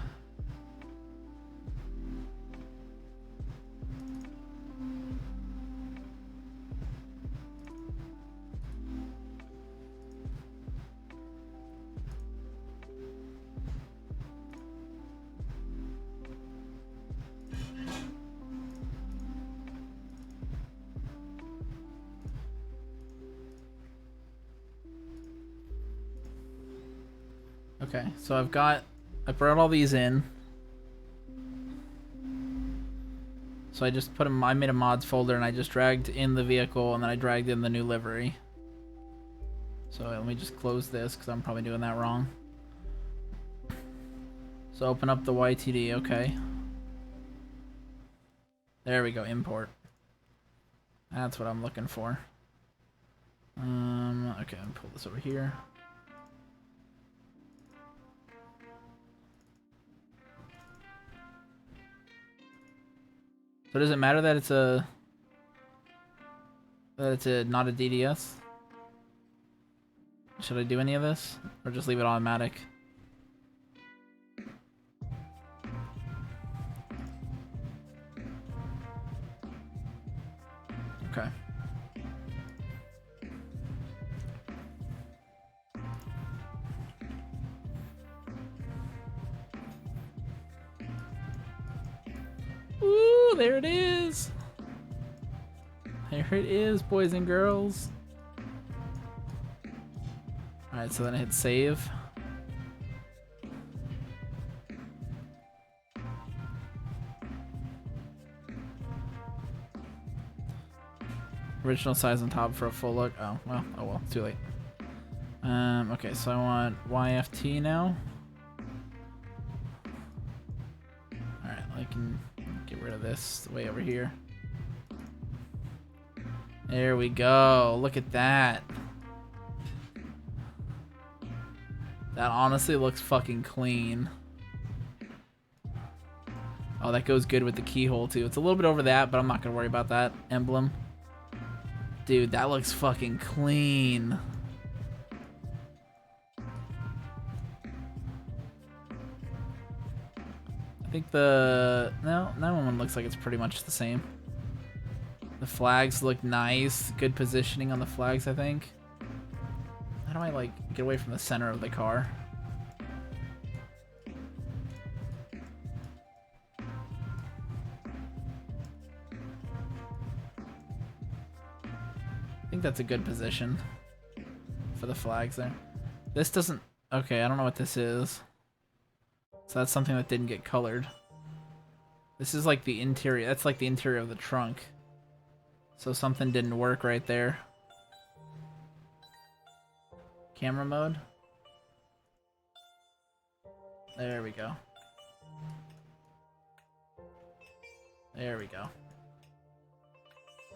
Okay, so I brought all these in. So I just I made a mods folder and I just dragged in the vehicle and then I dragged in the new livery. So let me just close this because I'm probably doing that wrong. So open up the YTD, okay. There we go, import. That's what I'm looking for. Okay, I'll pull this over here. So does it matter that it's not a DDS? Should I do any of this? Or just leave it automatic? Okay. Ooh, there it is. There it is, boys and girls. Alright, so then I hit save. Original size on top for a full look. Oh, well, too late. Okay, so I want YFT now. Alright, I can get rid of this way over here. There we go. Look at that. That honestly looks fucking clean. Oh, that goes good with the keyhole too. It's a little bit over that, but I'm not gonna worry about that emblem. Dude, that looks fucking clean. I think no, that one looks like it's pretty much the same. The flags look nice. Good positioning on the flags, I think. How do I, like, get away from the center of the car? I think that's a good position for the flags there. This doesn't... Okay, I don't know what this is. So that's something that didn't get colored. This is like the interior. That's like the interior of the trunk. So something didn't work right there. Camera mode. There we go. There we go.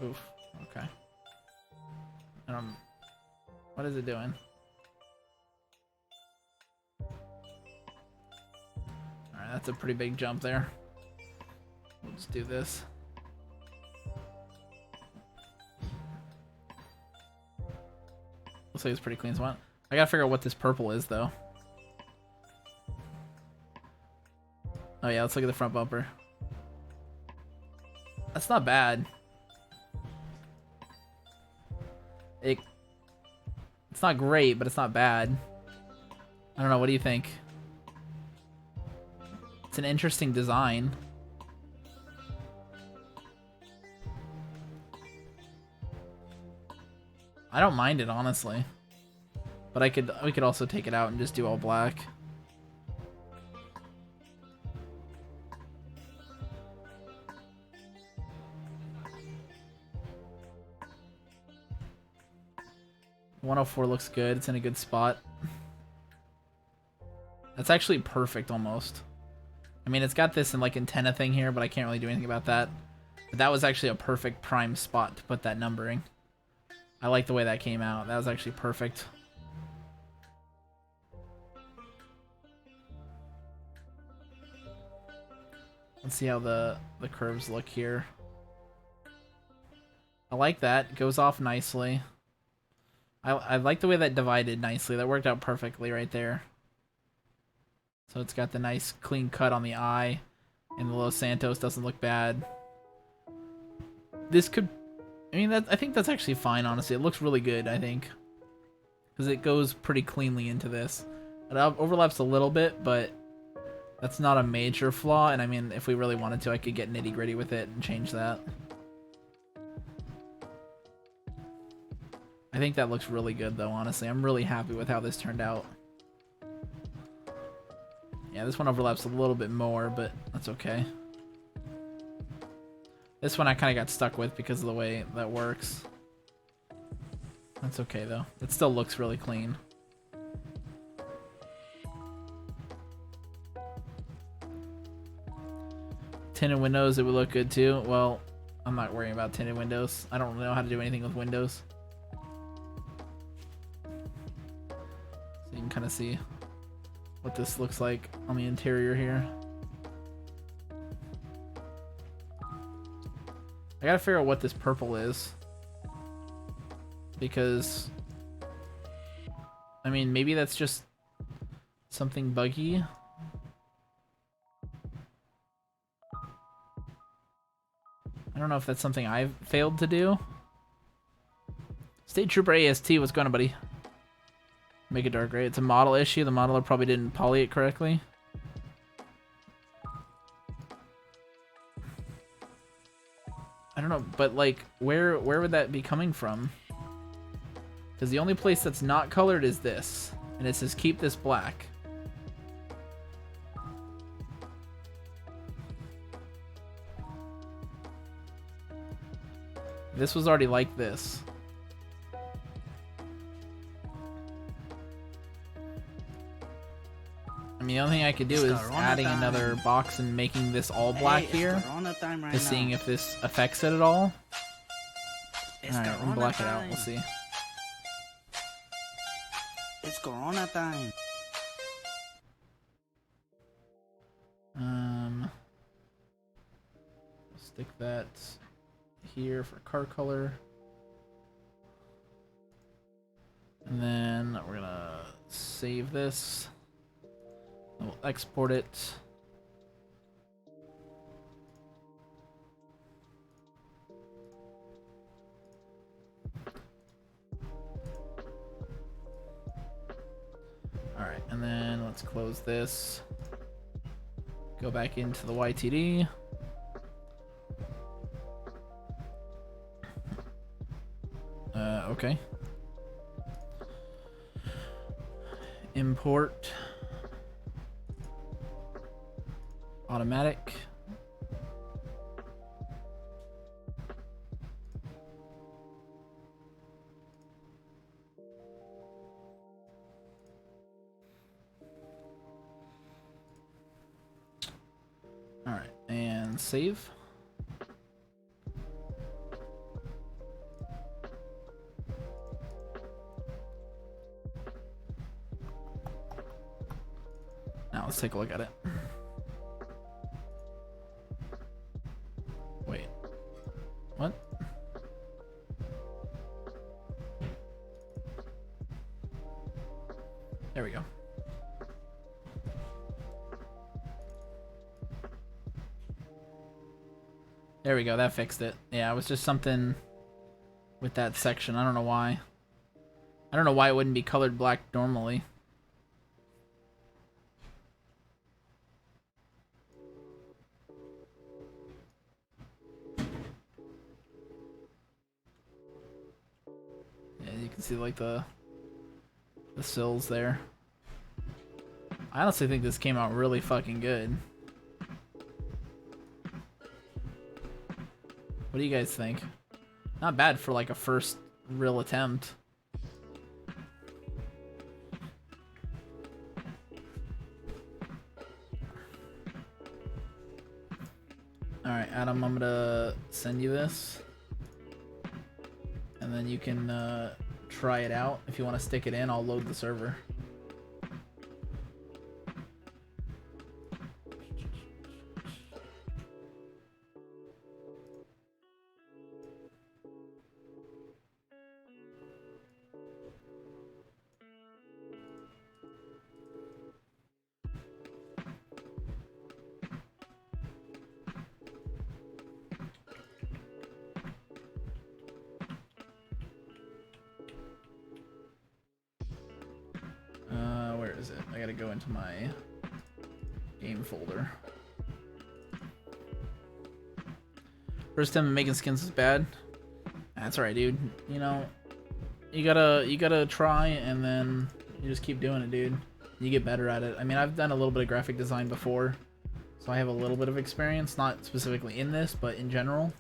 Oof. Okay. What is it doing? Alright, that's a pretty big jump there. We'll just do this. Looks like it's pretty clean spot. I gotta figure out what this purple is, though. Oh yeah, let's look at the front bumper. That's not bad. It's not great, but it's not bad. I don't know, what do you think? It's an interesting design. I don't mind it, honestly. But we could also take it out and just do all black. .104 looks good. It's in a good spot. That's actually perfect, almost. I mean, it's got this like antenna thing here, but I can't really do anything about that. But that was actually a perfect prime spot to put that numbering. I like the way that came out. That was actually perfect. Let's see how the curves look here. I like that. It goes off nicely. I like the way that divided nicely. That worked out perfectly right there. So it's got the nice clean cut on the eye, and the Los Santos doesn't look bad. This could, I mean, I think that's actually fine, honestly. It looks really good, I think, because it goes pretty cleanly into this. It overlaps a little bit, but that's not a major flaw, and I mean, if we really wanted to, I could get nitty-gritty with it and change that. I think that looks really good, though, honestly. I'm really happy with how this turned out. Yeah, this one overlaps a little bit more, but that's okay. This one I kind of got stuck with because of the way that works. That's okay, though. It still looks really clean. Tinted windows, it would look good, too. Well, I'm not worrying about tinted windows. I don't know how to do anything with windows. So you can kind of see what this looks like on the interior here. I gotta figure out what this purple is, because I mean, maybe that's just something buggy. I don't know if that's something I've failed to do. State Trooper AST, what's going on, buddy? Make it dark gray. It's a model issue. The modeler probably didn't poly it correctly. I don't know, but like, where would that be coming from? Because the only place that's not colored is this, and it says keep this black. This was already like this. I mean, the only thing I could do is adding another box and making this all black here. Just seeing if this affects it at all. Alright, we'll black it out. We'll see. It's Corona time. Stick that here for car color. And then we're gonna save this. We'll export it. Alright, and then let's close this. Go back into the YTD. Okay. Import. Automatic. All right, and save. Now let's take a look at it. Wait. What? There we go. There we go, that fixed it. Yeah, it was just something with that section. I don't know why. I don't know why it wouldn't be colored black normally. Yeah, you can see like the sills there. I honestly think this came out really fucking good. What do you guys think? Not bad for like a first real attempt. Alright, Adam, I'm gonna send you this. And then you can try it out. If you want to stick it in, I'll load the server. is it? I gotta go into my game folder. First time making skins is bad. That's alright, dude. You know, you gotta try, and then you just keep doing it, dude. You get better at it. I mean, I've done a little bit of graphic design before, so I have a little bit of experience, not specifically in this, but in general.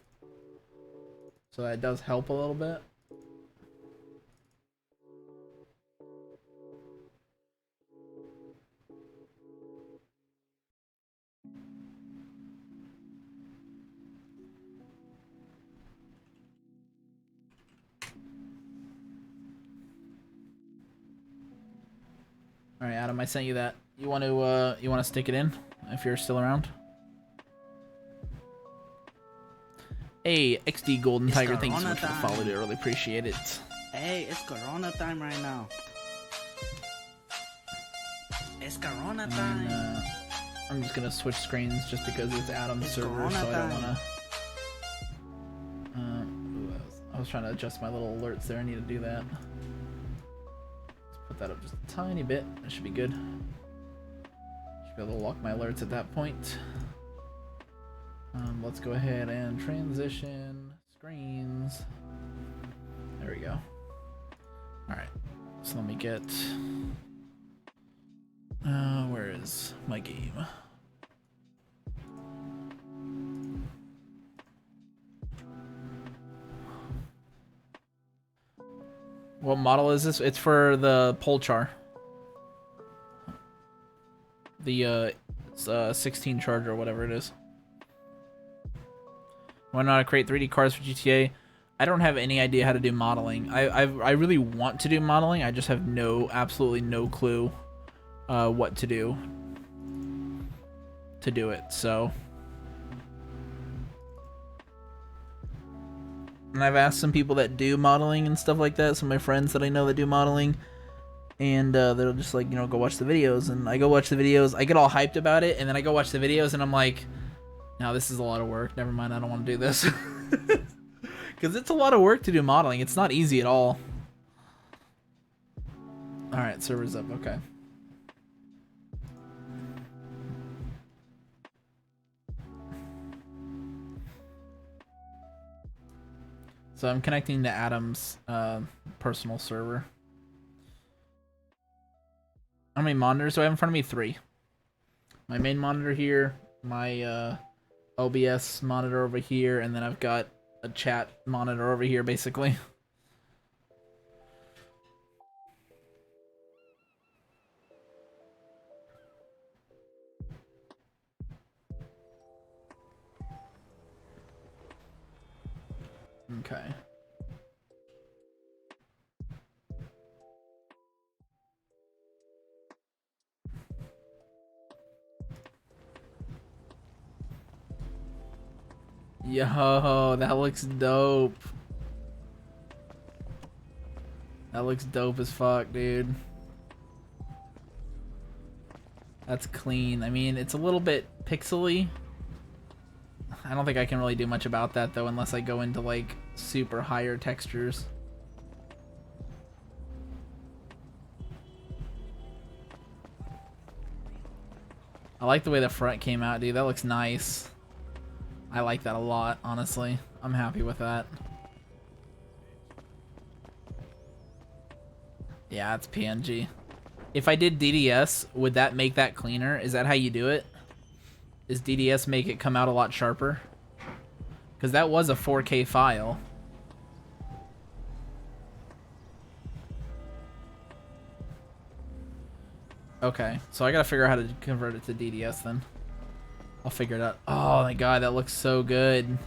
So that does help a little bit. All right, Adam, I sent you that. You want to stick it in if you're still around? Hey, XD Golden It's Tiger, thank you so Corona much for the time. follow. I really appreciate it. Hey, it's Corona time right now. It's Corona time. And, I'm just gonna switch screens just because it's Adam's It's server, Corona so I don't time. wanna. I was trying to adjust my little alerts there. I need to do that. Let's put that up just a tiny bit. That should be good. Should be able to lock my alerts at that point. Let's go ahead and transition screens. There we go. Alright, so let me get... where is my game? What model is this? It's for the Polchar. The 16 Charger, or whatever it is. Why not create 3D cars for GTA? I don't have any idea how to do modeling. I really want to do modeling. I just have absolutely no clue what to do it. So, and I've asked some people that do modeling and stuff like that. Some of my friends that I know that do modeling, and they'll just like, you know, go watch the videos. And I go watch the videos. I get all hyped about it, and then I go watch the videos, and I'm like, no, this is a lot of work. Never mind, I don't want to do this. Because it's a lot of work to do modeling. It's not easy at all. Alright, server's up. Okay. So I'm connecting to Adam's personal server. How many monitors do I have in front of me? 3. My main monitor here, my OBS monitor over here, and then I've got a chat monitor over here, basically. Okay. Yo, that looks dope. That looks dope as fuck, dude. That's clean. I mean, it's a little bit pixely. I don't think I can really do much about that, though, unless I go into, like, super higher textures. I like the way the front came out, dude. That looks nice. I like that a lot, honestly. I'm happy with that. Yeah, it's PNG. If I did DDS, would that make that cleaner? Is that how you do it? Does DDS make it come out a lot sharper? Because that was a 4K file. Okay, so I gotta figure out how to convert it to DDS then. I'll figure it out. Oh my god, that looks so good.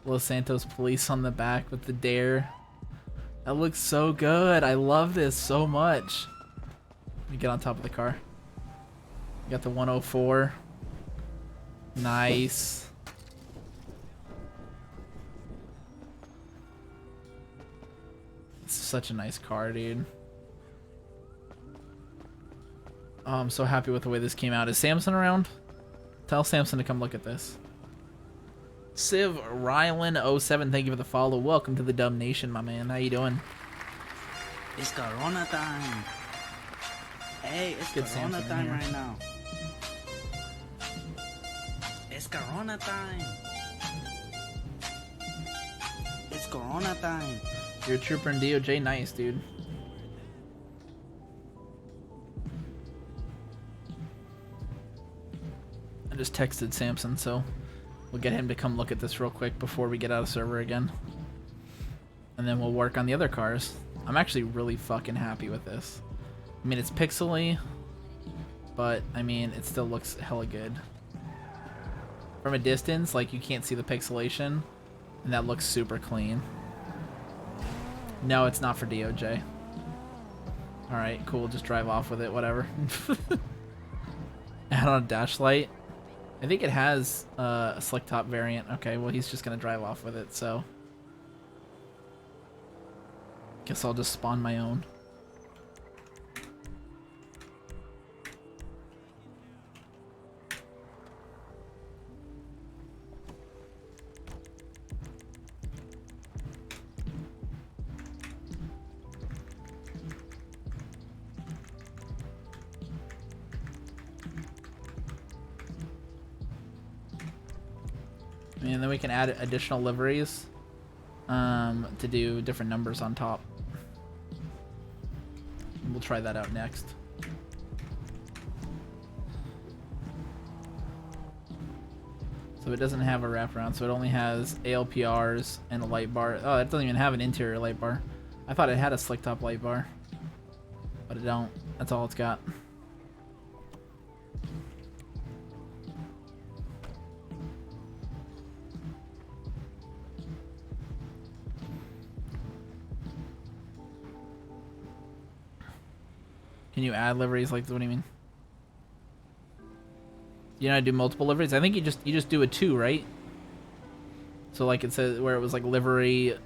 Los Santos Police on the back with the dare. That looks so good. I love this so much. Let me get on top of the car. Got the 104. Nice. It's such a nice car, dude. Oh, I'm so happy with the way this came out. Is Samson around? Tell Samson to come look at this. Civ Rylan07, thank you for the follow. Welcome to the Dumb Nation, my man. How you doing? It's Corona time. Hey, it's Get Corona Samson in time here. right now. It's Corona time. It's Corona time. You're a trooper in DOJ. Nice, dude. I just texted Samson, so we'll get him to come look at this real quick before we get out of server again. And then we'll work on the other cars. I'm actually really fucking happy with this. I mean, it's pixely, but I mean, it still looks hella good. From a distance, like, you can't see the pixelation, and that looks super clean. No, it's not for DOJ. Alright, cool, just drive off with it, whatever. Add on a dash light. I think it has a slick top variant. Okay, well, he's just gonna drive off with it, so guess I'll just spawn my own. And then we can add additional liveries to do different numbers on top. We'll try that out next. So it doesn't have a wraparound, so it only has ALPRs and a light bar. Oh, it doesn't even have an interior light bar. I thought it had a slick top light bar, but it don't. That's all it's got. Can you add liveries? Like, what do you mean? You know, I do multiple liveries. I think you just do a 2, right? So like it says where it was like livery,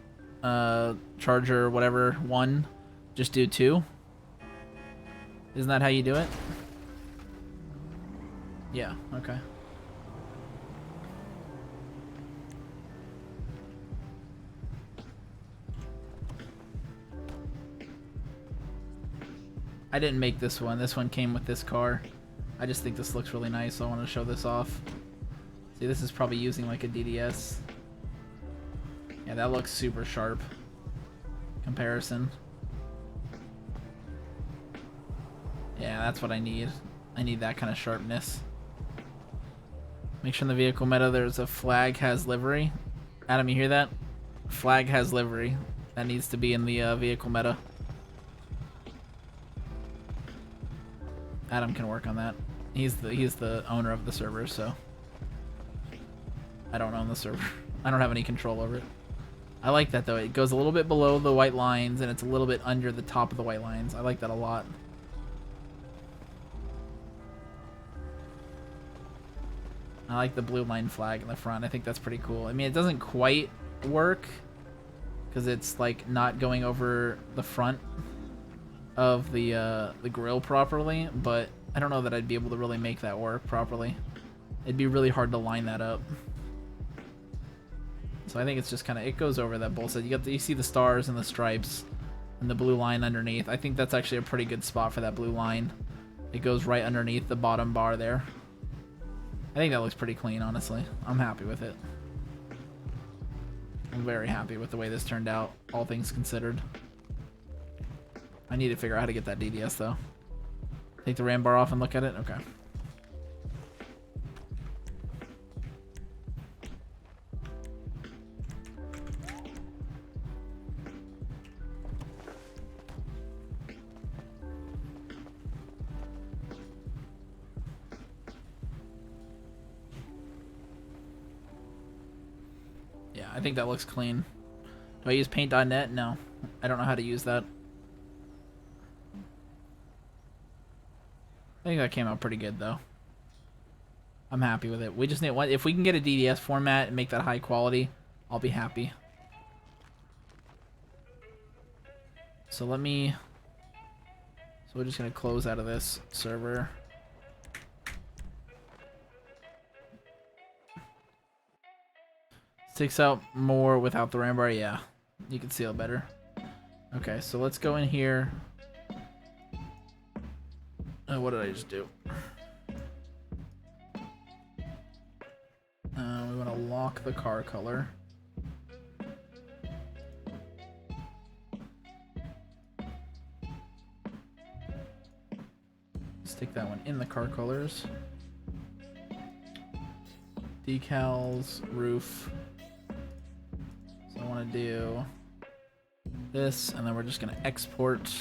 charger, whatever 1, just do 2. Isn't that how you do it? Yeah. Okay. I didn't make this one. This one came with this car. I just think this looks really nice, so I want to show this off. See, this is probably using like a DDS. Yeah, that looks super sharp. Comparison. Yeah, that's what I need. I need that kind of sharpness. Make sure in the vehicle meta there's a flag has livery. Adam, you hear that? Flag has livery. That needs to be in the vehicle meta. Adam can work on that. He's the owner of the server, so I don't own the server. I don't have any control over it. I like that though. It goes a little bit below the white lines and it's a little bit under the top of the white lines. I like that a lot. I like the blue line flag in the front. I think that's pretty cool. I mean, it doesn't quite work because it's like not going over the front of the grill properly, but I don't know that I'd be able to really make that work properly. It'd be really hard to line that up. So I think it's just kind of, it goes over that both sides. You see the stars and the stripes and the blue line underneath. I think that's actually a pretty good spot for that blue line. It goes right underneath the bottom bar there. I think that looks pretty clean, honestly. I'm happy with it. I'm very happy with the way this turned out, all things considered. I need to figure out how to get that DDS though. Take the RAM bar off and look at it? Okay. Yeah, I think that looks clean. Do I use paint.net? No. I don't know how to use that. I think that came out pretty good though. I'm happy with it. We just need one. If we can get a DDS format and make that high quality, I'll be happy. So let me. So we're just gonna close out of this server. Sticks out more without the RAM bar. Yeah, you can see it better. Okay, so let's go in here. What did I just do? We want to lock the car color. Stick that one in the car colors. Decals, roof. So I want to do this, and then we're just gonna export.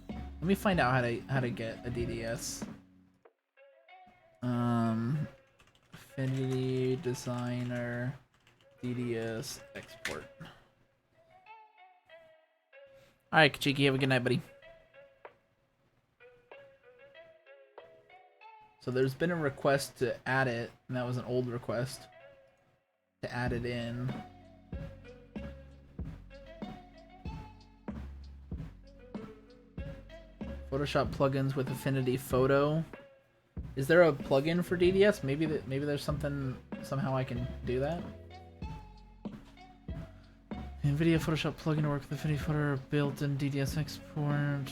Let me find out how to get a DDS. Affinity Designer DDS export. All right, Kachiki, have a good night, buddy. So there's been a request to add it, and that was an old request to add it in. Photoshop plugins with Affinity Photo. Is there a plugin for DDS? Maybe there's something somehow I can do that. NVIDIA Photoshop plugin to work with Affinity Photo built-in DDS export.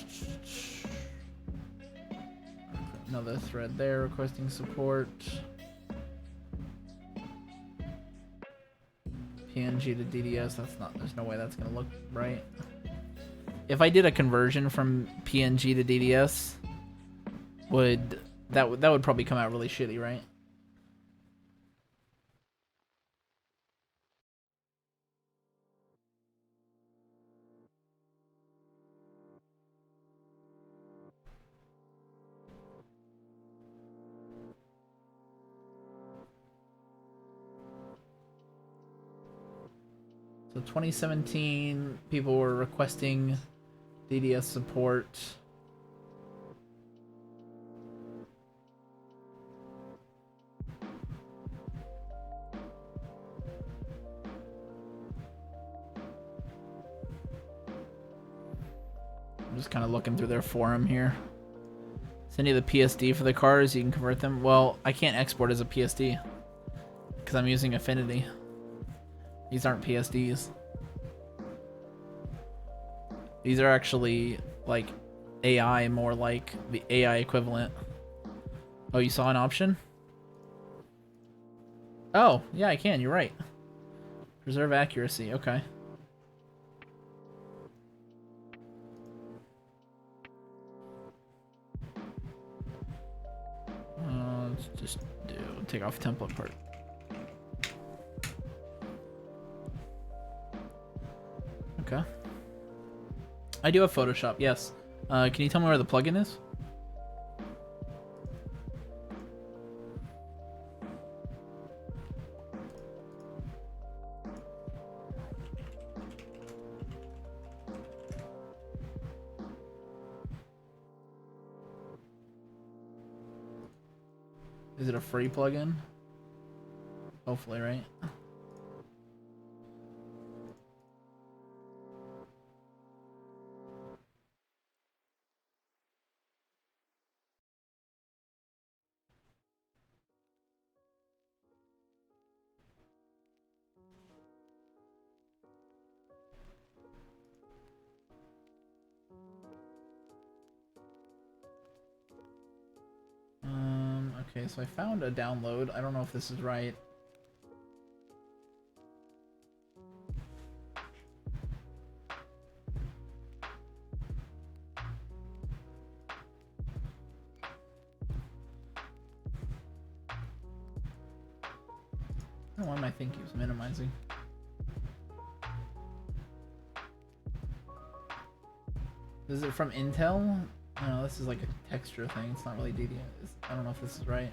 Another thread there requesting support. PNG to DDS. That's not. There's no way that's gonna look right. If I did a conversion from PNG to DDS, that would probably come out really shitty, right? So 2017, people were requesting DDS support. I'm just kind of looking through their forum here. Send you the PSD for the cars, you can convert them. Well, I can't export as a PSD because I'm using Affinity. These aren't PSDs. These are actually like AI, more like the AI equivalent. Oh, you saw an option? Oh, yeah, I can. You're right. Preserve accuracy. Okay. Let's just take off template part. Okay. I do have Photoshop, yes. Can you tell me where the plugin is? Is it a free plugin? Hopefully, right? Okay, so I found a download. I don't know if this is right. I don't know why my thing keeps minimizing. Is it from Intel? I don't know, this is like a texture thing. It's not really DDS. I don't know if this is right.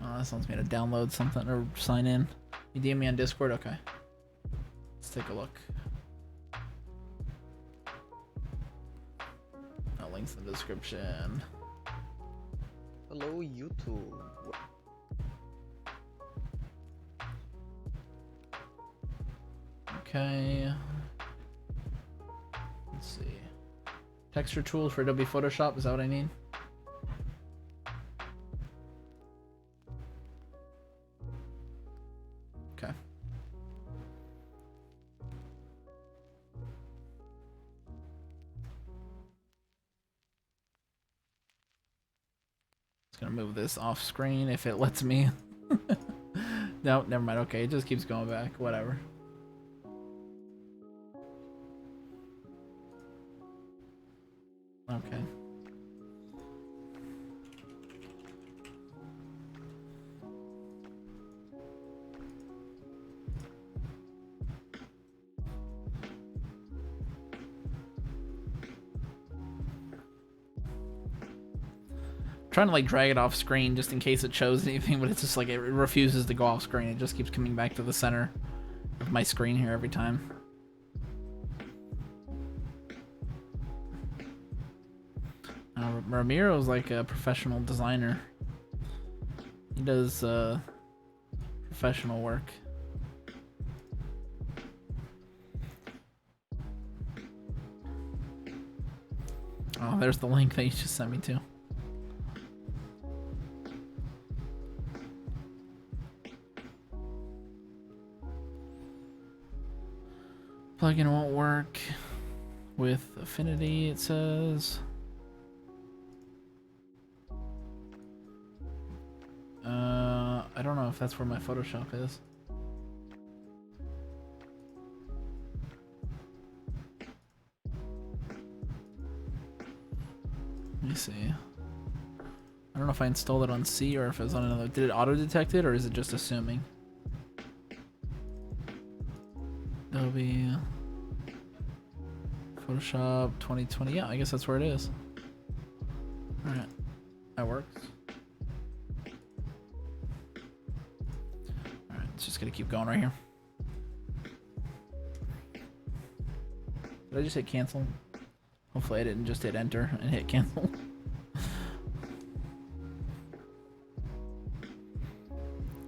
Oh, this wants me to download something or sign in. You DM me on Discord? Okay. Let's take a look. Links in the description. Hello, YouTube. Okay. Let's see. Texture tools for Adobe Photoshop, is that what I need? Okay. Just gonna move this off screen if it lets me. No, never mind. Okay, it just keeps going back. Whatever. Okay. Trying to like drag it off screen just in case it shows anything, but it's just like it refuses to go off screen. It just keeps coming back to the center of my screen here every time. Ramiro's like a professional designer. He does professional work. Oh, there's the link that you just sent me to. Plugin won't work with Affinity, it says. I don't know if that's where my Photoshop is. Let me see. I don't know if I installed it on C or if it was on another. Did it auto detect it or is it just assuming? Adobe Photoshop 2020. Yeah, I guess that's where it is. Alright. That works. Alright, it's just gonna keep going right here. Did I just hit cancel? Hopefully I didn't just hit enter and hit cancel.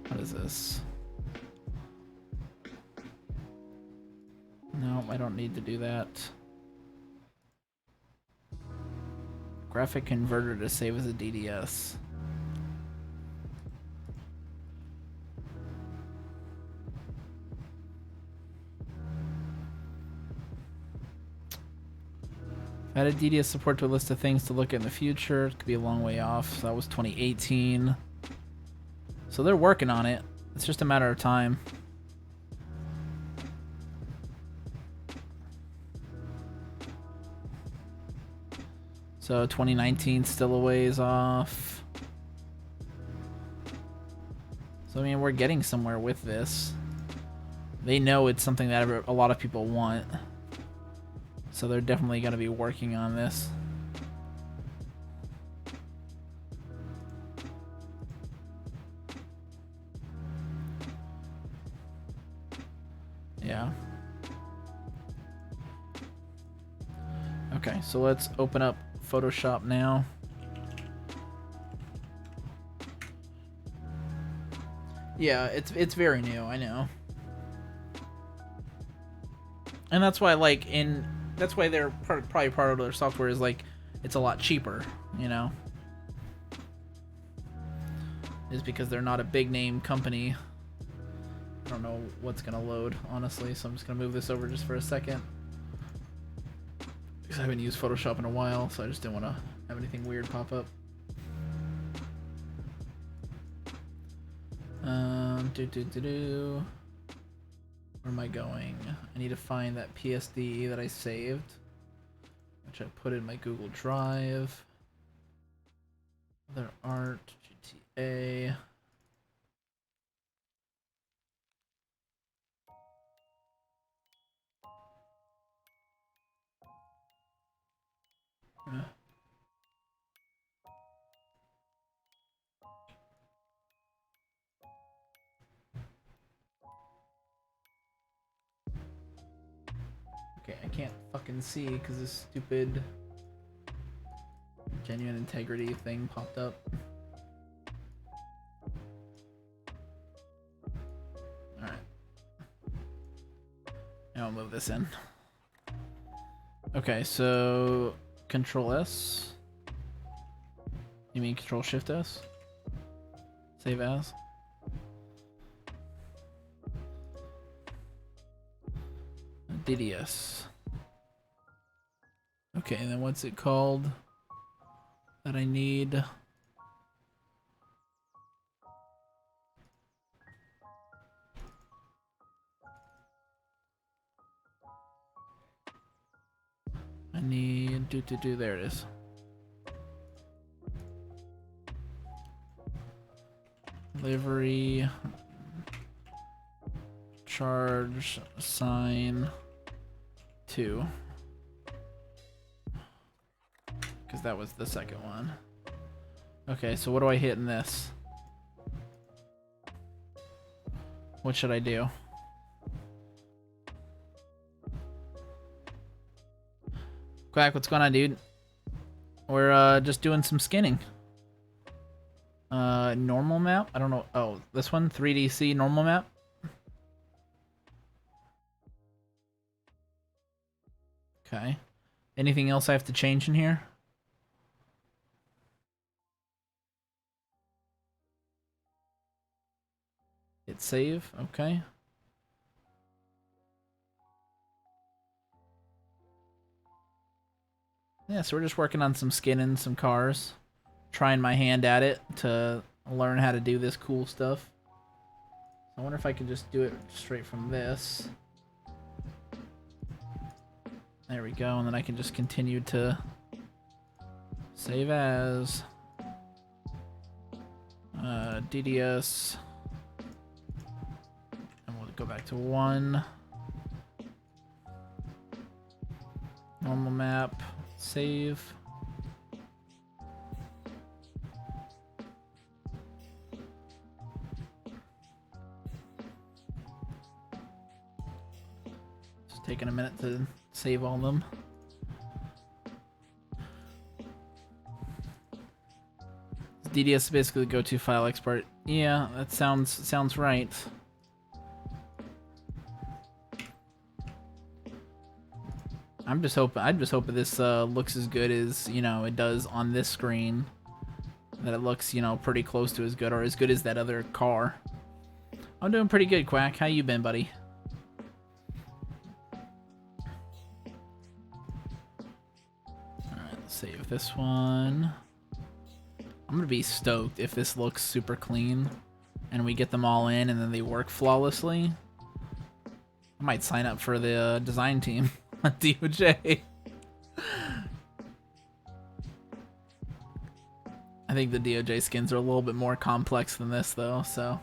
What is this? No, I don't need to do that. Graphic converter to save as a DDS. Added DDS support to a list of things to look at in the future. It could be a long way off. So that was 2018. So they're working on it. It's just a matter of time. So 2019 still a ways off. So I mean, we're getting somewhere with this. They know it's something that a lot of people want. So they're definitely going to be working on this. Yeah. Okay, so let's open up Photoshop now. Yeah, it's very new, I know. And that's why that's why they're probably part of their software is like it's a lot cheaper, you know. Is because they're not a big name company. I don't know what's gonna load, honestly, so I'm just gonna move this over just for a second. Because I haven't used Photoshop in a while, so I just didn't want to have anything weird pop up. Where am I going? I need to find that PSD that I saved, which I put in my Google Drive. Other art, GTA. Okay, I can't fucking see because this stupid genuine integrity thing popped up. Now I'll move this in. Okay, so Control S. You mean Control Shift S? Save as. DDS. Okay, and then what's it called that I need? I need there it is. Livery charge sign 2. Because that was the second one. Okay, so what do I hit in this? What should I do? Quack, what's going on, dude? We're just doing some skinning. Normal map? I don't know. Oh, this one? 3DC normal map? Okay. Anything else I have to change in here? Hit save. Okay. Yeah, so we're just working on some skinning some cars. Trying my hand at it to learn how to do this cool stuff. I wonder if I could just do it straight from this. There we go, and then I can just continue to save as DDS, and we'll go back to 1. Normal map, save. Just taking a minute to save all of them. DDS is basically the go-to file export. Yeah, that sounds right. I just hope this looks as good as, you know, it does on this screen. That it looks, you know, pretty close to as good or as good as that other car. I'm doing pretty good, Quack. How you been, buddy? Alright, let's save this one. I'm gonna be stoked if this looks super clean and we get them all in and then they work flawlessly. I might sign up for the design team at DOJ. I think the DOJ skins are a little bit more complex than this though, so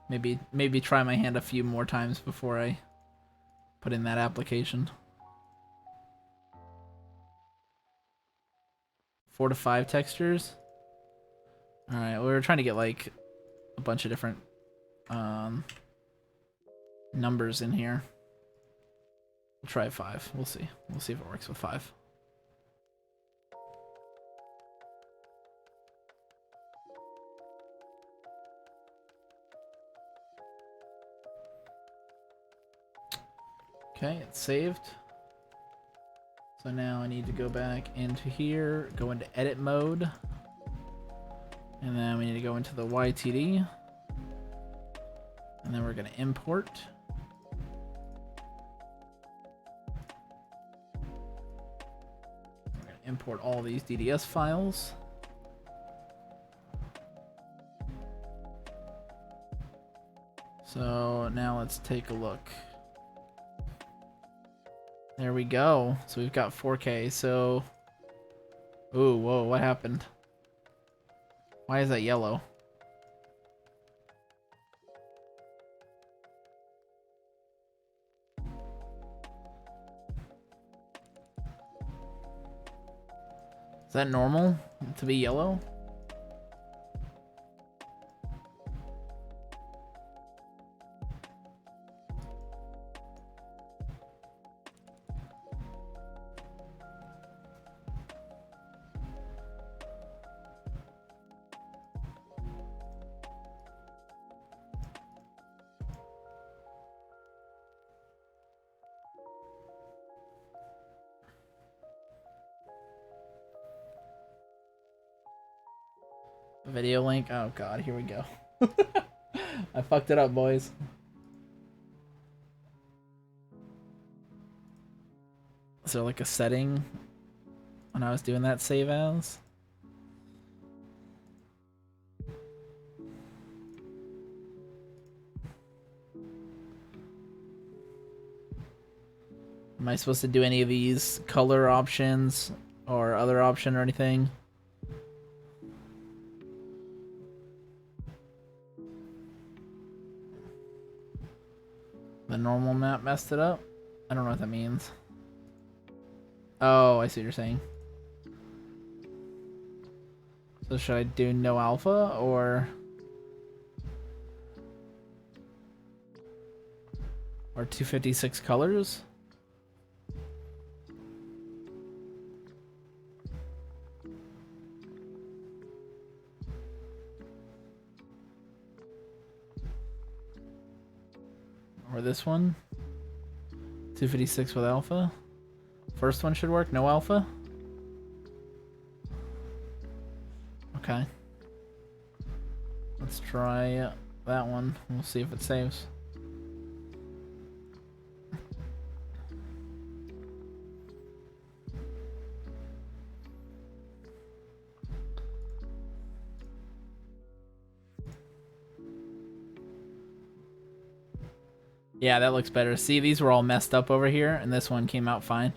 maybe try my hand a few more times before I put in that application. 4 to 5 textures. Alright, we were trying to get like a bunch of different numbers in here. We'll try 5. We'll see. We'll see if it works with 5. Okay, it's saved. So now I need to go back into here, go into edit mode. And then we need to go into the YTD. And then we're going to import. We're going to import all these DDS files. So now let's take a look. There we go. So we've got 4K. So, ooh, whoa, what happened? Why is that yellow? Is that normal to be yellow? Video link. Oh god, here we go. I fucked it up, boys. Is there like a setting when I was doing that save as? Am I supposed to do any of these color options or other option or anything? The normal map messed it up? I don't know what that means. Oh, I see what you're saying. So should I do no alpha or 256 colors? Or this one? 256 with alpha? First one should work, no alpha? Okay. Let's try that one. We'll see if it saves. Yeah, that looks better. See, these were all messed up over here, and this one came out fine.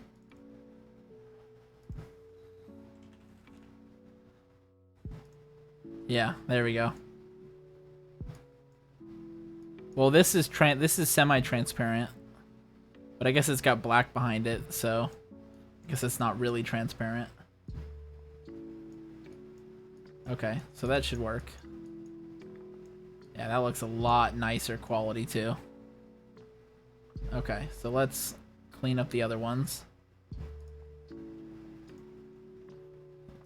Yeah, there we go. Well, this is semi-transparent, but I guess it's got black behind it, so I guess it's not really transparent. Okay, so that should work. Yeah, that looks a lot nicer quality too. Okay, so let's clean up the other ones.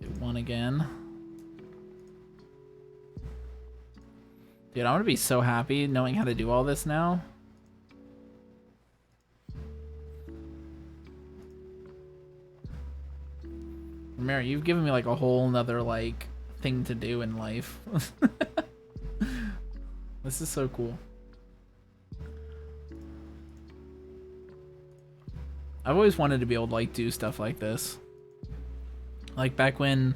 Do one again. Dude, I'm gonna be so happy knowing how to do all this now. Mary, you've given me like a whole nother like thing to do in life. This is so cool. I've always wanted to be able to like do stuff like this. Like back when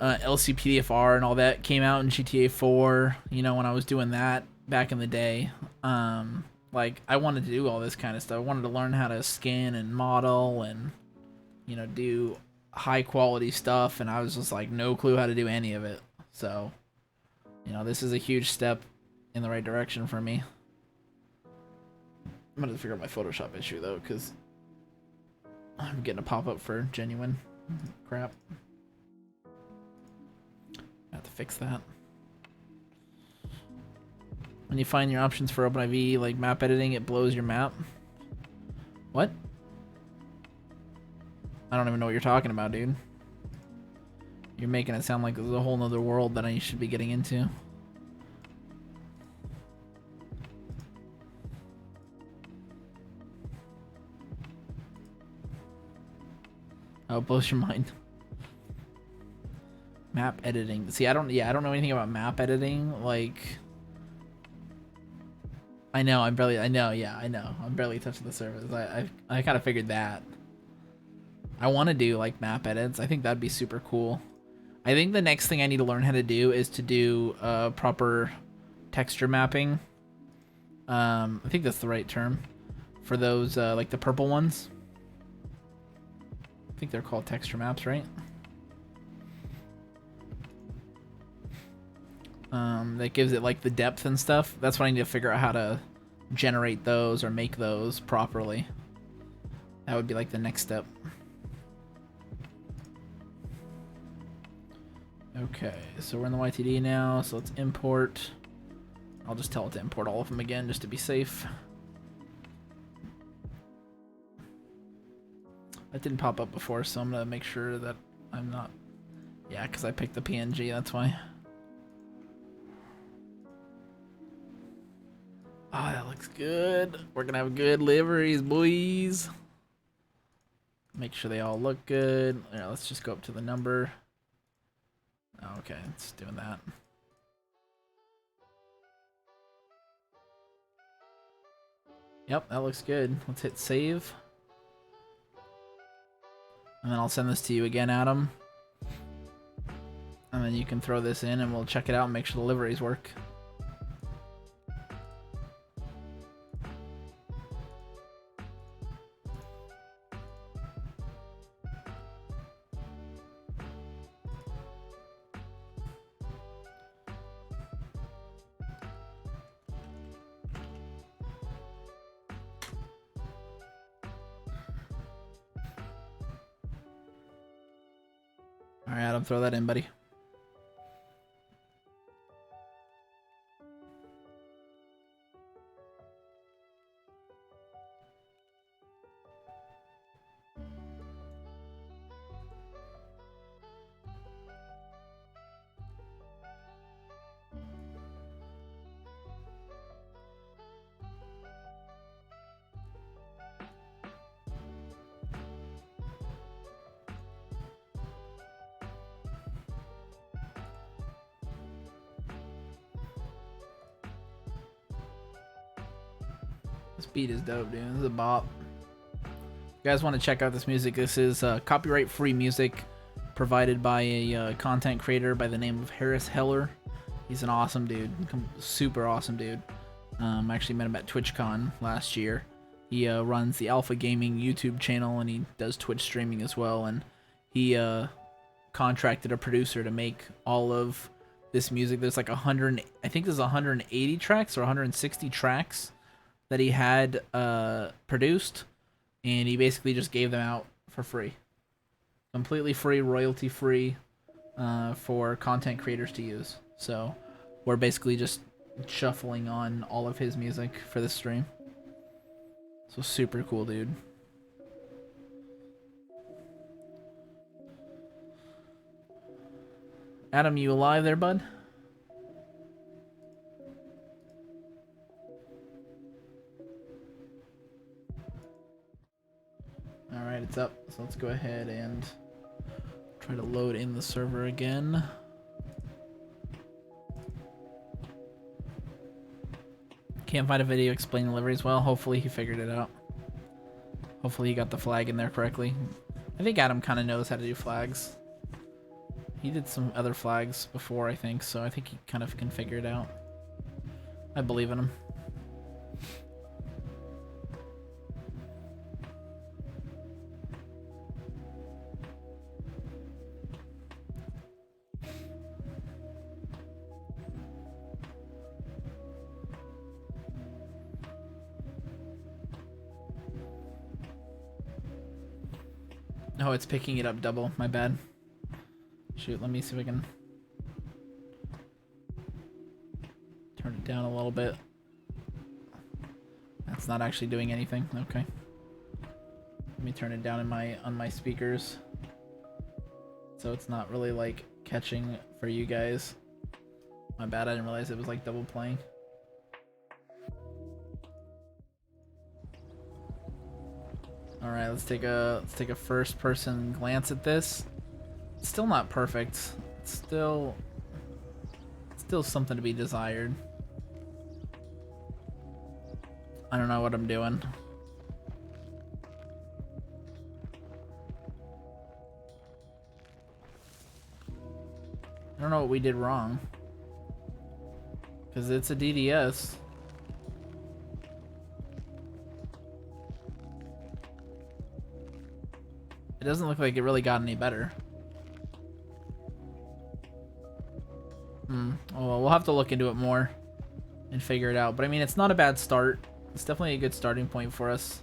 LCPDFR and all that came out in GTA 4, you know, when I was doing that back in the day, like I wanted to do all this kind of stuff. I wanted to learn how to skin and model and, you know, do high quality stuff, and I was just like no clue how to do any of it. So, you know, this is a huge step in the right direction for me. I'm gonna figure out my Photoshop issue though, because I'm getting a pop-up for genuine crap. I have to fix that. When you find your options for OpenIV, like map editing, it blows your map. What? I don't even know what you're talking about, dude. You're making it sound like there's a whole nother world that I should be getting into. Oh, it blows your mind. Map editing. See, I don't know anything about map editing. Like, I know I'm barely touching the surface. I kind of figured that. I want to do like map edits. I think that'd be super cool. I think the next thing I need to learn how to do is to do proper texture mapping. I think that's the right term for those like the purple ones. I think they're called texture maps, right? That gives it like the depth and stuff. That's what I need to figure out how to generate those or make those properly. That would be like the next step. Okay, so we're in the YTD now, so let's import. I'll just tell it to import all of them again just to be safe. That didn't pop up before, so I'm gonna make sure that I'm not... Yeah, because I picked the PNG, that's why. Oh, that looks good. We're gonna have good liveries, boys. Make sure they all look good. Yeah, let's just go up to the number. Oh, okay, it's doing that. Yep, that looks good. Let's hit save. And then I'll send this to you again, Adam. And then you can throw this in and we'll check it out and make sure the liveries work. All right, Adam, throw that in, buddy. This beat is dope, dude. This is a bop. If you guys want to check out this music, this is copyright-free music provided by a content creator by the name of Harris Heller. He's an awesome dude. Super awesome dude. I actually met him at TwitchCon last year. He runs the Alpha Gaming YouTube channel, and he does Twitch streaming as well. And he contracted a producer to make all of this music. There's like 100, I think there's 180 tracks or 160 tracks that he had produced, and he basically just gave them out for free. Completely free, royalty free, for content creators to use. So we're basically just shuffling on all of his music for this stream. So super cool, dude. Adam, you alive there, bud? Alright, it's up. So let's go ahead and try to load in the server again. Can't find a video explaining the liveries. Well, hopefully he figured it out. Hopefully he got the flag in there correctly. I think Adam kind of knows how to do flags. He did some other flags before, I think, so I think he kind of can figure it out. I believe in him. Oh, it's picking it up double. My bad. Shoot, let me see if I can turn it down a little bit. That's not actually doing anything. Okay. Let me turn it down in on my speakers, so it's not really like catching for you guys. My bad. I didn't realize it was like double playing. All right, let's take a first person glance at this. It's still not perfect. It's still something to be desired. I don't know what I'm doing. I don't know what we did wrong. Because it's a DDS. It doesn't look like it really got any better. Oh, well, we'll have to look into it more and figure it out. But I mean, it's not a bad start. It's definitely a good starting point for us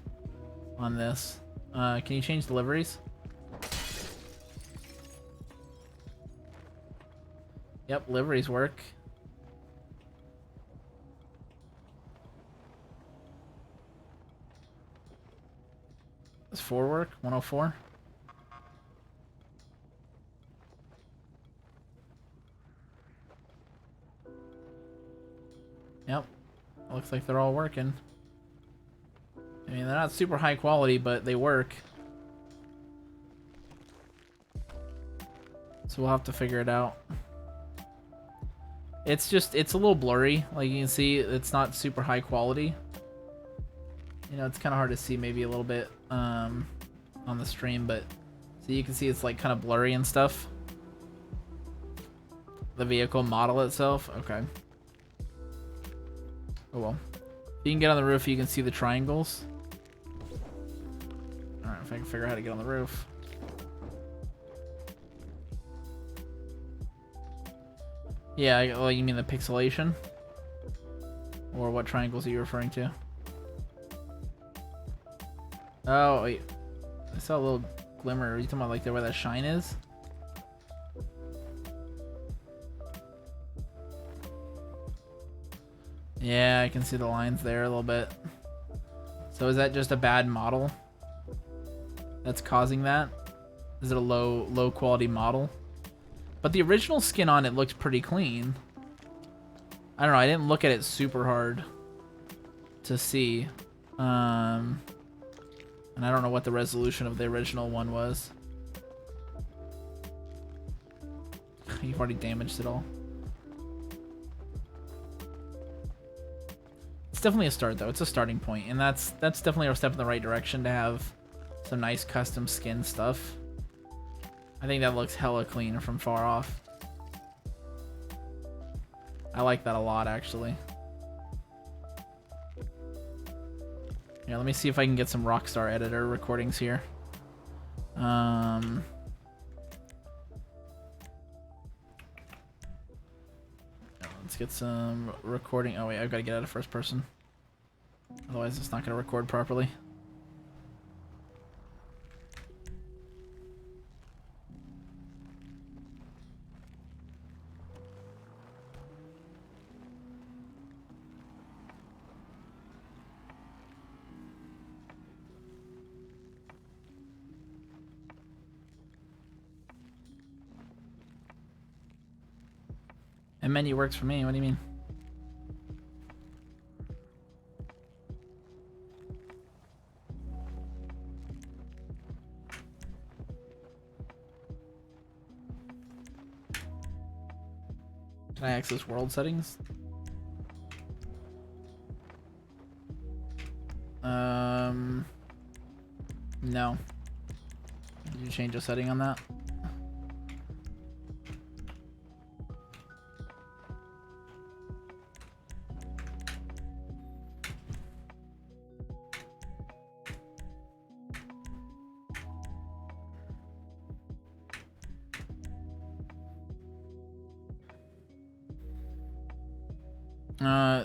on this. Can you change deliveries? Yep, liveries work. Does 4 work? 104? Yep. Looks like they're all working. I mean, they're not super high quality, but they work. So we'll have to figure it out. it's a little blurry. Like you can see, it's not super high quality. You know, it's kind of hard to see maybe a little bit on the stream, but so you can see it's like kind of blurry and stuff. The vehicle model itself, okay. Oh well. If you can get on the roof, you can see the triangles. All right, if I can figure out how to get on the roof. Yeah, well, you mean the pixelation? Or what triangles are you referring to? Oh, wait. I saw a little glimmer. Are you talking about like where that shine is? Yeah, I can see the lines there a little bit. So is that just a bad model that's causing that? Is it a low quality model? But the original skin on it looked pretty clean. I don't know, I didn't look at it super hard to see. And I don't know what the resolution of the original one was. You've already damaged it all. It's definitely a start though. It's a starting point, and that's definitely a step in the right direction to have some nice custom skin stuff. I think that looks hella clean from far off. I like that a lot, actually. Yeah, let me see if I can get some Rockstar Editor recordings here. Let's get some recording. Oh wait, I've got to get out of first person. Otherwise it's not going to record properly. And menu works for me. What do you mean? Can I access world settings? No. Did you change a setting on that?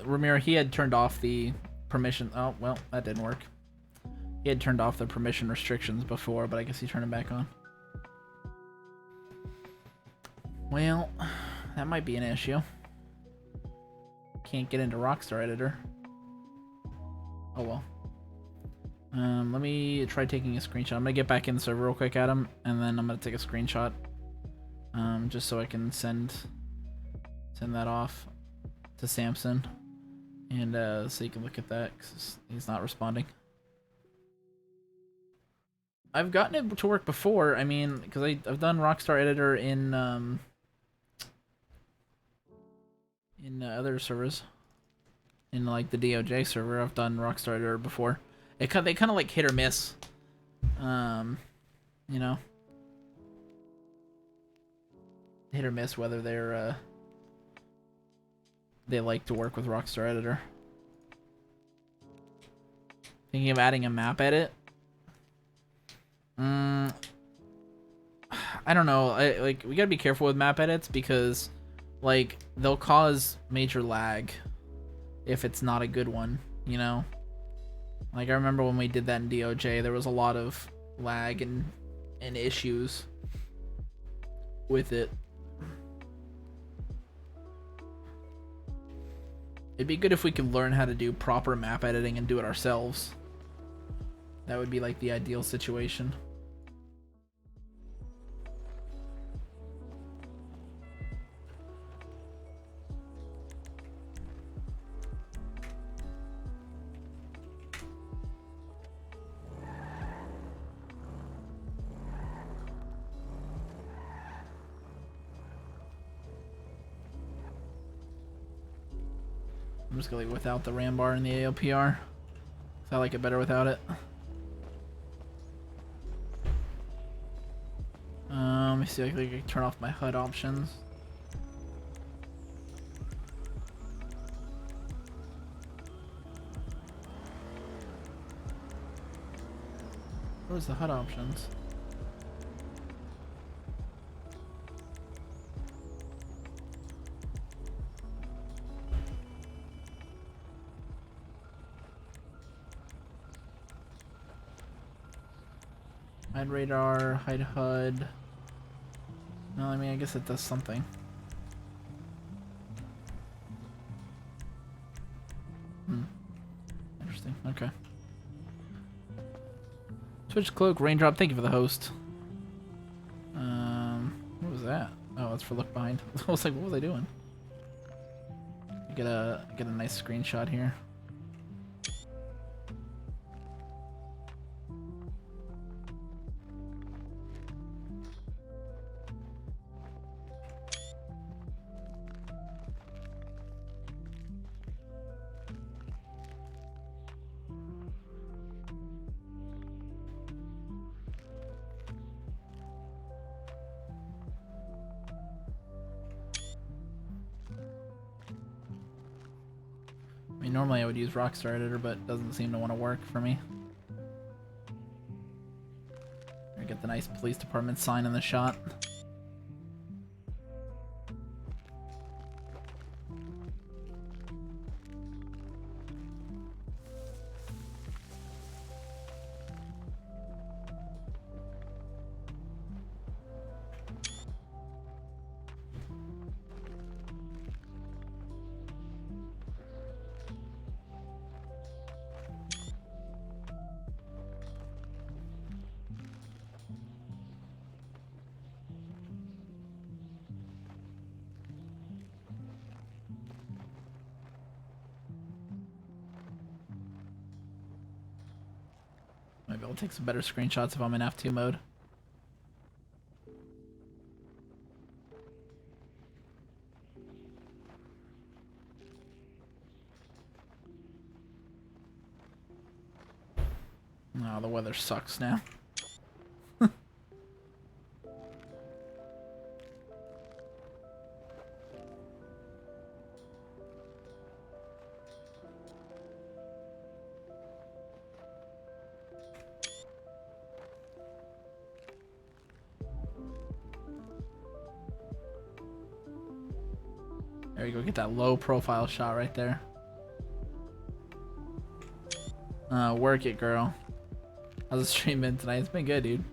Ramiro, he had turned off the permission. Oh, well, that didn't work. He had turned off the permission restrictions before, but I guess he turned it back on. Well, that might be an issue. Can't get into Rockstar Editor. Oh well. Let me try taking a screenshot. I'm gonna get back in the server real quick, Adam, and then I'm gonna take a screenshot. Just so I can send that off to Samson, and so you can look at that because he's not responding. I've gotten it to work before. I mean, because I've done Rockstar Editor in other servers, in like the DOJ server. I've done Rockstar Editor before. They kind of like hit or miss, you know, hit or miss whether they like to work with Rockstar Editor. Thinking of adding a map edit. I don't know. We gotta be careful with map edits because, like, they'll cause major lag if it's not a good one. You know, like I remember when we did that in DOJ, there was a lot of lag and issues with it. It'd be good if we could learn how to do proper map editing and do it ourselves. That would be like the ideal situation. I'm just gonna leave without the ram bar and the ALPR. I like it better without it. Let me see if I can turn off my HUD options. Where's the HUD options? Hide radar, hide HUD. No, I mean, I guess it does something. Interesting. Okay. Switch cloak, raindrop. Thank you for the host. What was that? Oh, that's for look behind. I was like, what was I doing? Get a nice screenshot here. I mean, normally I would use Rockstar Editor, but it doesn't seem to want to work for me. I get the nice police department sign in the shot. Maybe I'll take some better screenshots if I'm in F2 mode. Oh, the weather sucks now. There you go, get that low profile shot right there. Work it, girl. How's the stream been tonight? It's been good, dude.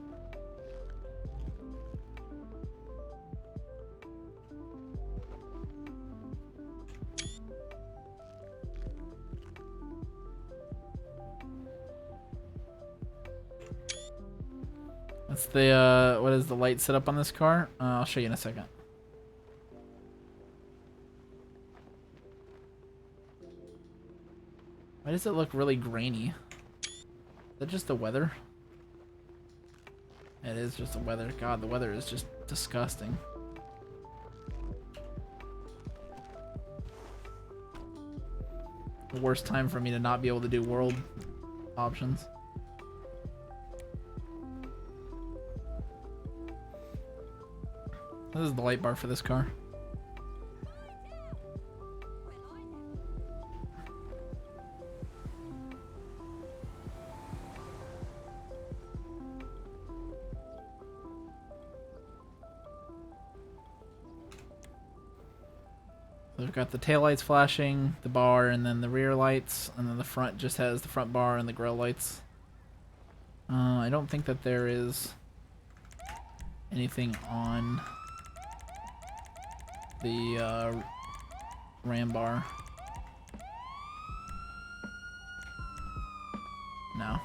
That's the, what is the light setup on this car? I'll show you in a second. Why does it look really grainy? Is that just the weather? It is just the weather. God, the weather is just disgusting. The worst time for me to not be able to do world options. This is the light bar for this car. So we've got the tail lights flashing, the bar, and then the rear lights, and then the front just has the front bar and the grill lights. I don't think that there is anything on the ram bar. No.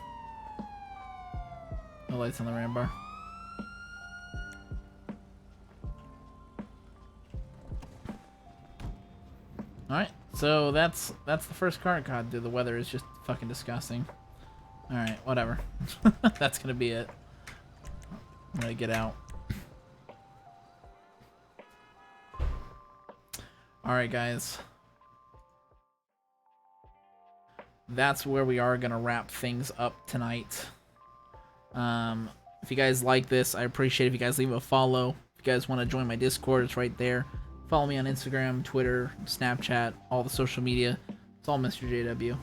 No lights on the ram bar. Alright, so that's the first car. God, dude, the weather is just fucking disgusting. Alright, whatever. That's gonna be it. I'm gonna get out. Alright, guys. that's where we are gonna wrap things up tonight. If you guys like this, I appreciate it if you guys leave a follow. If you guys want to join my Discord, it's right there. Follow me on Instagram, Twitter, Snapchat, all the social media. It's all Mr. JW.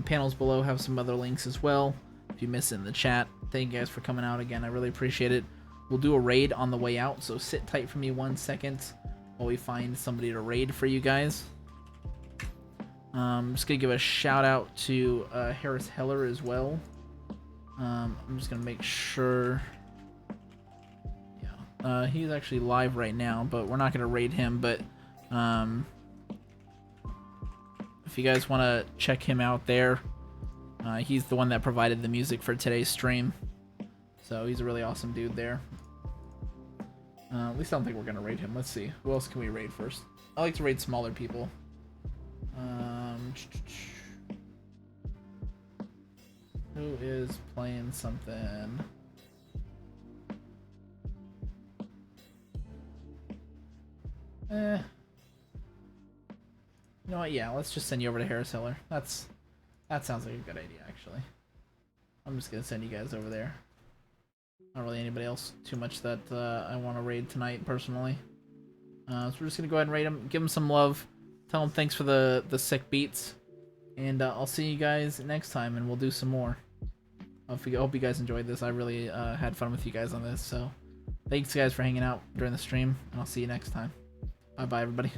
Panels below have some other links as well. If you miss it in the chat, thank you guys for coming out again. I really appreciate it. We'll do a raid on the way out, so sit tight for me 1 second while we find somebody to raid for you guys. I'm just gonna give a shout out to Harris Heller as well. I'm just gonna make sure. Yeah, he's actually live right now, but we're not gonna raid him. But if you guys want to check him out there, he's the one that provided the music for today's stream. So he's a really awesome dude there. At least I don't think we're gonna raid him. Let's see. Who else can we raid first? I like to raid smaller people. Who is playing something? You know what? Yeah, let's just send you over to Harris Heller. That sounds like a good idea, actually. I'm just gonna send you guys over there. Not really anybody else too much that I want to raid tonight, personally. So we're just gonna go ahead and raid him, give him some love, tell him thanks for the sick beats, and I'll see you guys next time, and we'll do some more. I hope you guys enjoyed this. I really had fun with you guys on this, so thanks guys for hanging out during the stream, and I'll see you next time. Bye bye, everybody.